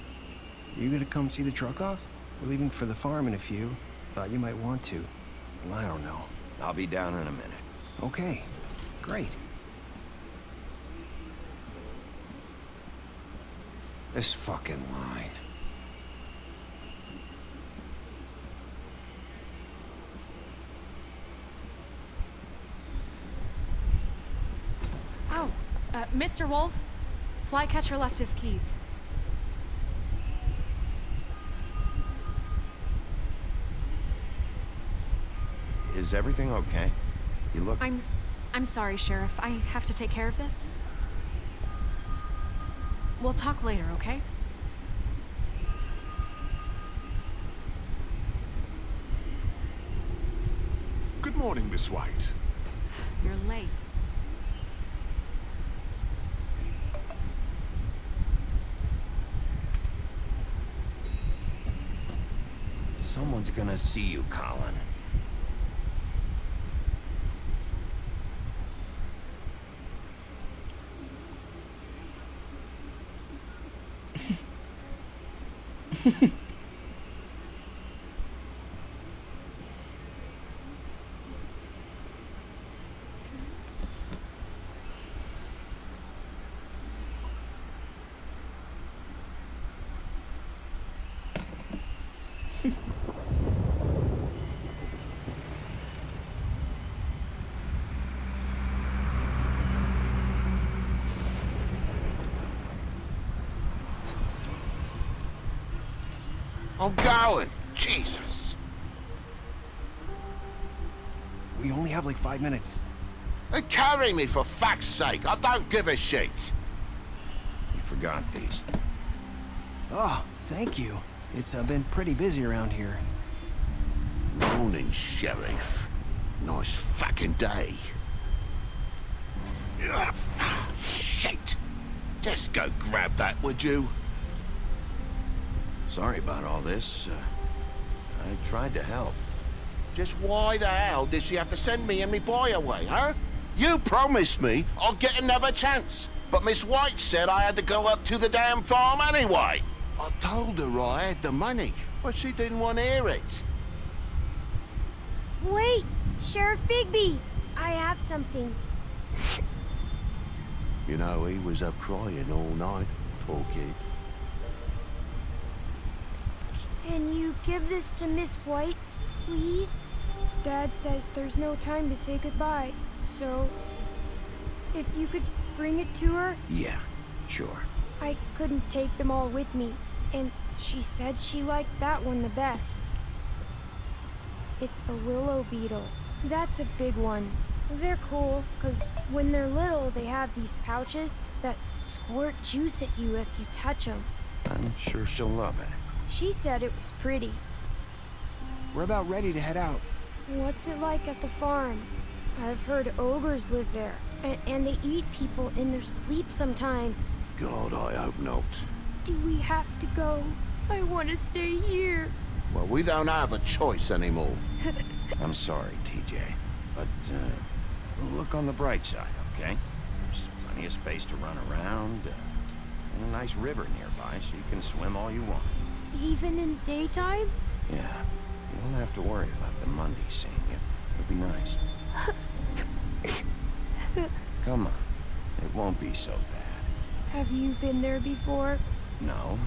You gonna come see the truck off? We're leaving for the farm in a few. Thought you might want to. Well, I don't know. I'll be down in a minute. Okay. Great. This fucking line. Oh, Mr. Wolf, Flycatcher left his keys. Is everything okay? You look... I'm sorry, Sheriff. I have to take care of this. We'll talk later, okay? Good morning, Miss White. You're late. Someone's gonna see you, Colin. I'm going! Jesus! We only have like 5 minutes. Carry me, for fuck's sake. I don't give a shit. You forgot these. Oh, thank you. It's been pretty busy around here. Morning, Sheriff. Nice fucking day. Shit! Just go grab that, would you? Sorry about all this. I tried to help. Just why the hell did she have to send me and me boy away, huh? You promised me I'll get another chance, but Miss White said I had to go up to the damn farm anyway. I told her I had the money, but she didn't want to hear it. Wait, Sheriff Bigby, I have something. You know, he was up crying all night, poor kid. Can you give this to Miss White, please? Dad says there's no time to say goodbye, so if you could bring it to her? Yeah, sure. I couldn't take them all with me, and she said she liked that one the best. It's a willow beetle. That's a big one. They're cool, because when they're little, they have these pouches that squirt juice at you if you touch them. I'm sure she'll love it. She said it was pretty. We're about ready to head out. What's it like at the farm? I've heard ogres live there, and they eat people in their sleep sometimes. God, I hope not. Do we have to go? I want to stay here. Well, we don't have a choice anymore. I'm sorry, TJ, but look on the bright side, okay? There's plenty of space to run around, and a nice river nearby, so you can swim all you want. Even in daytime? Yeah, you don't have to worry about the Monday seeing you. It'll be nice. Come on, it won't be so bad. Have you been there before? No,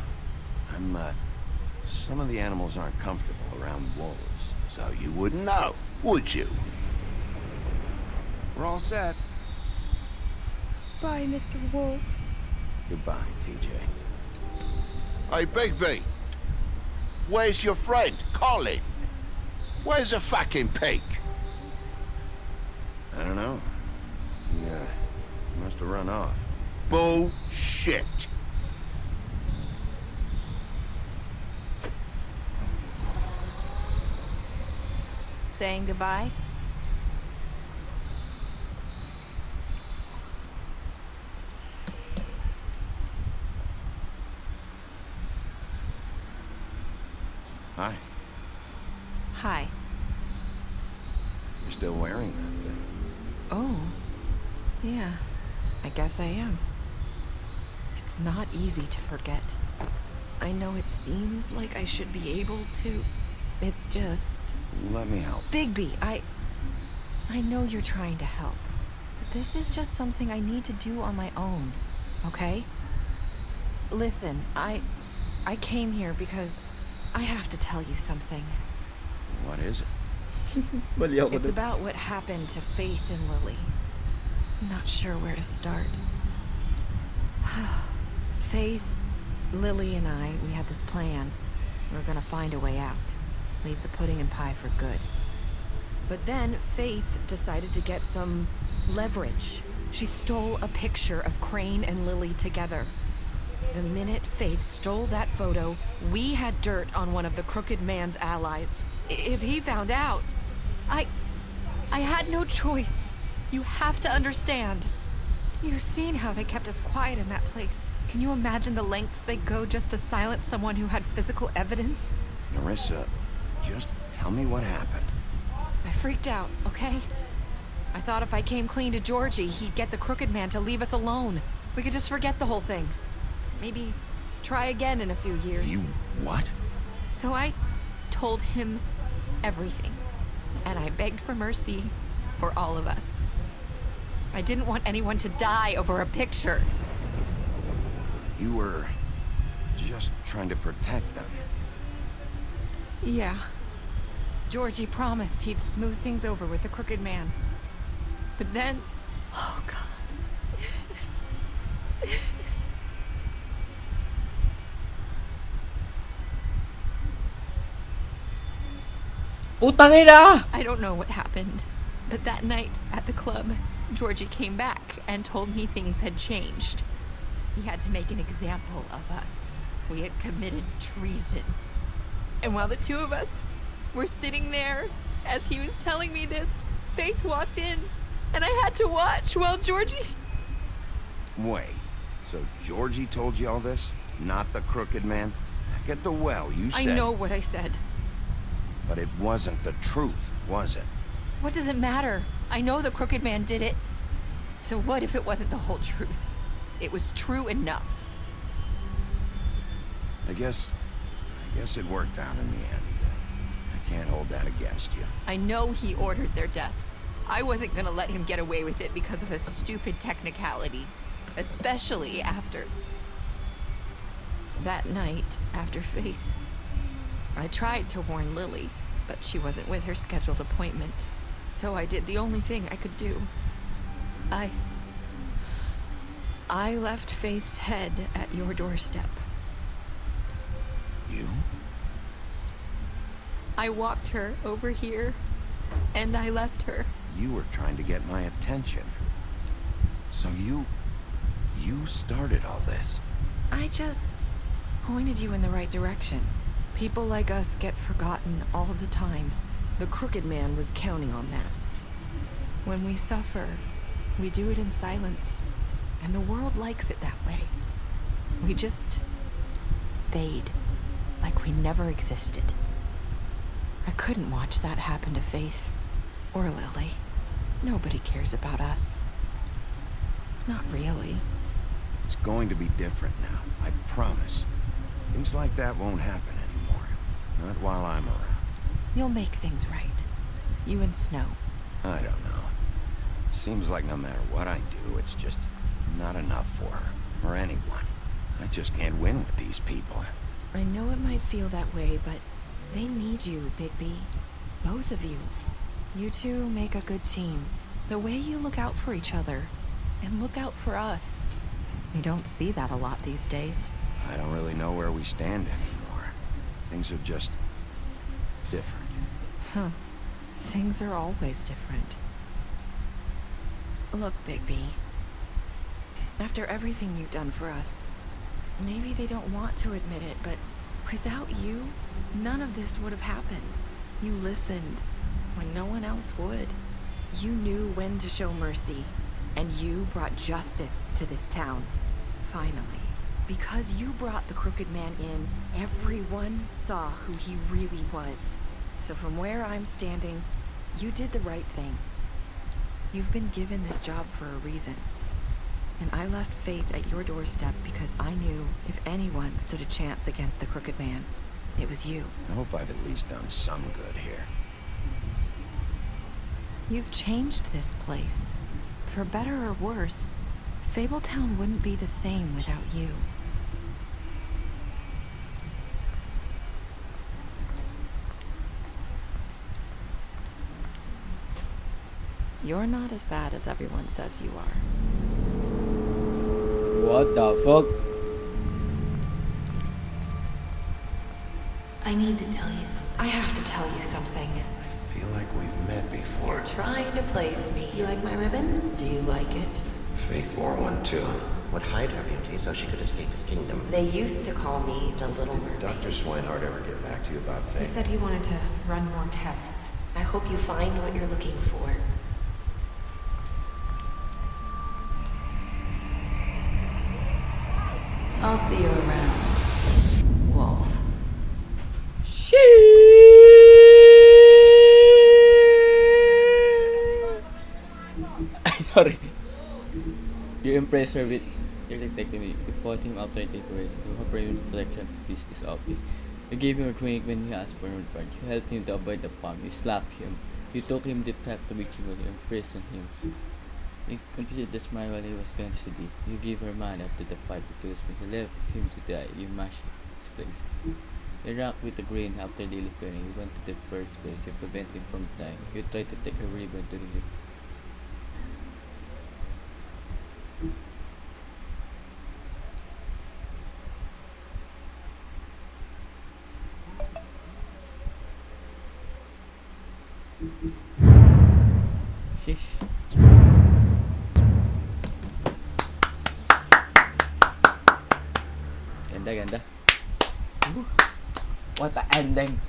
some of the animals aren't comfortable around wolves, so you wouldn't know, would you? We're all set. Bye, Mr. Wolf. Goodbye, TJ. Hey, Bigby! Where's your friend, Colin? Where's the fucking pig? I don't know. He must have run off. Bullshit! Saying goodbye? Hi. Hi. You're still wearing that thing. Oh. Yeah. I guess I am. It's not easy to forget. I know it seems like I should be able to. It's just... Let me help. Bigby, I know you're trying to help. But this is just something I need to do on my own, okay? Listen, I came here because I have to tell you something. What is it? It's about what happened to Faith and Lily. I'm not sure where to start. Faith, Lily, and we had this plan. We were gonna find a way out. Leave the pudding and pie for good. But then Faith decided to get some leverage. She stole a picture of Crane and Lily together. The minute Faith stole that photo, we had dirt on one of the Crooked Man's allies. If he found out, I had no choice. You have to understand. You've seen how they kept us quiet in that place. Can you imagine the lengths they'd go just to silence someone who had physical evidence? Narissa, just tell me what happened. I freaked out, okay? I thought if I came clean to Georgie, he'd get the Crooked Man to leave us alone. We could just forget the whole thing. Maybe try again in a few years. You what? So I told him everything. And I begged for mercy for all of us. I didn't want anyone to die over a picture. You were just trying to protect them. Yeah. Georgie promised he'd smooth things over with the Crooked Man. But then... Oh, God. Putang ina! I don't know what happened, but that night at the club, Georgie came back and told me things had changed. He had to make an example of us. We had committed treason. And while the two of us were sitting there, as he was telling me this, Faith walked in, and I had to watch while Georgie... Wait, so Georgie told you all this? Not the crooked man? Back at the well, you said... I know what I said. But it wasn't the truth, was it? What does it matter? I know the crooked man did it. So what if it wasn't the whole truth? It was true enough. I guess it worked out in the end. I can't hold that against you. I know he ordered their deaths. I wasn't gonna let him get away with it because of a stupid technicality. Especially after... that night, after Faith. I tried to warn Lily, but she wasn't with her scheduled appointment. So I did the only thing I could do. I left Faith's head at your doorstep. You? I walked her over here, and I left her. You were trying to get my attention. So you started all this. I just pointed you in the right direction. People like us get forgotten all the time. The crooked man was counting on that. When we suffer, we do it in silence, and the world likes it that way. We just fade, like we never existed. I couldn't watch that happen to Faith, or Lily. Nobody cares about us. Not really. It's going to be different now, I promise. Things like that won't happen anymore. Not while I'm around. You'll make things right. You and Snow. I don't know. It seems like no matter what I do, it's just not enough for her, or anyone. I just can't win with these people. I know it might feel that way, but they need you, Bigby. Both of you. You two make a good team. The way you look out for each other, and look out for us. We don't see that a lot these days. I don't really know where we stand anymore. Things are just different. Huh. Things are always different. Look, Bigby. After everything you've done for us, maybe they don't want to admit it, but without you, none of this would have happened. You listened when no one else would. You knew when to show mercy, and you brought justice to this town. Finally. Because you brought the crooked man in, everyone saw who he really was. So from where I'm standing, you did the right thing. You've been given this job for a reason. And I left Faith at your doorstep because I knew if anyone stood a chance against the crooked man, it was you. I hope I've at least done some good here. You've changed this place. For better or worse, Fabletown wouldn't be the same without you. You're not as bad as everyone says you are. What the fuck? I need to tell you something. I have to tell you something. I feel like we've met before. You're trying to place me. You like my ribbon? Do you like it? Faith wore one too. Would hide her beauty so she could escape his kingdom. They used to call me the Little Mermaid. Dr. Swinehart ever get back to you about Faith? He said he wanted to run more tests. I hope you find what you're looking for. I'll see you around, Wolf. Sorry. You impress her with your detective. You fought him after takeaways. You have brilliant protection to fix this office. You gave him a drink when he asked for a reward. You helped him to avoid the farm. You slapped him. You took him to the path to which you will imprison him. You completed the smile while he was custody. You gave her man after the fight with Usman. You left him to die. You mashed his place. You rocked with the grain after daily clearing. You went to the first place. You prevented him from dying. You tried to take her ribbon to the Shish. Ganda. What the ending.